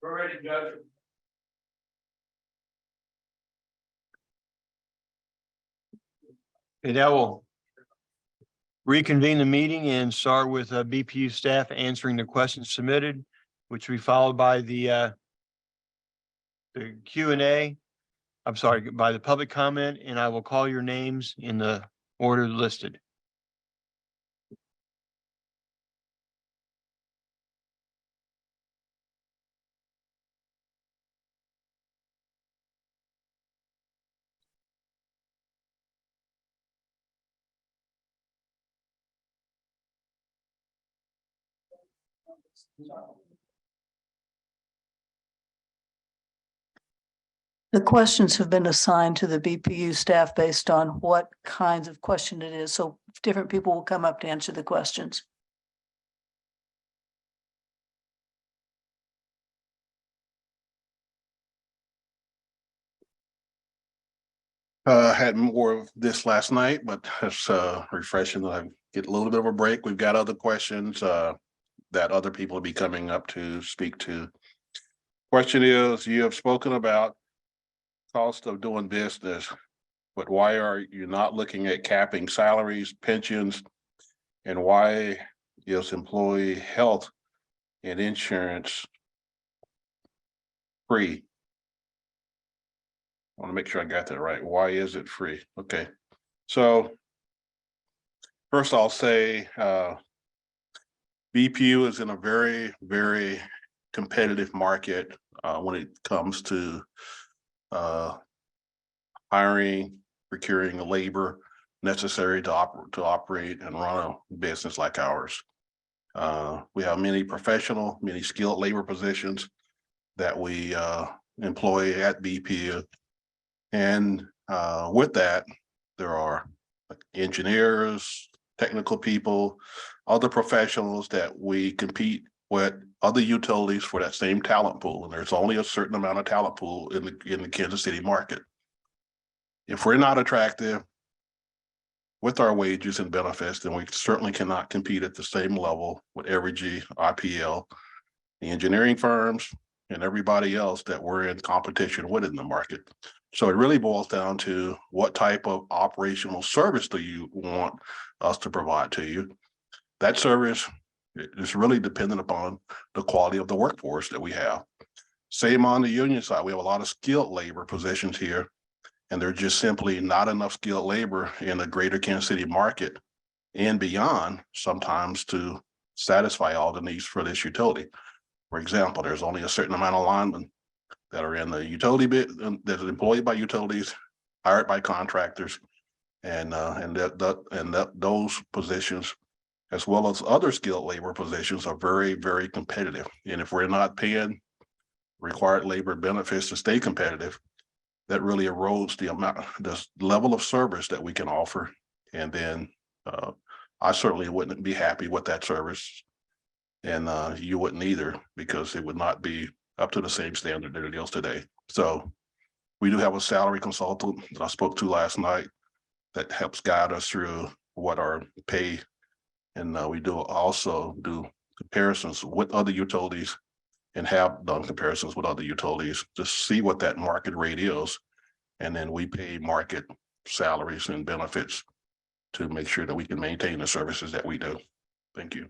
We're ready to go. And now we'll reconvene the meeting and start with BPU staff answering the questions submitted, which will be followed by the Q&A. I'm sorry, by the public comment, and I will call your names in the order listed. The questions have been assigned to the BPU staff based on what kinds of question it is. So different people will come up to answer the questions. Had more of this last night, but it's refreshing that I get a little bit of a break. We've got other questions that other people will be coming up to speak to. Question is, you have spoken about cost of doing business, but why are you not looking at capping salaries, pensions, and why is employee health and insurance free? I want to make sure I got that right. Why is it free? Okay. So first I'll say BPU is in a very, very competitive market when it comes to hiring, procuring the labor necessary to operate and run a business like ours. We have many professional, many skilled labor positions that we employee at BPU. And with that, there are engineers, technical people, other professionals that we compete with other utilities for that same talent pool. And there's only a certain amount of talent pool in the Kansas City market. If we're not attractive with our wages and benefits, then we certainly cannot compete at the same level with Evergy, IPL, the engineering firms, and everybody else that we're in competition with in the market. So it really boils down to what type of operational service do you want us to provide to you? That service is really dependent upon the quality of the workforce that we have. Same on the union side, we have a lot of skilled labor positions here, and there's just simply not enough skilled labor in the greater Kansas City market and beyond sometimes to satisfy all the needs for this utility. For example, there's only a certain amount of linemen that are in the utility bit that are employed by utilities, hired by contractors, and those positions, as well as other skilled labor positions, are very, very competitive. And if we're not paying required labor benefits to stay competitive, that really erodes the level of service that we can offer. And then I certainly wouldn't be happy with that service. And you wouldn't either, because it would not be up to the same standard that it is today. So we do have a salary consultant that I spoke to last night that helps guide us through what our pay. And we do also do comparisons with other utilities and have done comparisons with other utilities to see what that market rate is. And then we pay market salaries and benefits to make sure that we can maintain the services that we do. Thank you.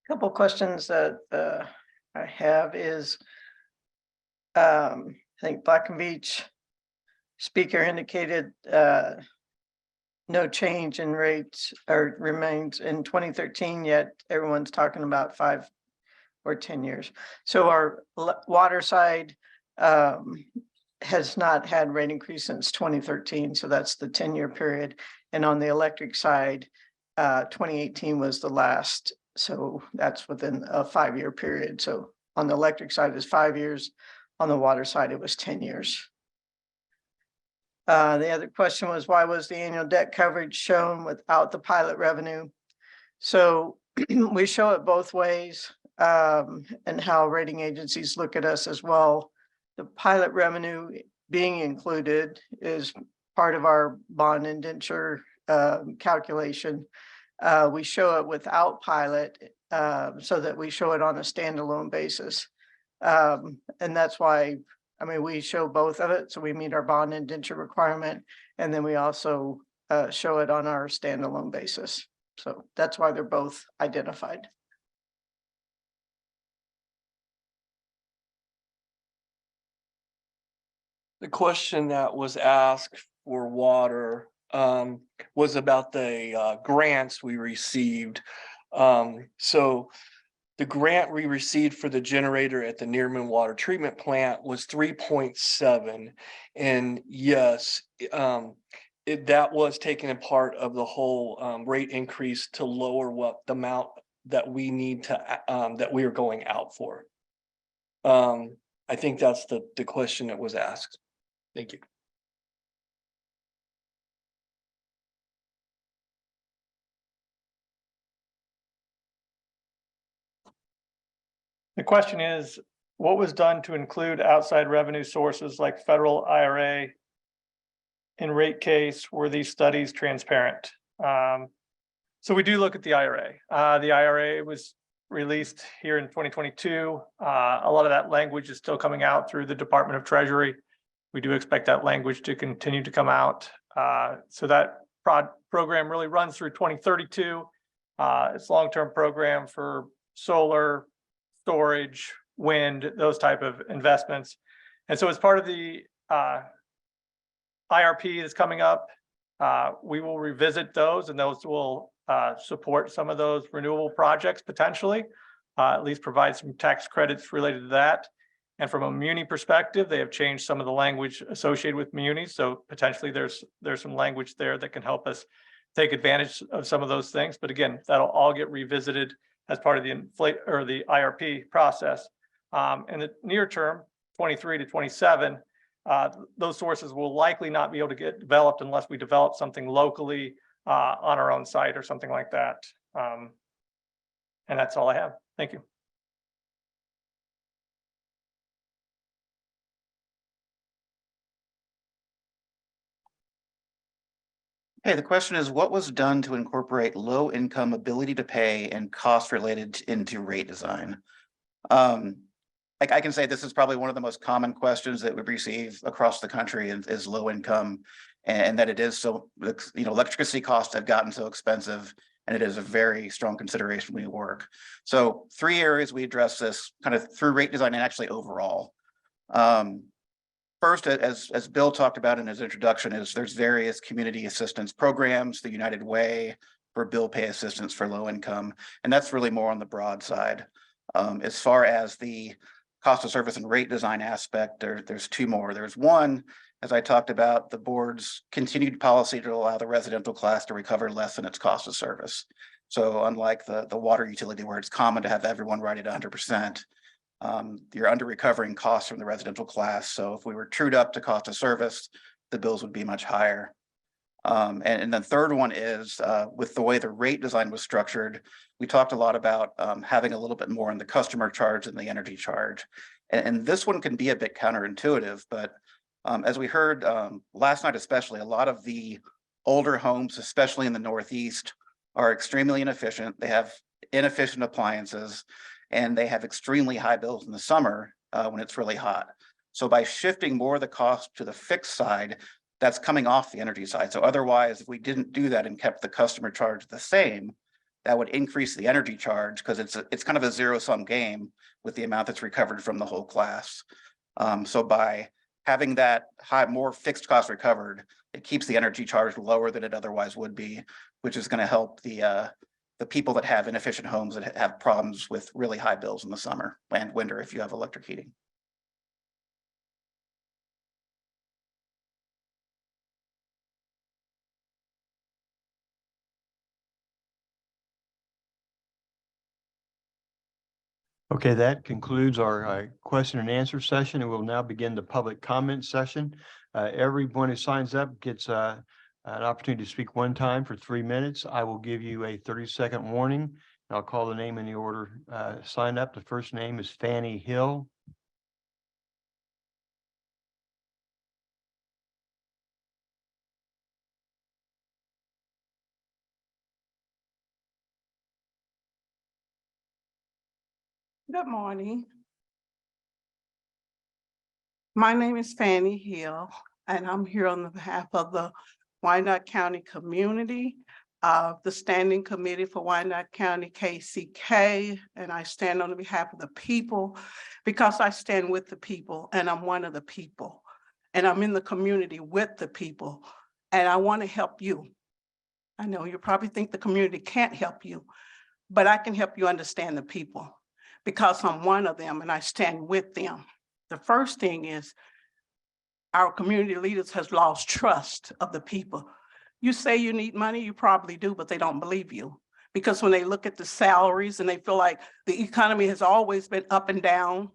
Couple questions that I have is, I think Black and Beach speaker indicated no change in rates or remains in 2013, yet everyone's talking about 5 or 10 years. So our water side has not had rate increase since 2013. So that's the 10-year period. And on the electric side, 2018 was the last. So that's within a 5-year period. So on the electric side, it's 5 years. On the water side, it was 10 years. The other question was, why was the annual debt coverage shown without the pilot revenue? So we show it both ways, and how rating agencies look at us as well. The pilot revenue being included is part of our bond indenture calculation. We show it without pilot, so that we show it on a standalone basis. And that's why, I mean, we show both of it, so we meet our bond indenture requirement, and then we also show it on our standalone basis. So that's why they're both identified. The question that was asked for water was about the grants we received. So the grant we received for the generator at the Nearman Water Treatment Plant was 3.7. And yes, that was taken a part of the whole rate increase to lower what the amount that we need to that we are going out for. I think that's the question that was asked. Thank you. The question is, what was done to include outside revenue sources like federal IRA in rate case? Were these studies transparent? So we do look at the IRA. The IRA was released here in 2022. A lot of that language is still coming out through the Department of Treasury. We do expect that language to continue to come out. So that program really runs through 2032. It's a long-term program for solar, storage, wind, those type of investments. And so as part of the IRP that's coming up, we will revisit those, and those will support some of those renewable projects potentially, at least provide some tax credits related to that. And from a muni perspective, they have changed some of the language associated with munis. So potentially there's some language there that can help us take advantage of some of those things. But again, that'll all get revisited as part of the the IRP process. In the near term, 23 to 27, those sources will likely not be able to get developed unless we develop something locally on our own site or something like that. And that's all I have. Thank you. Okay, the question is, what was done to incorporate low income ability to pay and cost related into rate design? I can say this is probably one of the most common questions that we receive across the country is low income, and that it is so, electricity costs have gotten so expensive, and it is a very strong consideration when we work. So 3 areas we address this kind of through rate design and actually overall. First, as Bill talked about in his introduction, there's various community assistance programs, the United Way for bill pay assistance for low income, and that's really more on the broad side. As far as the cost of service and rate design aspect, there's 2 more. There's one, as I talked about, the board's continued policy to allow the residential class to recover less than its cost of service. So unlike the water utility where it's common to have everyone write it 100%, you're under recovering costs from the residential class. So if we were trued up to cost of service, the bills would be much higher. And the third one is with the way the rate design was structured, we talked a lot about having a little bit more in the customer charge than the energy charge. And this one can be a bit counterintuitive, but as we heard last night, especially, a lot of the older homes, especially in the Northeast, are extremely inefficient. They have inefficient appliances, and they have extremely high bills in the summer when it's really hot. So by shifting more of the cost to the fixed side, that's coming off the energy side. So otherwise, if we didn't do that and kept the customer charge the same, that would increase the energy charge because it's kind of a zero-sum game with the amount that's recovered from the whole class. So by having that more fixed cost recovered, it keeps the energy charge lower than it otherwise would be, which is going to help the people that have inefficient homes that have problems with really high bills in the summer and winter if you have electric heating. Okay, that concludes our question and answer session, and we'll now begin the public comment session. Everyone who signs up gets an opportunity to speak one time for 3 minutes. I will give you a 30-second warning. I'll call the name in the order sign up. The first name is Fanny Hill. Good morning. My name is Fanny Hill, and I'm here on the behalf of the Wyandotte County community, the Standing Committee for Wyandotte County KCK, and I stand on behalf of the people because I stand with the people and I'm one of the people. And I'm in the community with the people, and I want to help you. I know you probably think the community can't help you, but I can help you understand the people, because I'm one of them and I stand with them. The first thing is our community leaders has lost trust of the people. You say you need money, you probably do, but they don't believe you. Because when they look at the salaries and they feel like the economy has always been up and down,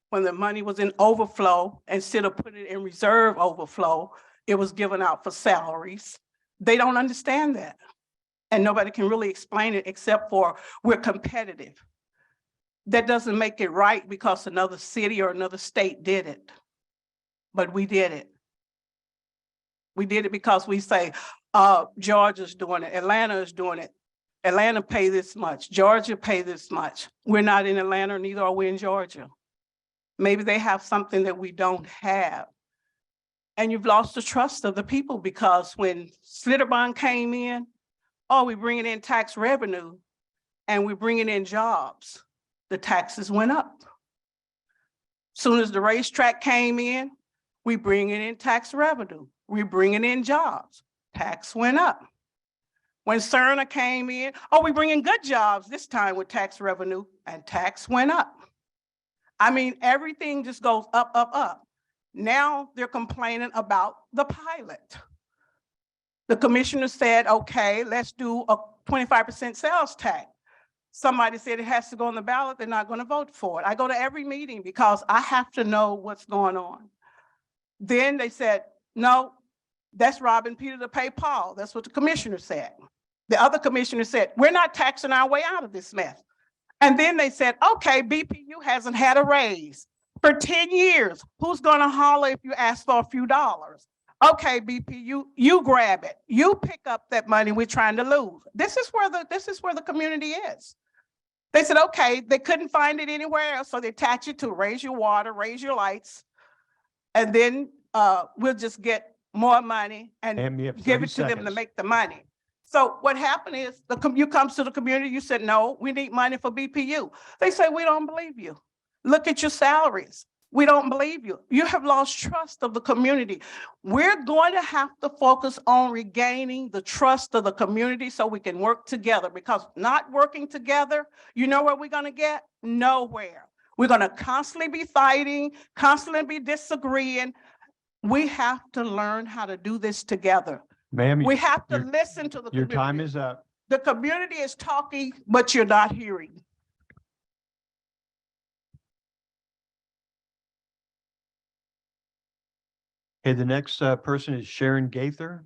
when the money was in overflow, instead of putting it in reserve overflow, it was given out for salaries. They don't understand that. And nobody can really explain it except for we're competitive. That doesn't make it right because another city or another state did it, but we did it. We did it because we say, Georgia's doing it, Atlanta is doing it. Atlanta pay this much, Georgia pay this much. We're not in Atlanta, neither are we in Georgia. Maybe they have something that we don't have. And you've lost the trust of the people because when Schlitterbahn came in, we're bringing in tax revenue and we're bringing in jobs. The taxes went up. Soon as the racetrack came in, we bringing in tax revenue. We bringing in jobs. Tax went up. When Cerner came in, we bringing good jobs this time with tax revenue, and tax went up. I mean, everything just goes up, up, up. Now they're complaining about the pilot. The commissioner said, okay, let's do a 25% sales tax. Somebody said it has to go on the ballot, they're not gonna vote for it. I go to every meeting because I have to know what's going on. Then they said, no, that's robbing Peter to pay Paul. That's what the commissioner said. The other commissioner said, we're not taxing our way out of this mess. And then they said, okay, BPU hasn't had a raise for 10 years. Who's gonna holler if you ask for a few dollars? Okay, BPU, you grab it. You pick up that money we're trying to lose. This is where the community is. They said, okay, they couldn't find it anywhere else, so they attach it to raise your water, raise your lights. And then we'll just get more money and give it to them to make the money. So what happened is you comes to the community, you said, no, we need money for BPU. They say, we don't believe you. Look at your salaries. We don't believe you. You have lost trust of the community. We're going to have to focus on regaining the trust of the community so we can work together, because not working together, you know where we're going to get? Nowhere. We're going to constantly be fighting, constantly be disagreeing. We have to learn how to do this together. Ma'am, We have to listen to the community. your time is up. The community is talking, but you're not hearing. Okay, the next person is Sharon Gaither.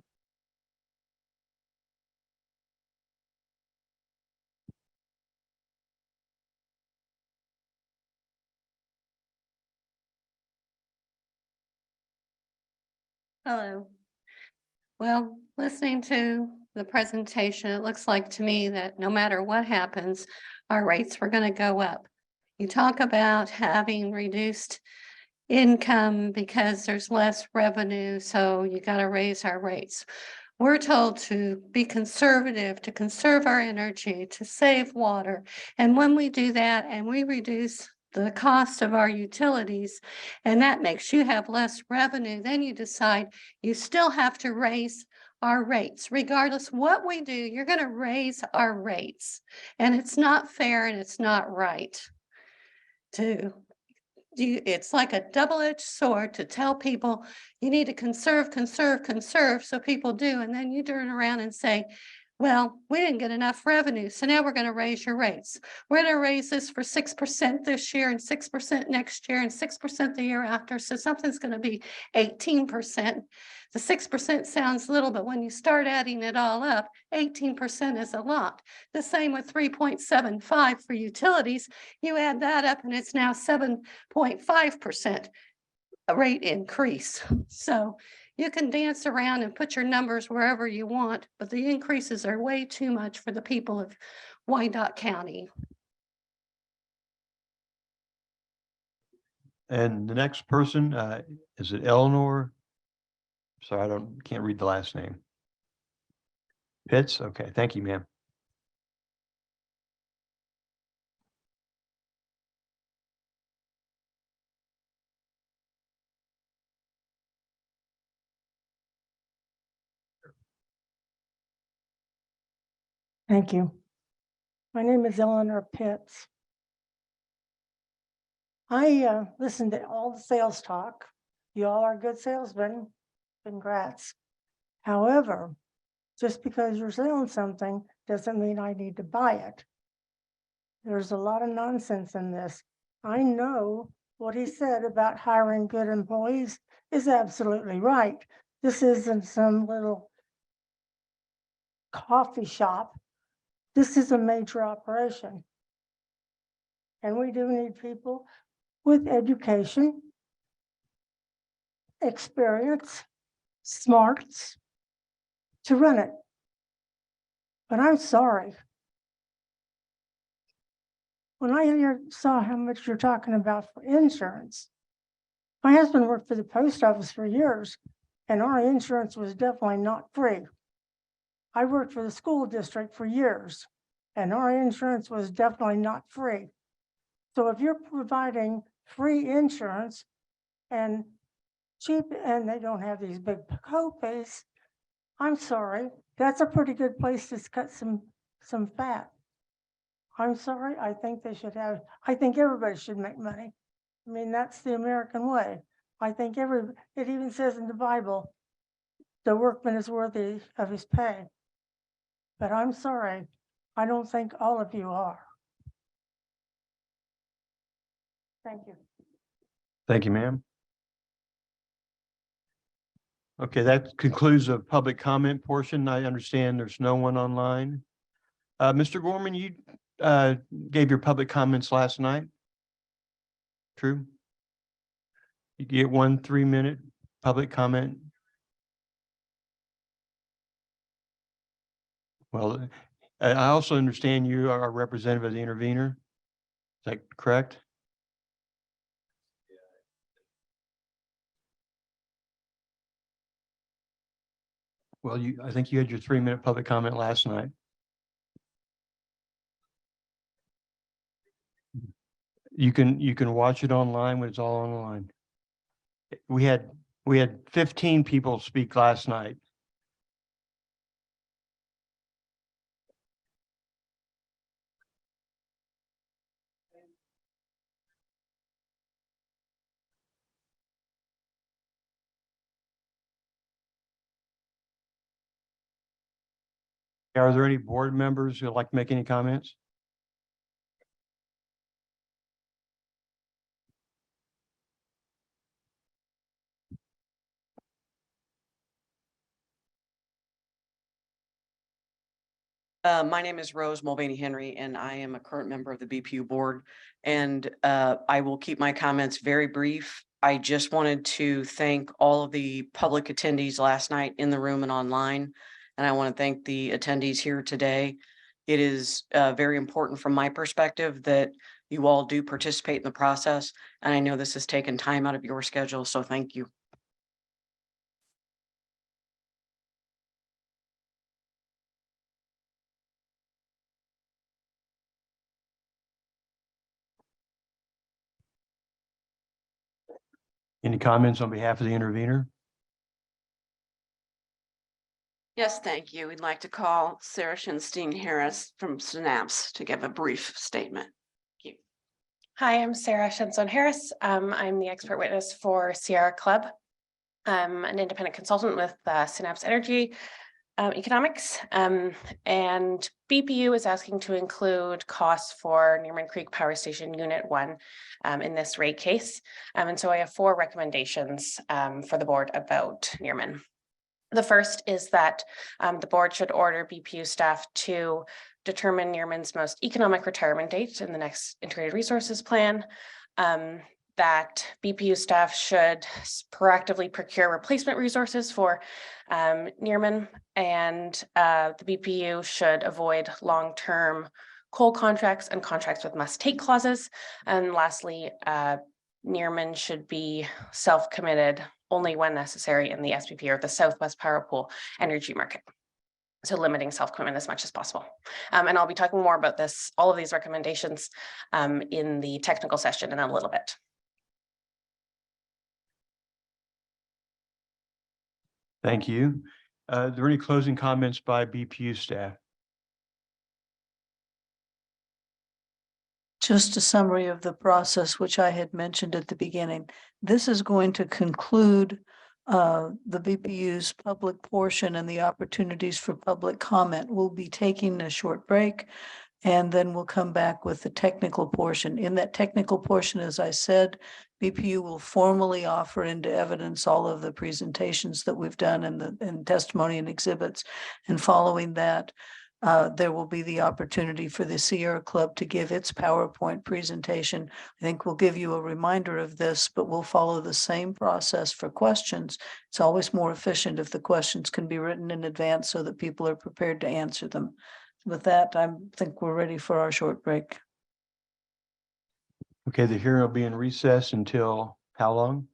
Hello. Well, listening to the presentation, it looks like to me that no matter what happens, our rates were going to go up. You talk about having reduced income because there's less revenue, so you got to raise our rates. We're told to be conservative, to conserve our energy, to save water. And when we do that and we reduce the cost of our utilities, and that makes you have less revenue, then you decide you still have to raise our rates. Regardless what we do, you're going to raise our rates. And it's not fair and it's not right to do. It's like a double-edged sword to tell people you need to conserve, conserve, conserve, so people do. And then you turn around and say, well, we didn't get enough revenue, so now we're going to raise your rates. We're going to raise this for 6% this year and 6% next year and 6% the year after. So something's going to be 18%. The 6% sounds little, but when you start adding it all up, 18% is a lot. The same with 3.75 for utilities. You add that up and it's now 7.5% rate increase. So you can dance around and put your numbers wherever you want, but the increases are way too much for the people of Wyandotte County. And the next person, is it Eleanor? Sorry, can't read the last name. Pitts? Okay, thank you, ma'am. Thank you. My name is Eleanor Pitts. I listened to all the sales talk. You all are good salesmen. Congrats. However, just because you're selling something doesn't mean I need to buy it. There's a lot of nonsense in this. I know what he said about hiring good employees is absolutely right. This isn't some little coffee shop. This is a major operation. And we do need people with education, experience, smarts to run it. But I'm sorry. When I saw how much you're talking about for insurance, my husband worked for the post office for years, and our insurance was definitely not free. I worked for the school district for years, and our insurance was definitely not free. So if you're providing free insurance and cheap, and they don't have these big co-pays, I'm sorry, that's a pretty good place to cut some fat. I'm sorry, I think they should have, I think everybody should make money. I mean, that's the American way. I think it even says in the Bible, the workman is worthy of his pay. But I'm sorry, I don't think all of you are. Thank you. Thank you, ma'am. Okay, that concludes the public comment portion. I understand there's no one online. Mr. Gorman, you gave your public comments last night. True? You get 1 3-minute public comment. Well, I also understand you are a representative of the intervener. Is that correct? Well, I think you had your 3-minute public comment last night. You can watch it online when it's all online. We had 15 people speak last night. Are there any board members who'd like to make any comments? My name is Rose Mulvaney Henry, and I am a current member of the BPU board. And I will keep my comments very brief. I just wanted to thank all of the public attendees last night in the room and online. And I want to thank the attendees here today. It is very important from my perspective that you all do participate in the process. And I know this has taken time out of your schedule, so thank you. Any comments on behalf of the intervener? Yes, thank you. We'd like to call Sarah Shinstein Harris from Synapse to give a brief statement. Thank you. Hi, I'm Sarah Shinson Harris. I'm the expert witness for Sierra Club. I'm an independent consultant with Synapse Energy Economics, and BPU is asking to include costs for Nearman Creek Power Station Unit 1 in this rate case. And so I have 4 recommendations for the board about Nearman. The first is that the board should order BPU staff to determine Nearman's most economic retirement date in the next integrated resources plan. That BPU staff should proactively procure replacement resources for Nearman, and the BPU should avoid long-term coal contracts and contracts with must-take clauses. And lastly, Nearman should be self-committed only when necessary in the SPP or the Southwest Power Pool energy market. So limiting self-commitment as much as possible. And I'll be talking more about this, all of these recommendations in the technical session in a little bit. Thank you. Are there any closing comments by BPU staff? Just a summary of the process, which I had mentioned at the beginning. This is going to conclude the BPU's public portion and the opportunities for public comment. We'll be taking a short break, and then we'll come back with the technical portion. In that technical portion, as I said, BPU will formally offer into evidence all of the presentations that we've done and testimony and exhibits. And following that, there will be the opportunity for the Sierra Club to give its PowerPoint presentation. I think we'll give you a reminder of this, but we'll follow the same process for questions. It's always more efficient if the questions can be written in advance so that people are prepared to answer them. With that, I think we're ready for our short break. Okay, the hearing will be in recess until how long?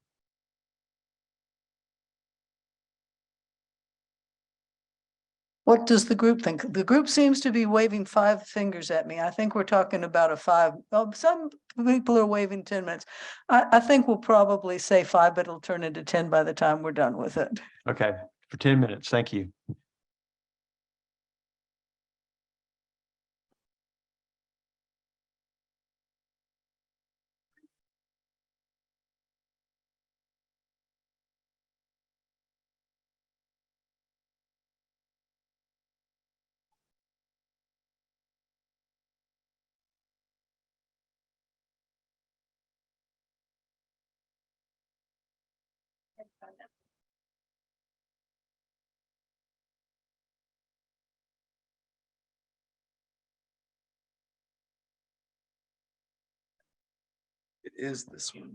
What does the group think? The group seems to be waving 5 fingers at me. I think we're talking about a 5. Some people are waving 10 minutes. I think we'll probably say 5, but it'll turn into 10 by the time we're done with it. Okay, for 10 minutes. Thank you. It is this one.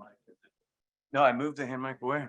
No, I moved the hand mic away.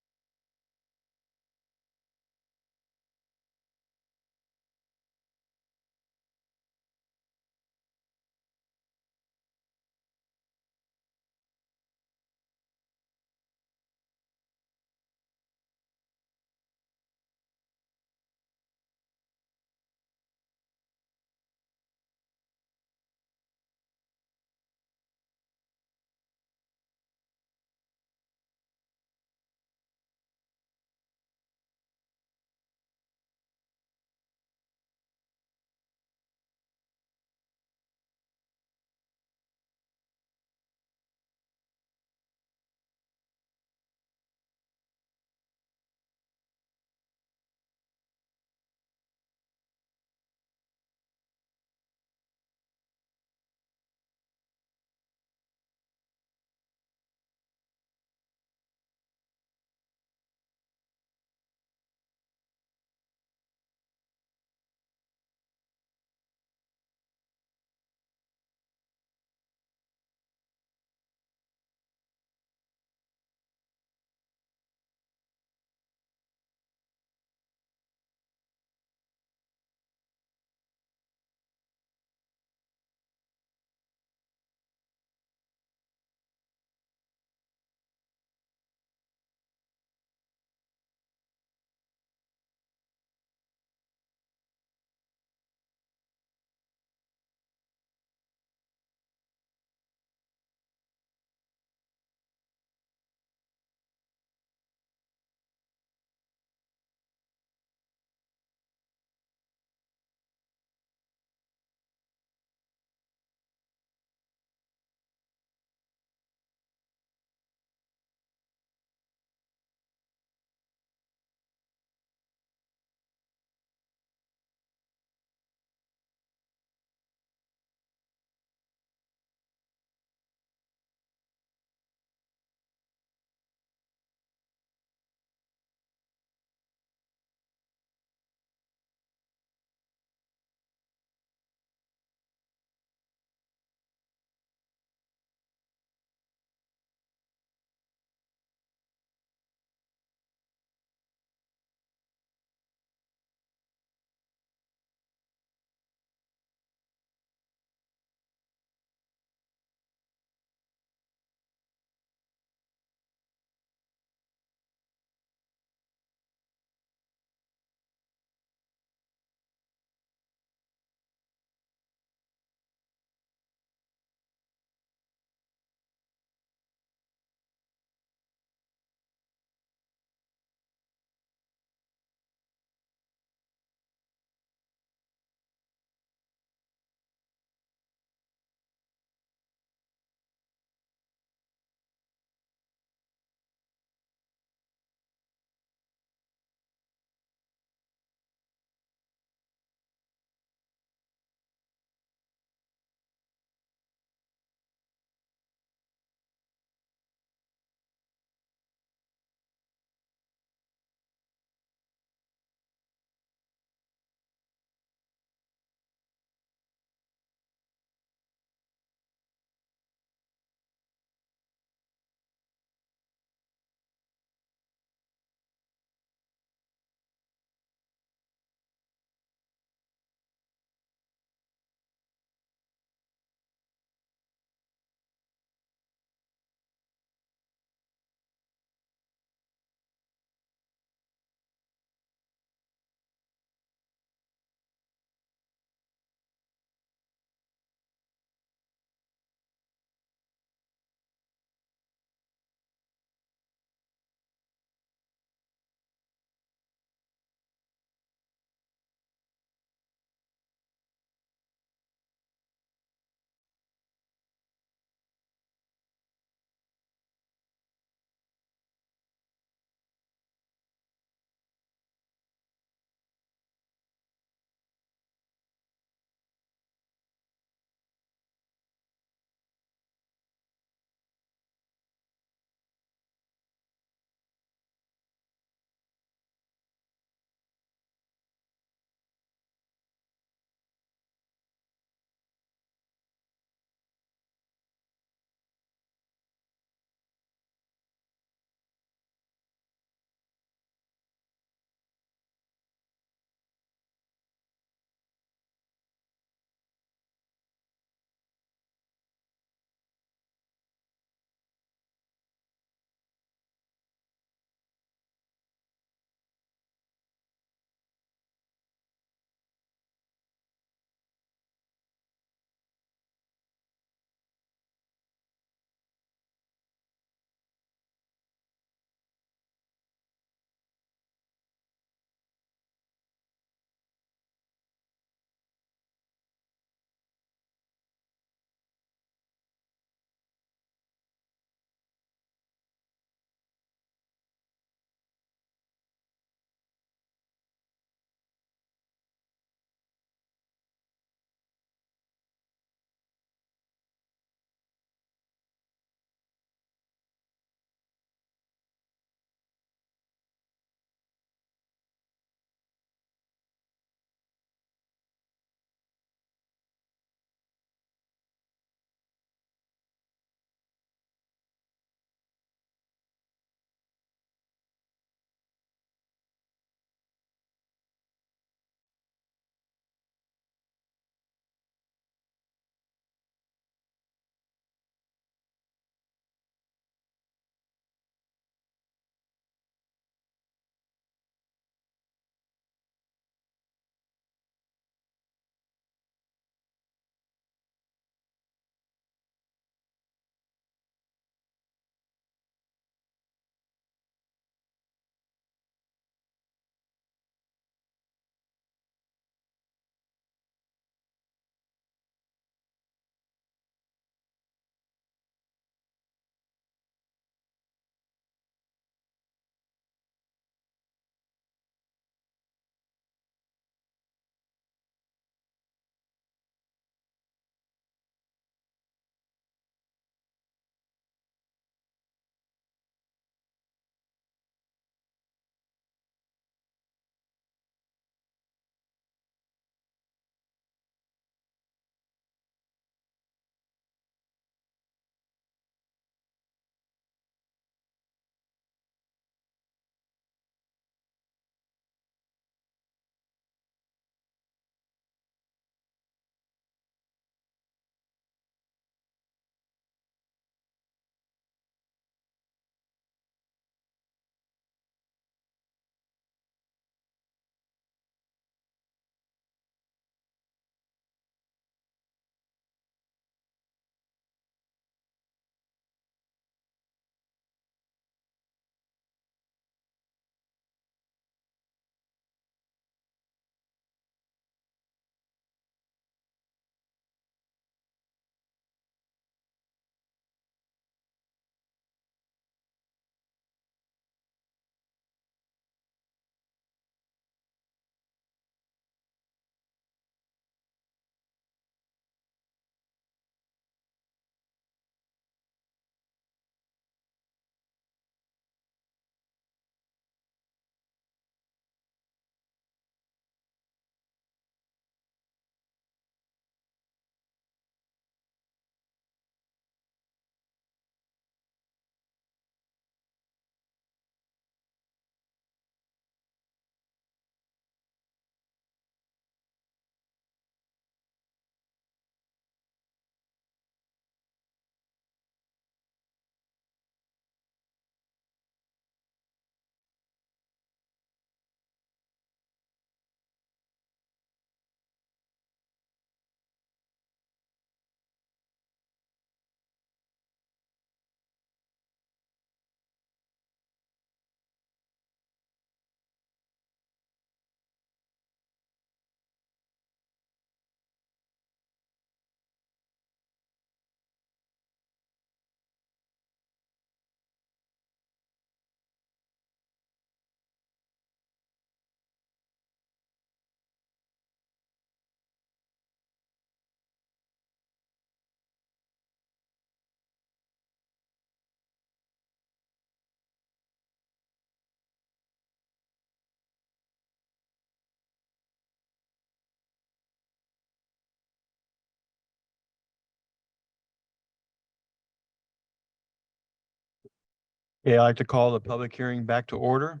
Yeah, I'd like to call the public hearing back to order.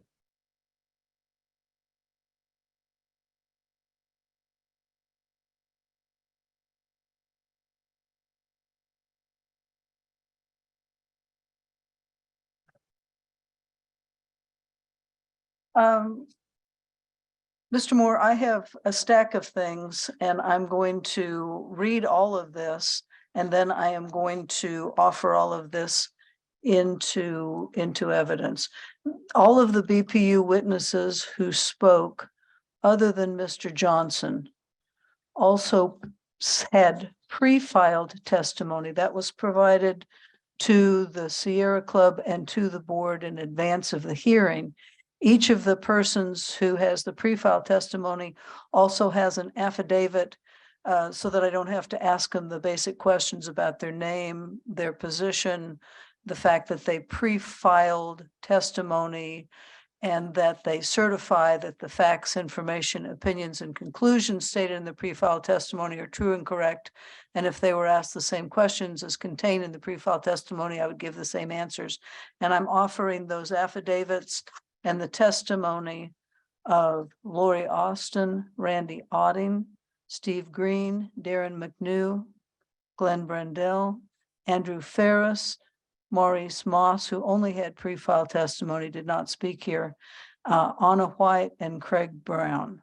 Mr. Moore, I have a stack of things and I'm going to read all of this. And then I am going to offer all of this into evidence. All of the BPU witnesses who spoke, other than Mr. Johnson, also had pre-filed testimony that was provided to the Sierra Club and to the board in advance of the hearing. Each of the persons who has the pre-filed testimony also has an affidavit so that I don't have to ask them the basic questions about their name, their position, the fact that they pre-filed testimony, and that they certify that the facts, information, opinions, and conclusions stated in the pre-filed testimony are true and correct. And if they were asked the same questions as contained in the pre-filed testimony, I would give the same answers. And I'm offering those affidavits and the testimony of Lori Austin, Randy Otting, Steve Green, Darren McNew, Glenn Brendel, Andrew Ferris, Maurice Moss, who only had pre-filed testimony, did not speak here, Anna White, and Craig Brown.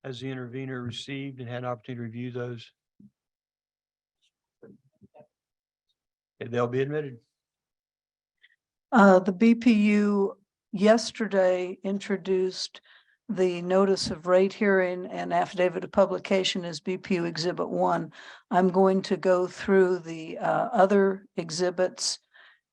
Has the intervener received and had an opportunity to review those? They'll be admitted. The BPU yesterday introduced the notice of rate hearing and affidavit of publication as BPU Exhibit 1. I'm going to go through the other exhibits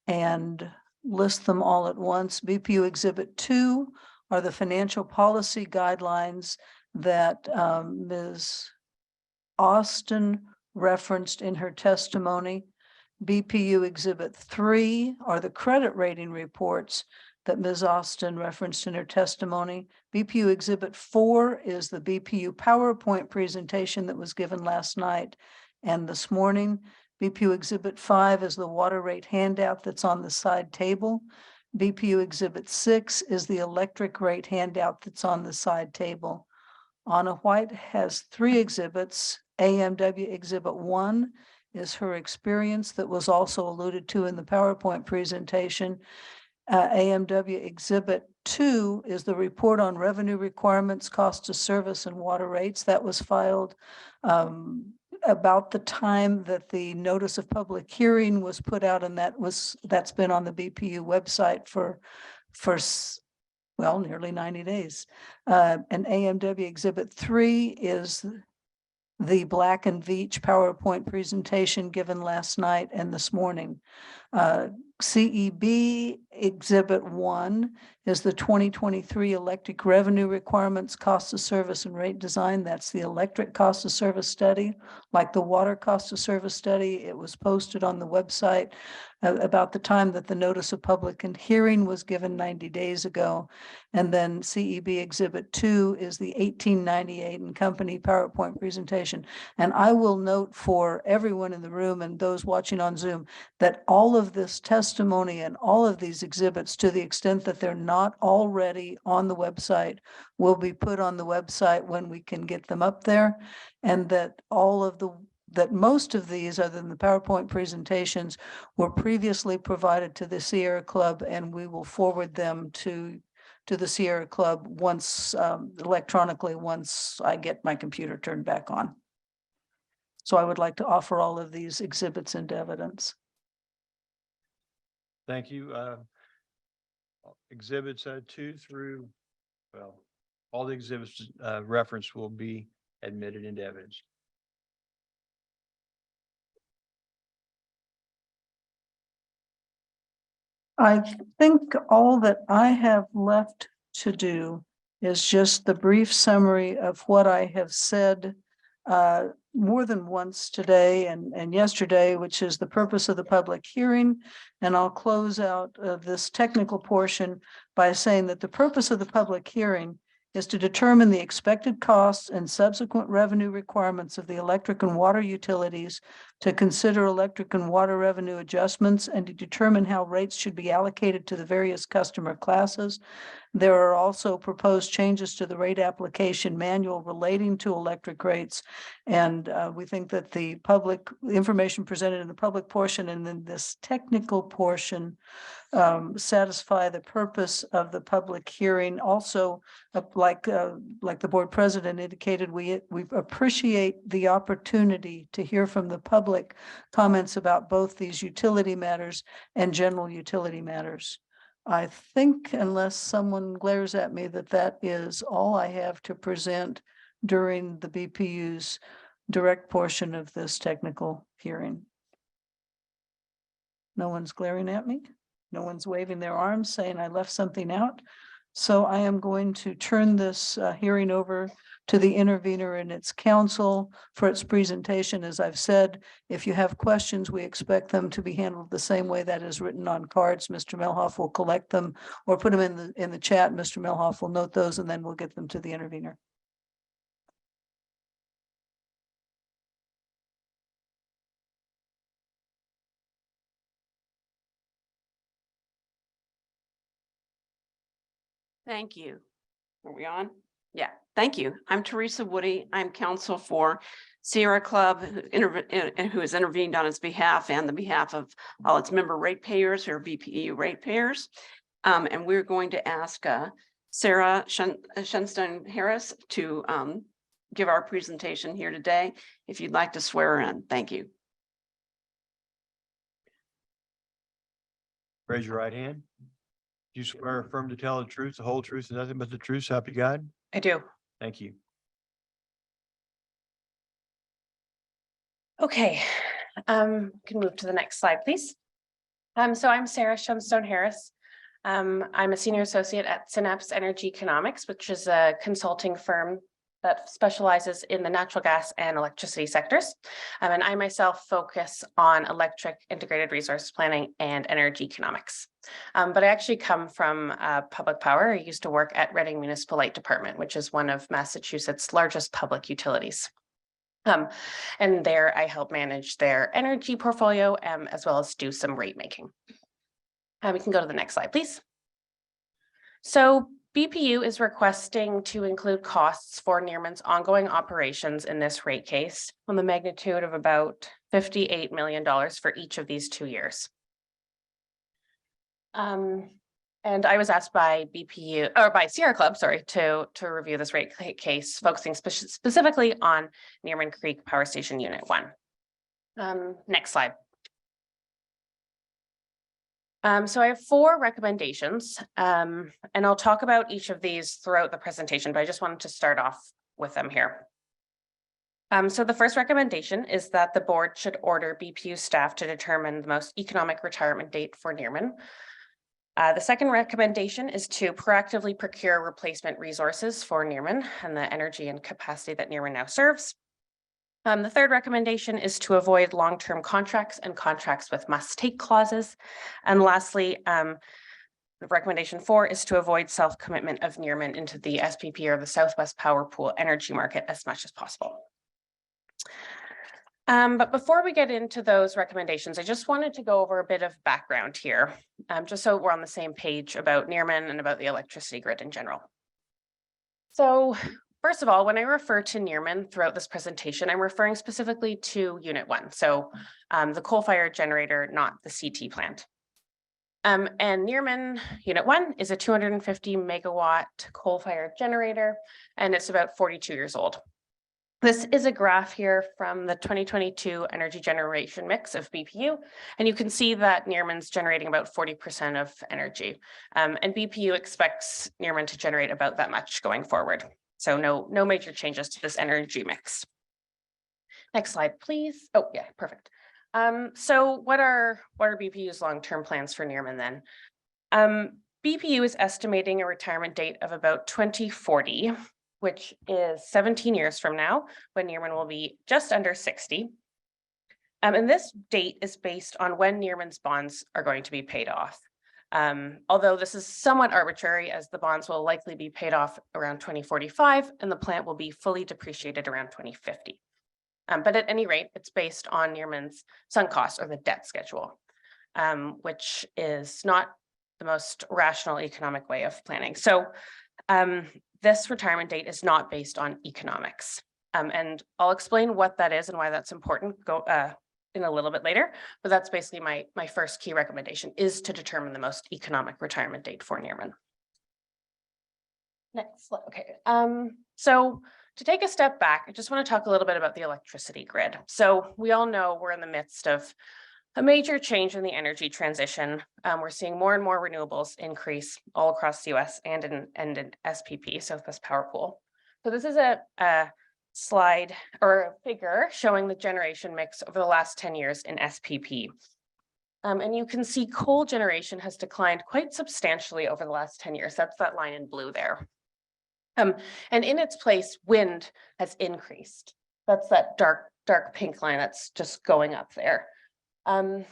and list them all at once. BPU Exhibit 2 are the financial policy guidelines that Ms. Austin referenced in her testimony. BPU Exhibit 3 are the credit rating reports that Ms. Austin referenced in her testimony. BPU Exhibit 4 is the BPU PowerPoint presentation that was given last night and this morning. BPU Exhibit 5 is the water rate handout that's on the side table. BPU Exhibit 6 is the electric rate handout that's on the side table. Anna White has 3 exhibits. AMW Exhibit 1 is her experience that was also alluded to in the PowerPoint presentation. AMW Exhibit 2 is the report on revenue requirements, cost of service, and water rates. That was filed about the time that the notice of public hearing was put out, and that's been on the BPU website for well, nearly 90 days. And AMW Exhibit 3 is the Black and Veatch PowerPoint presentation given last night and this morning. CEB Exhibit 1 is the 2023 electric revenue requirements, cost of service, and rate design. That's the electric cost of service study. Like the water cost of service study, it was posted on the website about the time that the notice of public and hearing was given 90 days ago. And then CEB Exhibit 2 is the 1898 and Company PowerPoint presentation. And I will note for everyone in the room and those watching on Zoom that all of this testimony and all of these exhibits, to the extent that they're not already on the website, will be put on the website when we can get them up there. And that most of these, other than the PowerPoint presentations, were previously provided to the Sierra Club, and we will forward them to the Sierra Club once electronically, once I get my computer turned back on. So I would like to offer all of these exhibits into evidence. Thank you. Exhibits 2 through, well, all the exhibits referenced will be admitted into evidence. I think all that I have left to do is just the brief summary of what I have said more than once today and yesterday, which is the purpose of the public hearing. And I'll close out this technical portion by saying that the purpose of the public hearing is to determine the expected costs and subsequent revenue requirements of the electric and water utilities, to consider electric and water revenue adjustments, and to determine how rates should be allocated to the various customer classes. There are also proposed changes to the rate application manual relating to electric rates. And we think that the public information presented in the public portion and then this technical portion satisfy the purpose of the public hearing. Also, like the board president indicated, we appreciate the opportunity to hear from the public comments about both these utility matters and general utility matters. I think, unless someone glares at me, that is all I have to present during the BPU's direct portion of this technical hearing. No one's glaring at me. No one's waving their arms saying I left something out. So I am going to turn this hearing over to the intervener and its counsel for its presentation. As I've said, if you have questions, we expect them to be handled the same way that is written on cards. Mr. Melhoff will collect them or put them in the chat. Mr. Melhoff will note those and then we'll get them to the intervener. Thank you. Are we on? Yeah, thank you. I'm Teresa Woody. I'm counsel for Sierra Club, who has intervened on its behalf and the behalf of all its member ratepayers or BPU ratepayers. And we're going to ask Sarah Shenstone Harris to give our presentation here today. If you'd like to swear her in, thank you. Raise your right hand. Do you swear or affirm to tell the truth, the whole truth, and nothing but the truth, so help you God? I do. Thank you. Okay, can move to the next slide, please. So I'm Sarah Shenstone Harris. I'm a senior associate at Synapse Energy Economics, which is a consulting firm that specializes in the natural gas and electricity sectors. And I myself focus on electric integrated resource planning and energy economics. But I actually come from public power. I used to work at Reading Municipal Light Department, which is one of Massachusetts' largest public utilities. And there I help manage their energy portfolio as well as do some rate making. We can go to the next slide, please. So BPU is requesting to include costs for Nearman's ongoing operations in this rate case on the magnitude of about $58 million for each of these 2 years. And I was asked by BPU or by Sierra Club, sorry, to review this rate case, focusing specifically on Nearman Creek Power Station Unit 1. Next slide. So I have 4 recommendations, and I'll talk about each of these throughout the presentation, but I just wanted to start off with them here. So the first recommendation is that the board should order BPU staff to determine the most economic retirement date for Nearman. The second recommendation is to proactively procure replacement resources for Nearman and the energy and capacity that Nearman now serves. The third recommendation is to avoid long-term contracts and contracts with must-take clauses. And lastly, recommendation 4 is to avoid self-commitment of Nearman into the SPP or the Southwest Power Pool energy market as much as possible. But before we get into those recommendations, I just wanted to go over a bit of background here, just so we're on the same page about Nearman and about the electricity grid in general. So first of all, when I refer to Nearman throughout this presentation, I'm referring specifically to Unit 1, so the coal-fired generator, not the CT plant. And Nearman Unit 1 is a 250 megawatt coal-fired generator, and it's about 42 years old. This is a graph here from the 2022 energy generation mix of BPU, and you can see that Nearman's generating about 40% of energy, and BPU expects Nearman to generate about that much going forward. So no major changes to this energy mix. Next slide, please. Oh, yeah, perfect. So what are BPU's long-term plans for Nearman then? BPU is estimating a retirement date of about 2040, which is 17 years from now, when Nearman will be just under 60. And this date is based on when Nearman's bonds are going to be paid off. Although this is somewhat arbitrary as the bonds will likely be paid off around 2045 and the plant will be fully depreciated around 2050. But at any rate, it's based on Nearman's sunk cost or the debt schedule, which is not the most rational economic way of planning. So this retirement date is not based on economics. And I'll explain what that is and why that's important in a little bit later, but that's basically my first key recommendation is to determine the most economic retirement date for Nearman. Next slide. Okay. So to take a step back, I just want to talk a little bit about the electricity grid. So we all know we're in the midst of a major change in the energy transition. We're seeing more and more renewables increase all across the US and in SPP, Southwest Power Pool. So this is a slide or a figure showing the generation mix over the last 10 years in SPP. And you can see coal generation has declined quite substantially over the last 10 years. That's that line in blue there. And in its place, wind has increased. That's that dark pink line that's just going up there. And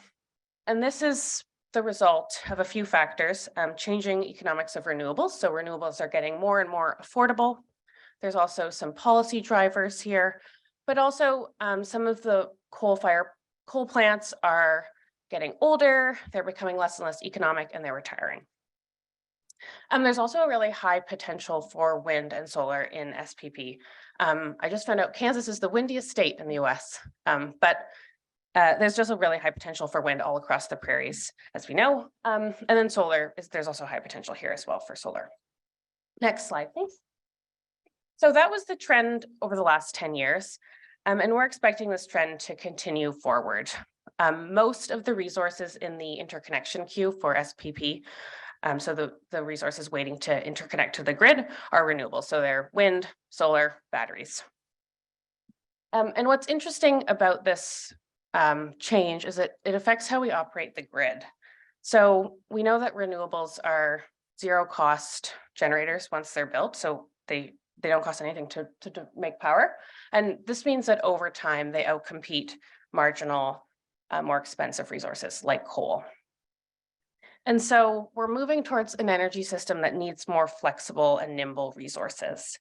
this is the result of a few factors, changing economics of renewables. So renewables are getting more and more affordable. There's also some policy drivers here, but also some of the coal plants are getting older, they're becoming less and less economic, and they're retiring. There's also a really high potential for wind and solar in SPP. I just found out Kansas is the windiest state in the US, but there's just a really high potential for wind all across the prairies, as we know. And then solar, there's also high potential here as well for solar. Next slide, please. So that was the trend over the last 10 years, and we're expecting this trend to continue forward. Most of the resources in the interconnection queue for SPP, so the resources waiting to interconnect to the grid are renewable. So they're wind, solar, batteries. And what's interesting about this change is that it affects how we operate the grid. So we know that renewables are zero cost generators once they're built. So they don't cost anything to make power. And this means that over time, they outcompete marginal, more expensive resources like coal. And so we're moving towards an energy system that needs more flexible and nimble resources.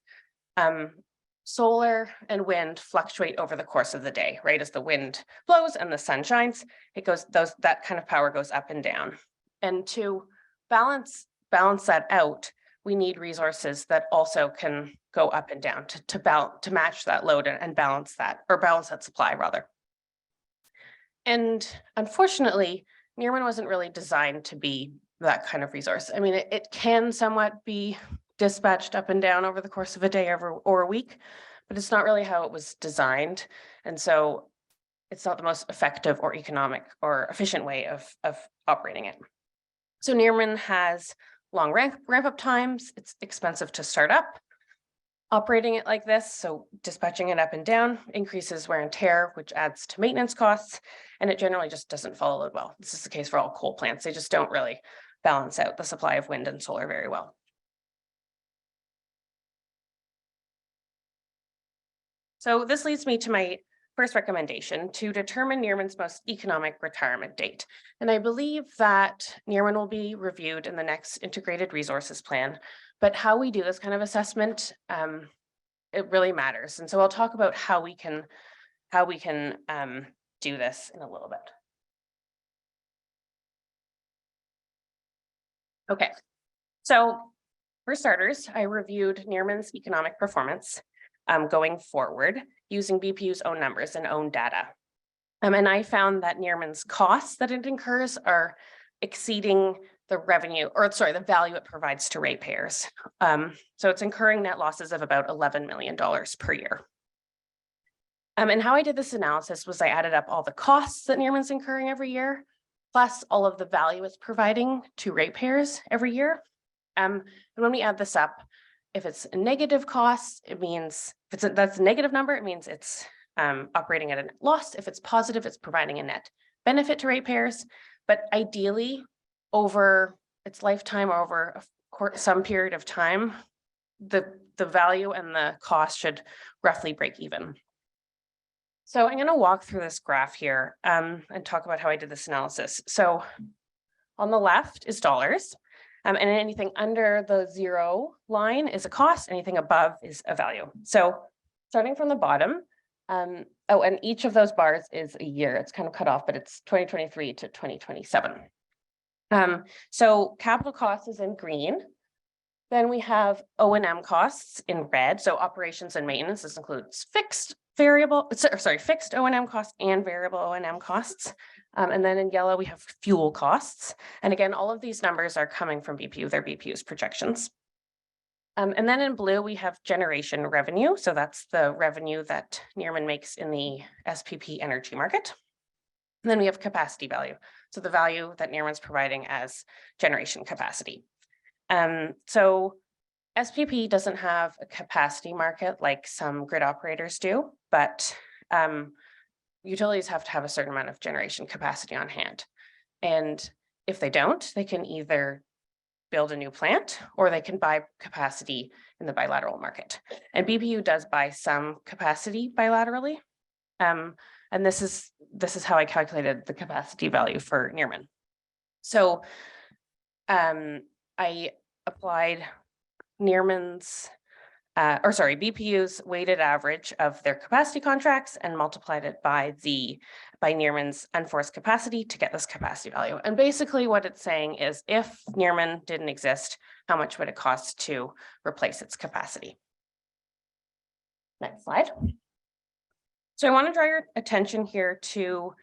Solar and wind fluctuate over the course of the day, right? As the wind blows and the sun shines, that kind of power goes up and down. And to balance that out, we need resources that also can go up and down to match that load and balance that supply rather. And unfortunately, Nearman wasn't really designed to be that kind of resource. I mean, it can somewhat be dispatched up and down over the course of a day or a week, but it's not really how it was designed. And so it's not the most effective or economic or efficient way of operating it. So Nearman has long ramp up times. It's expensive to start up. Operating it like this, so dispatching it up and down, increases wear and tear, which adds to maintenance costs, and it generally just doesn't follow load well. This is the case for all coal plants. They just don't really balance out the supply of wind and solar very well. So this leads me to my first recommendation to determine Nearman's most economic retirement date. And I believe that Nearman will be reviewed in the next integrated resources plan, but how we do this kind of assessment, it really matters. And so I'll talk about how we can do this in a little bit. Okay, so for starters, I reviewed Nearman's economic performance going forward using BPU's own numbers and own data. And I found that Nearman's costs that it incurs are exceeding the revenue, or sorry, the value it provides to ratepayers. So it's incurring net losses of about $11 million per year. And how I did this analysis was I added up all the costs that Nearman's incurring every year, plus all of the value it's providing to ratepayers every year. And when we add this up, if it's a negative cost, it means that's a negative number, it means it's operating at a net loss. If it's positive, it's providing a net benefit to ratepayers. But ideally, over its lifetime or over some period of time, the value and the cost should roughly break even. So I'm going to walk through this graph here and talk about how I did this analysis. So on the left is dollars. And anything under the zero line is a cost, anything above is a value. So starting from the bottom, oh, and each of those bars is a year. It's kind of cut off, but it's 2023 to 2027. So capital costs is in green. Then we have O&M costs in red. So operations and maintenance, this includes fixed fixed O&M costs and variable O&M costs. And then in yellow, we have fuel costs. And again, all of these numbers are coming from BPU, they're BPU's projections. And then in blue, we have generation revenue. So that's the revenue that Nearman makes in the SPP energy market. And then we have capacity value. So the value that Nearman's providing as generation capacity. So SPP doesn't have a capacity market like some grid operators do, but utilities have to have a certain amount of generation capacity on hand. And if they don't, they can either build a new plant or they can buy capacity in the bilateral market. And BPU does buy some capacity bilaterally. And this is how I calculated the capacity value for Nearman. So I applied Nearman's BPU's weighted average of their capacity contracts and multiplied it by Nearman's enforced capacity to get this capacity value. And basically what it's saying is if Nearman didn't exist, how much would it cost to replace its capacity? Next slide. So I want to draw your attention here to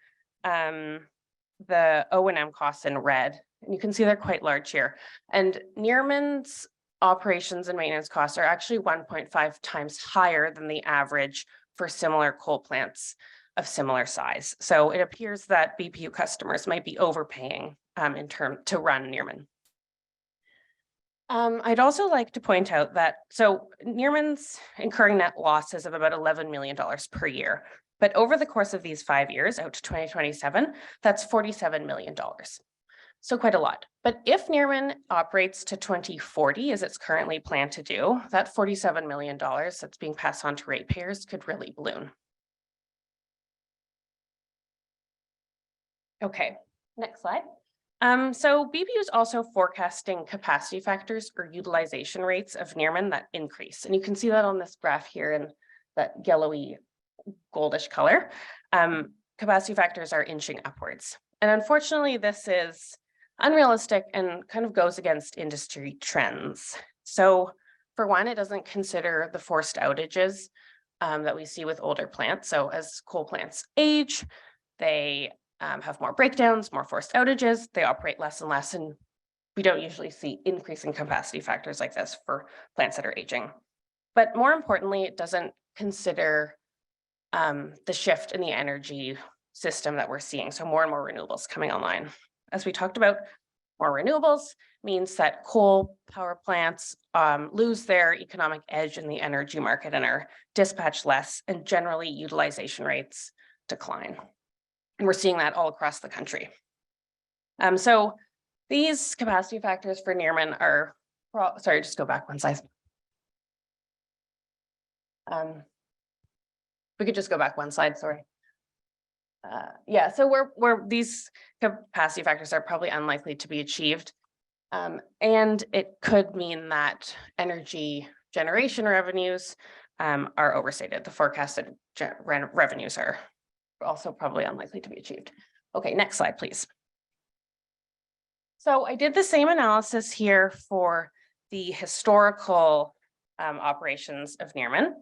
the O&M costs in red. And you can see they're quite large here. And Nearman's operations and maintenance costs are actually 1.5 times higher than the average for similar coal plants of similar size. So it appears that BPU customers might be overpaying to run Nearman. I'd also like to point out that, so Nearman's incurring net losses of about $11 million per year, but over the course of these 5 years out to 2027, that's $47 million. So quite a lot. But if Nearman operates to 2040, as it's currently planned to do, that $47 million that's being passed on to ratepayers could really balloon. Okay, next slide. So BPU is also forecasting capacity factors or utilization rates of Nearman that increase. And you can see that on this graph here in that yellowy goldish color. Capacity factors are inching upwards. And unfortunately, this is unrealistic and kind of goes against industry trends. So for one, it doesn't consider the forced outages that we see with older plants. So as coal plants age, they have more breakdowns, more forced outages, they operate less and less, and we don't usually see increasing capacity factors like this for plants that are aging. But more importantly, it doesn't consider the shift in the energy system that we're seeing. So more and more renewables coming online. As we talked about, more renewables means that coal power plants lose their economic edge in the energy market and are dispatched less, and generally utilization rates decline. And we're seeing that all across the country. So these capacity factors for Nearman are, sorry, just go back one slide. We could just go back one slide, sorry. Yeah, so these capacity factors are probably unlikely to be achieved. And it could mean that energy generation revenues are overstated. The forecasted revenues are also probably unlikely to be achieved. Okay, next slide, please. So I did the same analysis here for the historical operations of Nearman.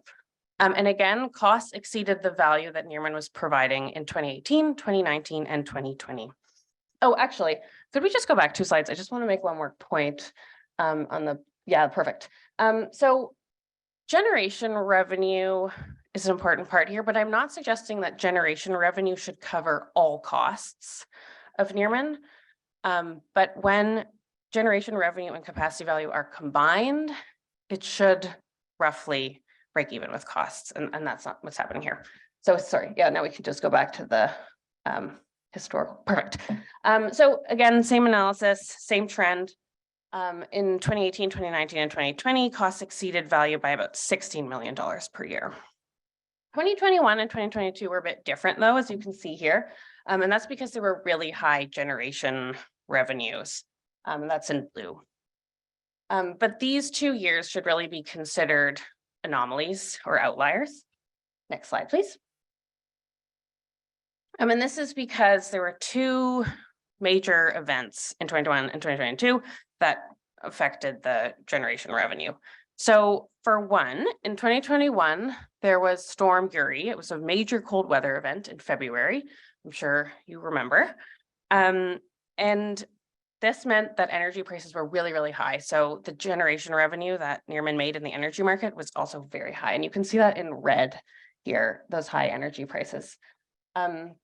And again, costs exceeded the value that Nearman was providing in 2018, 2019, and 2020. Oh, actually, could we just go back 2 slides? I just want to make one more point on the, yeah, perfect. So generation revenue is an important part here, but I'm not suggesting that generation revenue should cover all costs of Nearman. But when generation revenue and capacity value are combined, it should roughly break even with costs, and that's not what's happening here. So sorry, yeah, now we can just go back to the historical, perfect. So again, same analysis, same trend. In 2018, 2019, and 2020, costs exceeded value by about $16 million per year. 2021 and 2022 were a bit different though, as you can see here. And that's because there were really high generation revenues. And that's in blue. But these 2 years should really be considered anomalies or outliers. Next slide, please. And this is because there were 2 major events in 2021 and 2022 that affected the generation revenue. So for one, in 2021, there was Storm Uri. It was a major cold weather event in February. I'm sure you remember. And this meant that energy prices were really, really high. So the generation revenue that Nearman made in the energy market was also very high. And you can see that in red here, those high energy prices. And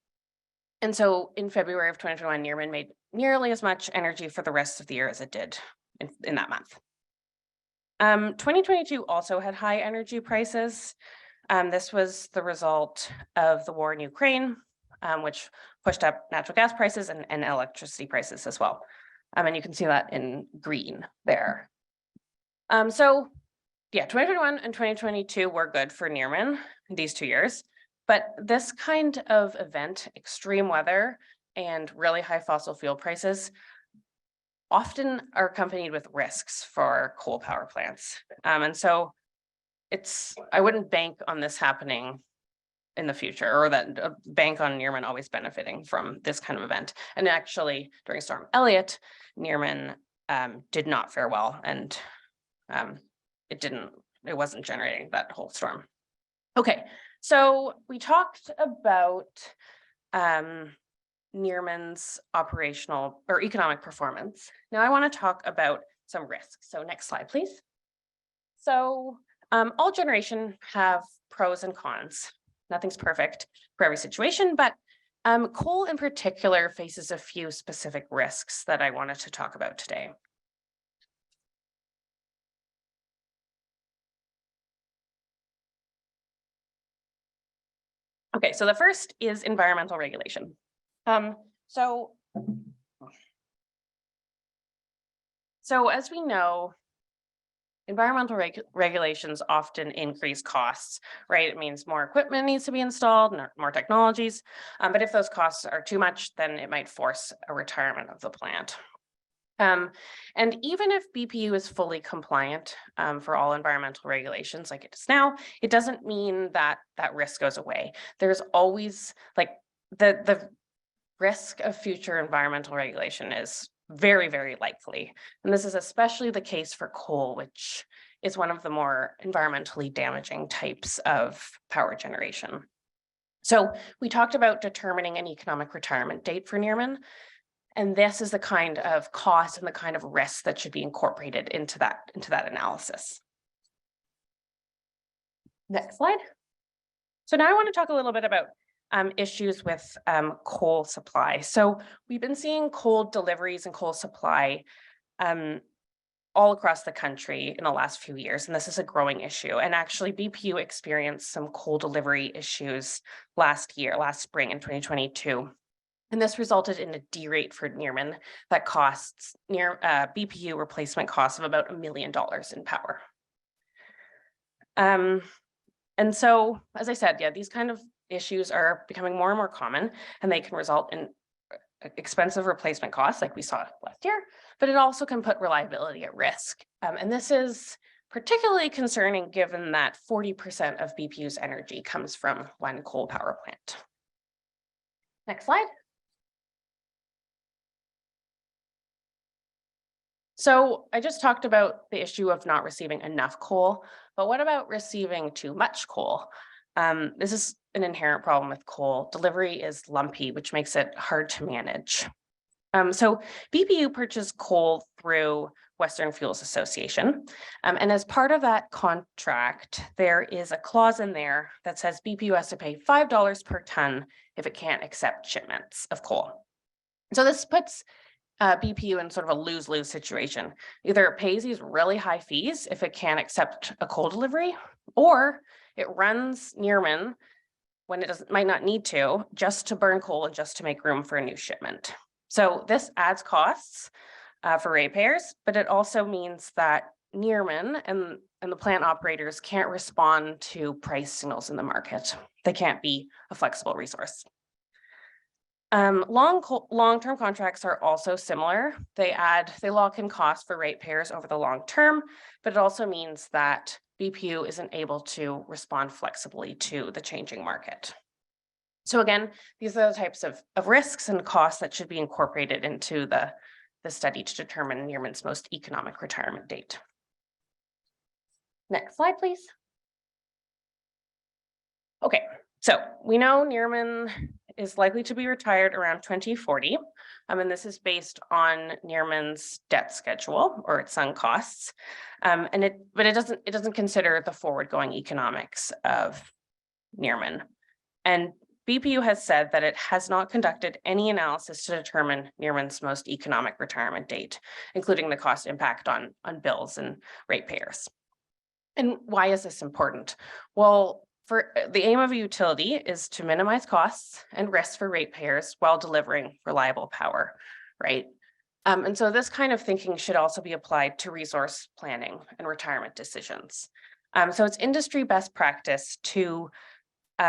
so in February of 2021, Nearman made nearly as much energy for the rest of the year as it did in that month. 2022 also had high energy prices. This was the result of the war in Ukraine, which pushed up natural gas prices and electricity prices as well. And you can see that in green there. So yeah, 2021 and 2022 were good for Nearman these 2 years. But this kind of event, extreme weather and really high fossil fuel prices, often are accompanied with risks for coal power plants. And so I wouldn't bank on this happening in the future, or that bank on Nearman always benefiting from this kind of event. And actually, during Storm Elliott, Nearman did not fare well, and it wasn't generating that whole storm. Okay. So we talked about Nearman's operational or economic performance. Now I want to talk about some risks. So next slide, please. So all generation have pros and cons. Nothing's perfect for every situation, but coal in particular faces a few specific risks that I wanted to talk about today. Okay, so the first is environmental regulation. So as we know, environmental regulations often increase costs, right? It means more equipment needs to be installed, more technologies. But if those costs are too much, then it might force a retirement of the plant. And even if BPU is fully compliant for all environmental regulations like it is now, it doesn't mean that that risk goes away. There's always like the risk of future environmental regulation is very, very likely. And this is especially the case for coal, which is one of the more environmentally damaging types of power generation. So we talked about determining an economic retirement date for Nearman. And this is the kind of cost and the kind of risk that should be incorporated into that analysis. Next slide. So now I want to talk a little bit about issues with coal supply. So we've been seeing coal deliveries and coal supply all across the country in the last few years, and this is a growing issue. And actually, BPU experienced some coal delivery issues last spring in 2022. And this resulted in a derate for Nearman that costs BPU replacement costs of about $1 million in power. And so, as I said, yeah, these kind of issues are becoming more and more common, and they can result in expensive replacement costs like we saw last year, but it also can put reliability at risk. And this is particularly concerning given that 40% of BPU's energy comes from one coal power plant. Next slide. So I just talked about the issue of not receiving enough coal, but what about receiving too much coal? This is an inherent problem with coal. Delivery is lumpy, which makes it hard to manage. So BPU purchased coal through Western Fuels Association. And as part of that contract, there is a clause in there that says BPU has to pay $5 per ton if it can't accept shipments of coal. So this puts BPU in sort of a lose-lose situation. Either it pays these really high fees if it can't accept a coal delivery, or it runs Nearman when it might not need to, just to burn coal and just to make room for a new shipment. So this adds costs for ratepayers, but it also means that Nearman and the plant operators can't respond to price signals in the market. They can't be a flexible resource. Long-term contracts are also similar. They lock in costs for ratepayers over the long term, but it also means that BPU isn't able to respond flexibly to the changing market. So again, these are the types of risks and costs that should be incorporated into the study to determine Nearman's most economic retirement date. Next slide, please. Okay, so we know Nearman is likely to be retired around 2040. And this is based on Nearman's debt schedule or its sunk costs. But it doesn't consider the forward-going economics of Nearman. And BPU has said that it has not conducted any analysis to determine Nearman's most economic retirement date, including the cost impact on bills and ratepayers. And why is this important? Well, for the aim of a utility is to minimize costs and risks for ratepayers while delivering reliable power, right? And so this kind of thinking should also be applied to resource planning and retirement decisions. So it's industry best practice to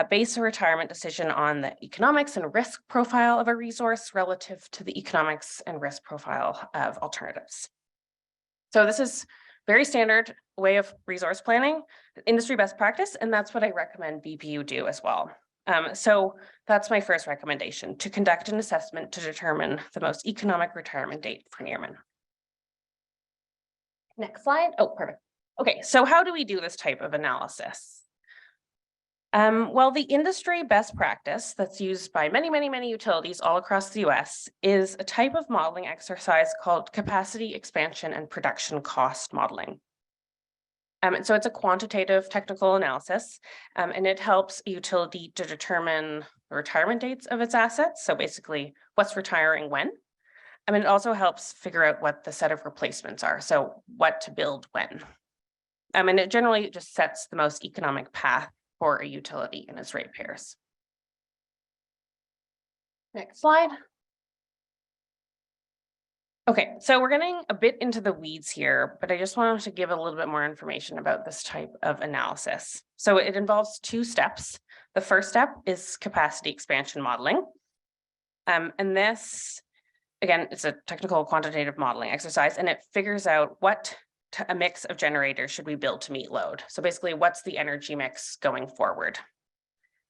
base a retirement decision on the economics and risk profile of a resource relative to the economics and risk profile of alternatives. So this is very standard way of resource planning, industry best practice, and that's what I recommend BPU do as well. So that's my first recommendation, to conduct an assessment to determine the most economic retirement date for Nearman. Next slide. Oh, perfect. Okay, so how do we do this type of analysis? Well, the industry best practice that's used by many utilities all across the US is a type of modeling exercise called capacity expansion and production cost modeling. And so it's a quantitative technical analysis, and it helps a utility to determine the retirement dates of its assets. So basically what's retiring when. And it also helps figure out what the set of replacements are. So what to build when. And it generally just sets the most economic path for a utility and its ratepayers. Next slide. Okay, so we're getting a bit into the weeds here, but I just wanted to give a little bit more information about this type of analysis. So it involves two steps. The first step is capacity expansion modeling. And this, again, it's a technical quantitative modeling exercise, and it figures out what a mix of generators should we build to meet load. So basically, what's the energy mix going forward?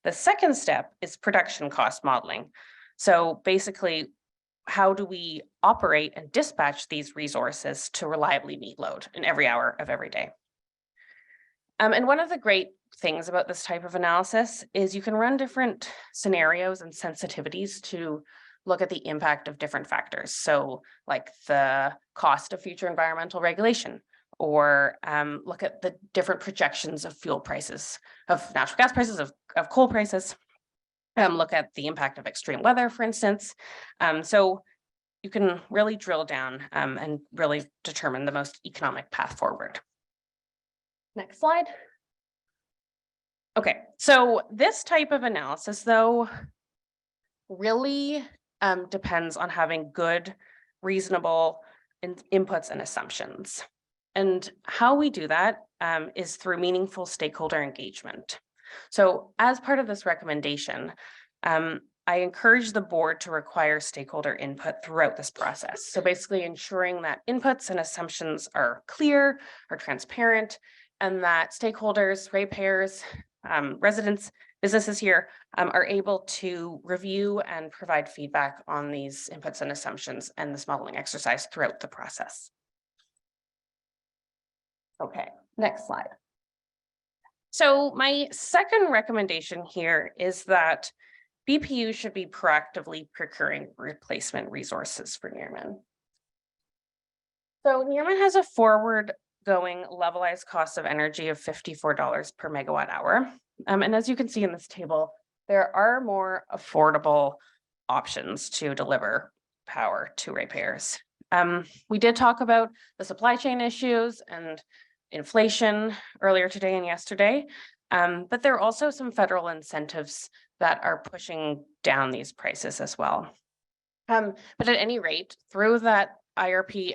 The second step is production cost modeling. So basically, how do we operate and dispatch these resources to reliably meet load in every hour of every day? And one of the great things about this type of analysis is you can run different scenarios and sensitivities to look at the impact of different factors. So like the cost of future environmental regulation, or look at the different projections of fuel prices, of natural gas prices, of coal prices. Look at the impact of extreme weather, for instance. So you can really drill down and really determine the most economic path forward. Next slide. Okay, so this type of analysis, though, really depends on having good, reasonable inputs and assumptions. And how we do that is through meaningful stakeholder engagement. So as part of this recommendation, I encourage the board to require stakeholder input throughout this process. So basically ensuring that inputs and assumptions are clear, are transparent, and that stakeholders, ratepayers, residents, businesses here are able to review and provide feedback on these inputs and assumptions and this modeling exercise throughout the process. Okay, next slide. So my second recommendation here is that BPU should be proactively procuring replacement resources for Nearman. So Nearman has a forward-going levelized cost of energy of $54 per megawatt hour. And as you can see in this table, there are more affordable options to deliver power to ratepayers. We did talk about the supply chain issues and inflation earlier today and yesterday, but there are also some federal incentives that are pushing down these prices as well. But at any rate, through that IRP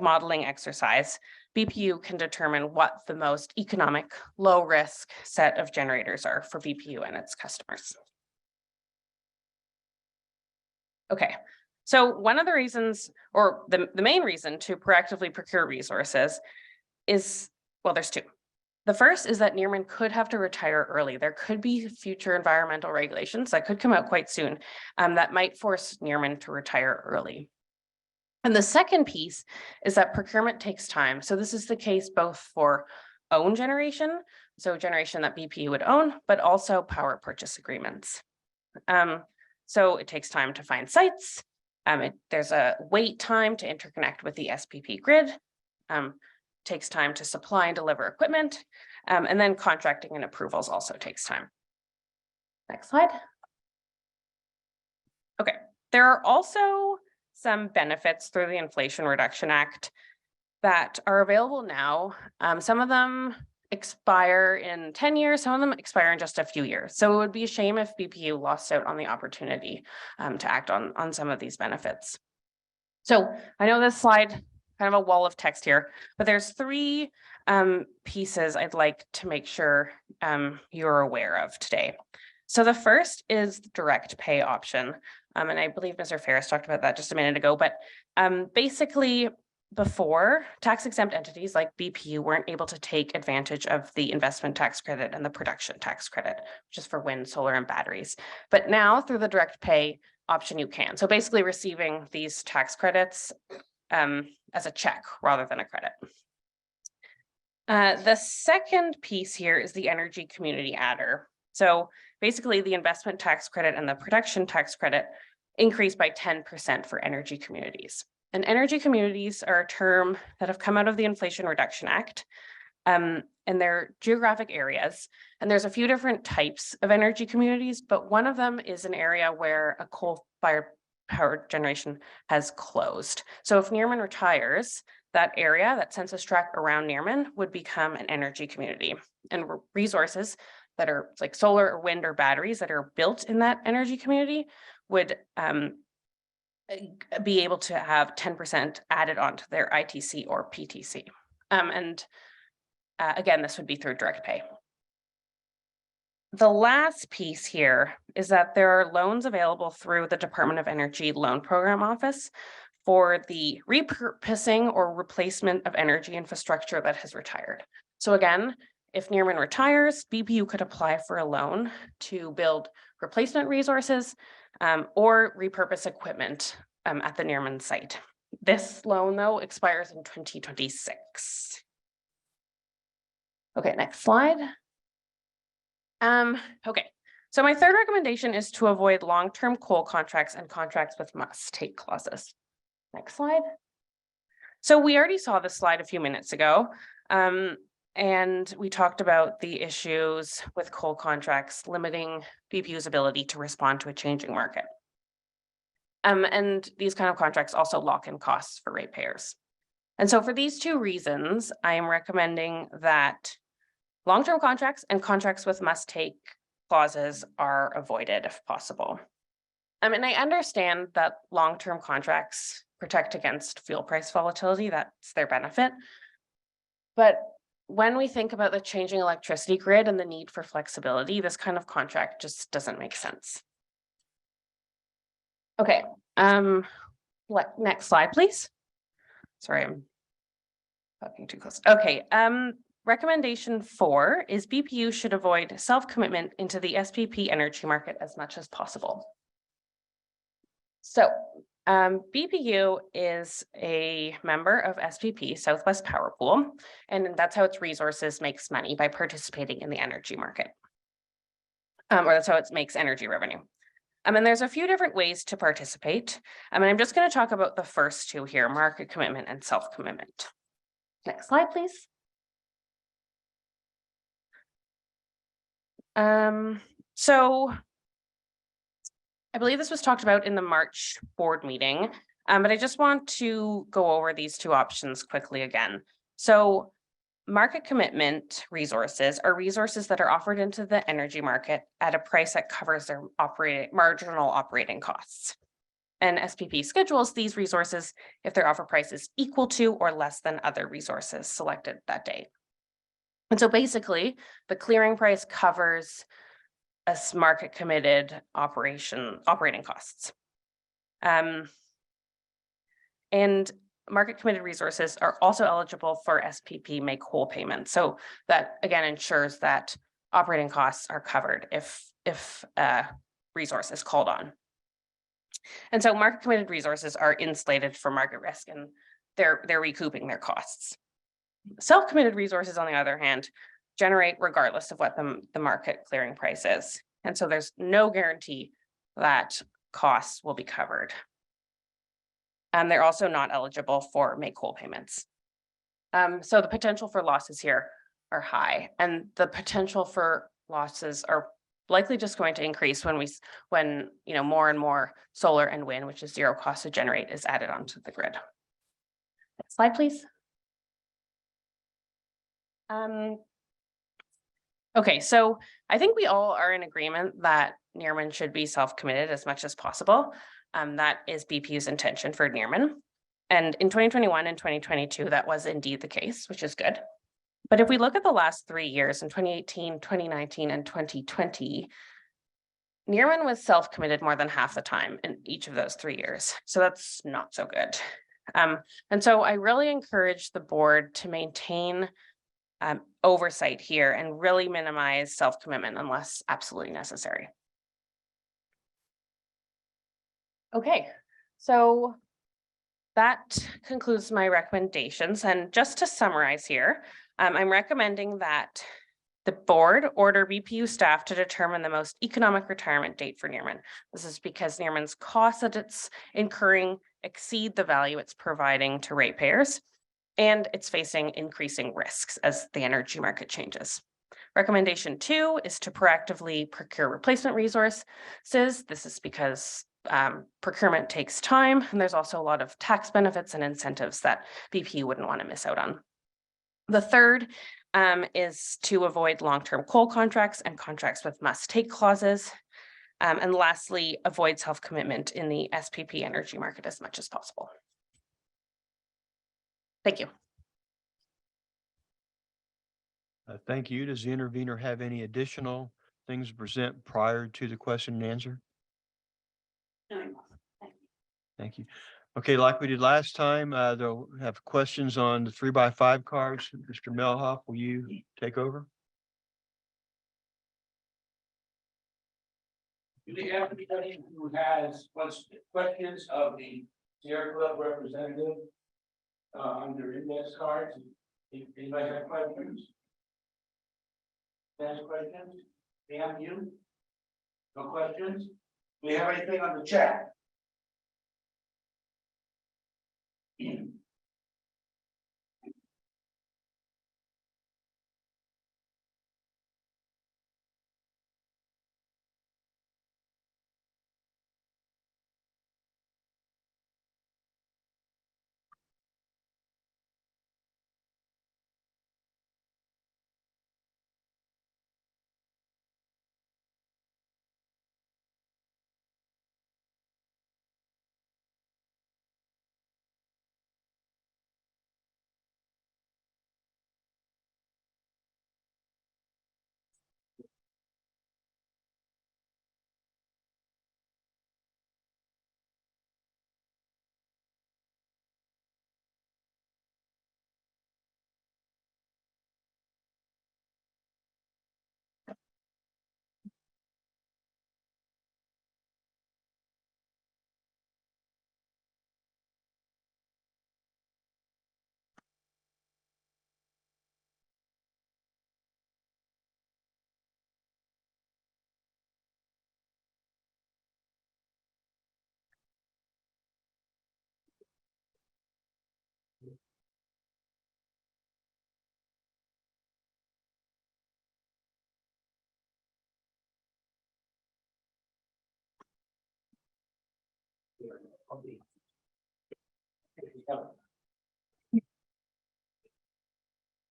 modeling exercise, BPU can determine what the most economic, low-risk set of generators are for BPU and its customers. Okay, so one of the reasons, or the main reason to proactively procure resources is, well, there's two. The first is that Nearman could have to retire early. There could be future environmental regulations that could come out quite soon that might force Nearman to retire early. And the second piece is that procurement takes time. So this is the case both for own generation, so generation that BPU would own, but also power purchase agreements. So it takes time to find sites. There's a wait time to interconnect with the SPP grid. Takes time to supply and deliver equipment. And then contracting and approvals also takes time. Next slide. Okay, there are also some benefits through the Inflation Reduction Act that are available now. Some of them expire in 10 years, some of them expire in just a few years. So it would be a shame if BPU lost out on the opportunity to act on some of these benefits. So I know this slide, kind of a wall of text here, but there's three pieces I'd like to make sure you're aware of today. So the first is the direct pay option. And I believe Mr. Ferris talked about that just a minute ago, but basically before, tax exempt entities like BPU weren't able to take advantage of the investment tax credit and the production tax credit, which is for wind, solar, and batteries. But now through the direct pay option, you can. So basically receiving these tax credits as a check rather than a credit. The second piece here is the energy community adder. So basically the investment tax credit and the production tax credit increased by 10% for energy communities. And energy communities are a term that have come out of the Inflation Reduction Act, and they're geographic areas. And there's a few different types of energy communities, but one of them is an area where a coal-fired power generation has closed. So if Nearman retires, that area, that census tract around Nearman would become an energy community. And resources that are like solar or wind or batteries that are built in that energy community would be able to have 10% added onto their ITC or PTC. Again, this would be through direct pay. The last piece here is that there are loans available through the Department of Energy Loan Program Office for the repurposing or replacement of energy infrastructure that has retired. So again, if Nearman retires, BPU could apply for a loan to build replacement resources or repurpose equipment at the Nearman site. This loan, though, expires in 2026. Okay, next slide. Okay, so my third recommendation is to avoid long-term coal contracts and contracts with must-take clauses. Next slide. So we already saw this slide a few minutes ago, and we talked about the issues with coal contracts limiting BPU's ability to respond to a changing market. And these kind of contracts also lock in costs for ratepayers. And so for these two reasons, I am recommending that long-term contracts and contracts with must-take clauses are avoided if possible. And I understand that long-term contracts protect against fuel price volatility, that's their benefit. But when we think about the changing electricity grid and the need for flexibility, this kind of contract just doesn't make sense. Okay, next slide, please. Sorry, I'm talking too close. Okay, recommendation 4 is BPU should avoid self-commitment into the SPP energy market as much as possible. So BPU is a member of SPP, Southwest Power Pool, and that's how its resources makes money by participating in the energy market. Or that's how it makes energy revenue. And there's a few different ways to participate. And I'm just going to talk about the first two here, market commitment and self-commitment. Next slide, please. So I believe this was talked about in the March board meeting, but I just want to go over these two options quickly again. So market commitment resources are resources that are offered into the energy market at a price that covers their marginal operating costs. And SPP schedules these resources if their offer price is equal to or less than other resources selected that day. And so basically, the clearing price covers a market committed operating costs. And market committed resources are also eligible for SPP make whole payments. So that again ensures that operating costs are covered if resource is called on. And so market committed resources are insulated for market risk and they're recouping their costs. Self-committed resources, on the other hand, generate regardless of what the market clearing price is. And so there's no guarantee that costs will be covered. And they're also not eligible for make whole payments. So the potential for losses here are high, and the potential for losses are likely just going to increase when more and more solar and wind, which is zero cost to generate, is added onto the grid. Next slide, please. Okay, so I think we all are in agreement that Nearman should be self-committed as much as possible. That is BPU's intention for Nearman. And in 2021 and 2022, that was indeed the case, which is good. But if we look at the last 3 years, in 2018, 2019, and 2020, Nearman was self-committed more than half the time in each of those 3 years. So that's not so good. And so I really encourage the board to maintain oversight here and really minimize self-commitment unless absolutely necessary. Okay, so that concludes my recommendations. And just to summarize here, I'm recommending that the board order BPU staff to determine the most economic retirement date for Nearman. This is because Nearman's costs that it's incurring exceed the value it's providing to ratepayers, and it's facing increasing risks as the energy market changes. Recommendation 2 is to proactively procure replacement resources. This is because procurement takes time, and there's also a lot of tax benefits and incentives that BPU wouldn't want to miss out on. The third is to avoid long-term coal contracts and contracts with must-take clauses. And lastly, avoid self-commitment in the SPP energy market as much as possible. Thank you. Thank you. Does the intervener have any additional things to present prior to the question and answer? Thank you. Okay, like we did last time, they'll have questions on the 3x5 cards. Mr. Melhoff, will you take over? Do we have anybody who has questions of the Sierra Club representative on their index cards? Anybody have questions? Any questions? Pam, you? No questions? Do we have anything on the chat?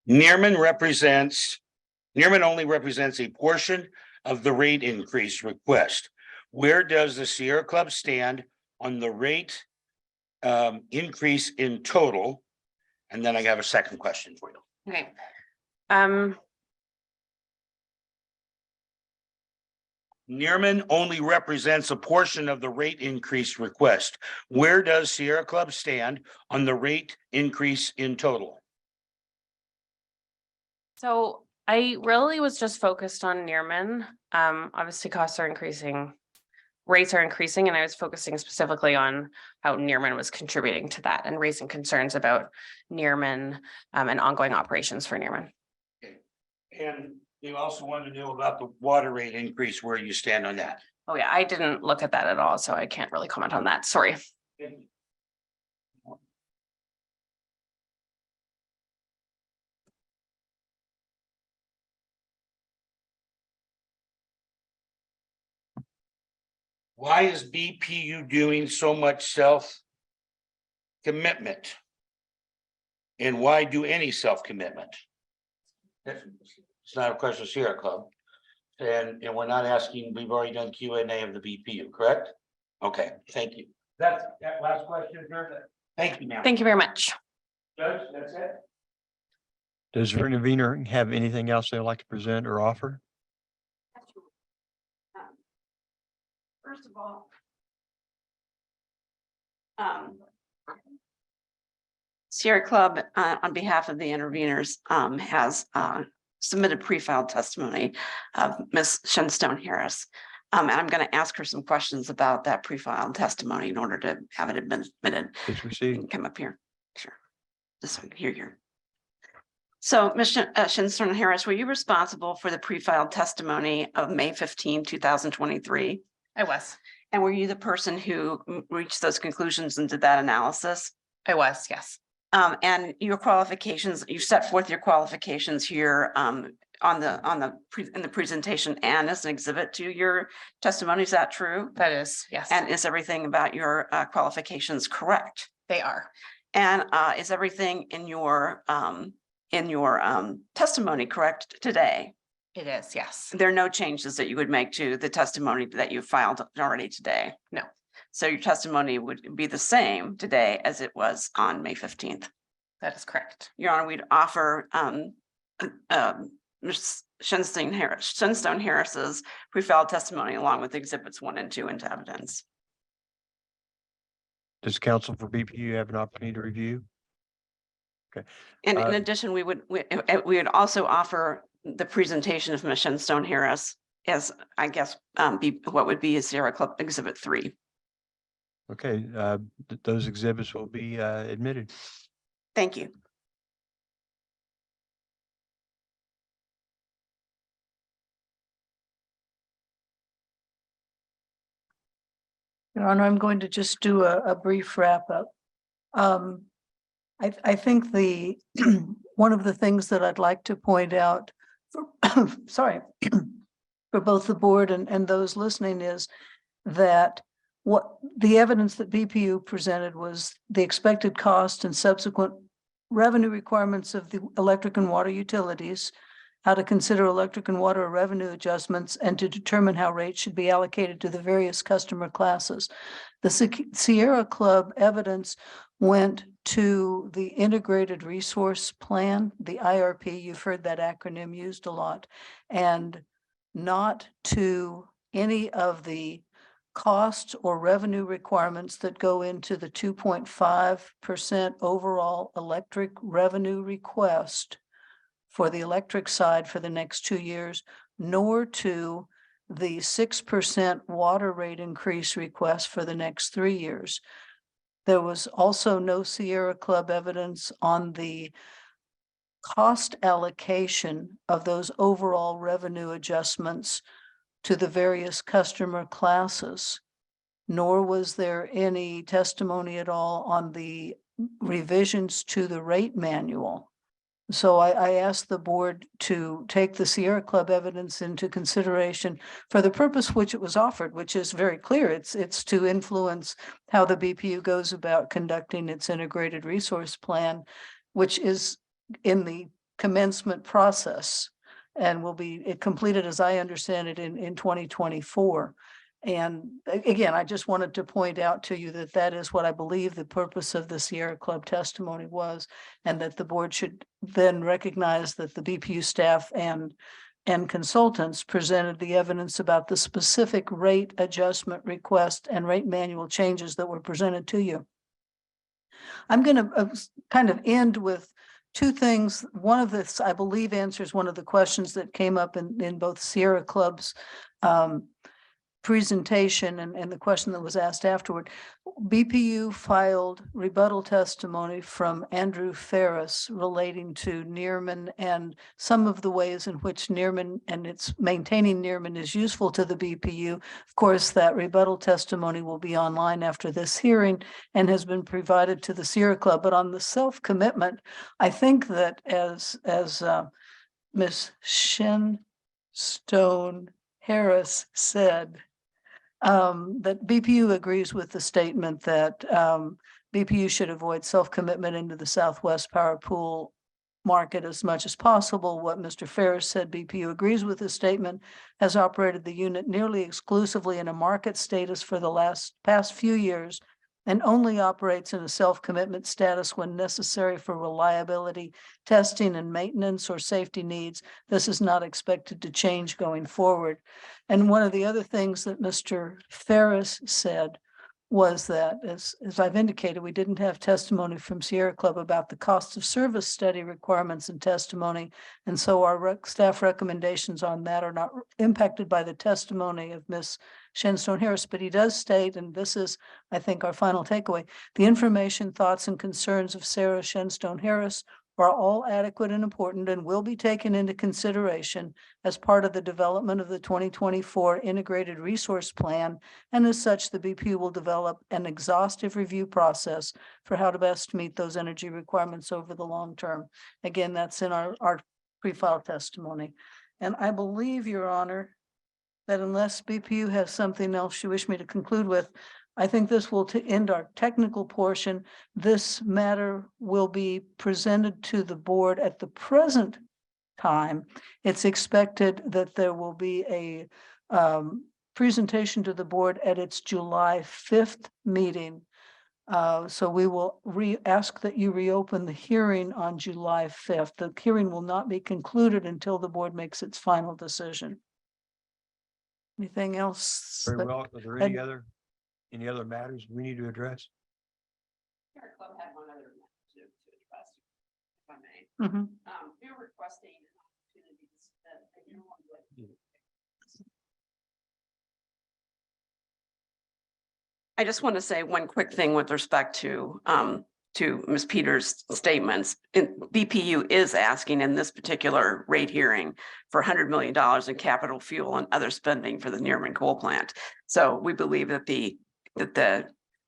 Nearman only represents a portion of the rate increase request. Where does the Sierra Club stand on the rate increase in total? And then I have a second question for you. Okay. Nearman only represents a portion of the rate increase request. Where does Sierra Club stand on the rate increase in total? So I really was just focused on Nearman. Obviously costs are increasing, rates are increasing, and I was focusing specifically on how Nearman was contributing to that and raising concerns about Nearman and ongoing operations for Nearman. And you also want to know about the water rate increase, where you stand on that. Oh yeah, I didn't look at that at all, so I can't really comment on that. Sorry. Why is BPU doing so much self-commitment? And why do any self-commitment? It's not a question of Sierra Club. And we're not asking, we've already done Q&A of the BPU, correct? Okay, thank you. That's that last question, sir. Thank you, ma'am. Thank you very much. Judge, that's it. Does your intervener have anything else they'd like to present or offer? First of all, Sierra Club, on behalf of the interveners, has submitted pre-filed testimony of Ms. Shenstone Harris. And I'm going to ask her some questions about that pre-filed testimony in order to have it admitted. Please You proceed. can come up here. Sure. Just so we can hear you. So, Ms. Shenstone Harris, were you responsible for the pre-filed testimony of May 15, 2023? I was. And were you the person who reached those conclusions and did that analysis? I was, yes. And your qualifications, you set forth your qualifications here in the presentation and as an exhibit to your testimony. Is that true? That is, yes. And is everything about your qualifications correct? They are. And is everything in your testimony correct today? It is, yes. There are no changes that you would make to the testimony that you filed already today? No. So your testimony would be the same today as it was on May 15th? That is correct. Your Honor, we'd offer Ms. Shenstone Harris's pre-filed testimony along with exhibits 1 and 2 into evidence. Does counsel for BPU have an opportunity to review? Okay. And in addition, we would also offer the presentation of Ms. Shenstone Harris as, I guess, what would be a Sierra Club Exhibit 3. Okay, those exhibits will be admitted. Thank you. Your Honor, I'm going to just do a brief wrap up. I think one of the things that I'd like to point out for, sorry, for both the board and those listening is that what the evidence that BPU presented was the expected cost and subsequent revenue requirements of the electric and water utilities, how to consider electric and water revenue adjustments, and to determine how rates should be allocated to the various customer classes. The Sierra Club evidence went to the Integrated Resource Plan, the IRP. You've heard that acronym used a lot, and not to any of the costs or revenue requirements that go into the 2.5% overall electric revenue request for the electric side for the next 2 years, nor to the 6% water rate increase request for the next 3 years. There was also no Sierra Club evidence on the cost allocation of those overall revenue adjustments to the various customer classes, nor was there any testimony at all on the revisions to the rate manual. So I asked the board to take the Sierra Club evidence into consideration for the purpose which it was offered, which is very clear. It's to influence how the BPU goes about conducting its integrated resource plan, which is in the commencement process and will be completed, as I understand it, in 2024. And again, I just wanted to point out to you that that is what I believe the purpose of the Sierra Club testimony was, and that the board should then recognize that the BPU staff and and consultants presented the evidence about the specific rate adjustment request and rate manual changes that were presented to you. I'm going to kind of end with two things. One of this, I believe, answers one of the questions that came up in both Sierra Club's presentation and the question that was asked afterward. BPU filed rebuttal testimony from Andrew Ferris relating to Nearman and some of the ways in which Nearman and its maintaining Nearman is useful to the BPU. Of course, that rebuttal testimony will be online after this hearing and has been provided to the Sierra Club. But on the self-commitment, I think that as Ms. Shenstone Harris said, that BPU agrees with the statement that BPU should avoid self-commitment into the Southwest Power Pool market as much as possible. What Mr. Ferris said, BPU agrees with this statement, has operated the unit nearly exclusively in a market status for the past few years, and only operates in a self-commitment status when necessary for reliability, testing and maintenance or safety needs. This is not expected to change going forward. And one of the other things that Mr. Ferris said was that, as I've indicated, we didn't have testimony from Sierra Club about the cost of service study requirements and testimony. And so our staff recommendations on that are not impacted by the testimony of Ms. Shenstone Harris, but he does state, and this is, I think, our final takeaway, the information, thoughts, and concerns of Sarah Shenstone Harris are all adequate and important and will be taken into consideration as part of the development of the 2024 Integrated Resource Plan. And as such, the BPU will develop an exhaustive review process for how to best meet those energy requirements over the long term. Again, that's in our pre-file testimony. And I believe, Your Honor, that unless BPU has something else you wish me to conclude with, I think this will end our technical portion. This matter will be presented to the board at the present time. It's expected that there will be a presentation to the board at its July 5th meeting. So we will ask that you reopen the hearing on July 5th. The hearing will not be concluded until the board makes its final decision. Anything else? Very well. Are there any other matters we need to address? Our club had one other matter to address, if I may. We're requesting opportunities that you want to. I just want to say one quick thing with respect to Ms. Peters' statements. BPU is asking in this particular rate hearing for $100 million in capital fuel and other spending for the Nearman coal plant. So we believe that the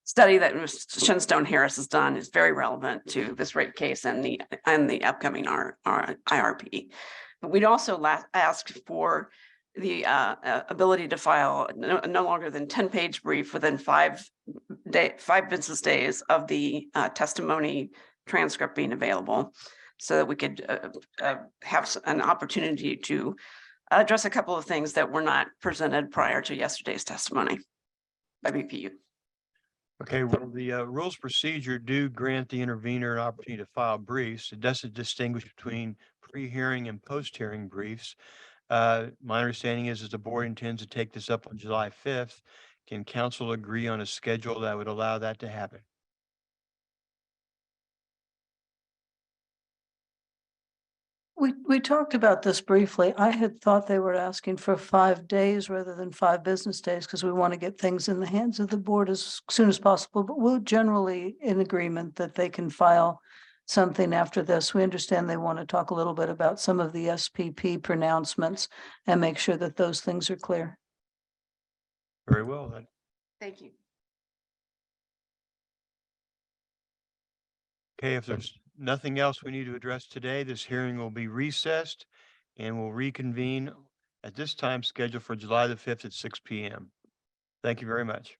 study that Ms. Shenstone Harris has done is very relevant to this rate case and the upcoming IRP. But we'd also ask for the ability to file no longer than 10-page brief within 5 business days of the testimony transcript being available, so that we could have an opportunity to address a couple of things that were not presented prior to yesterday's testimony by BPU. Okay, well, the rules procedure do grant the intervener an opportunity to file briefs. It doesn't distinguish between pre-hearing and post-hearing briefs. My understanding is the board intends to take this up on July 5th. Can council agree on a schedule that would allow that to happen? We talked about this briefly. I had thought they were asking for 5 days rather than 5 business days because we want to get things in the hands of the board as soon as possible, but we're generally in agreement that they can file something after this. We understand they want to talk a little bit about some of the SPP pronouncements and make sure that those things are clear. Very well, then. Thank you. Okay, if there's nothing else we need to address today, this hearing will be recessed and will reconvene at this time scheduled for July the 5th at 6 p.m. Thank you very much.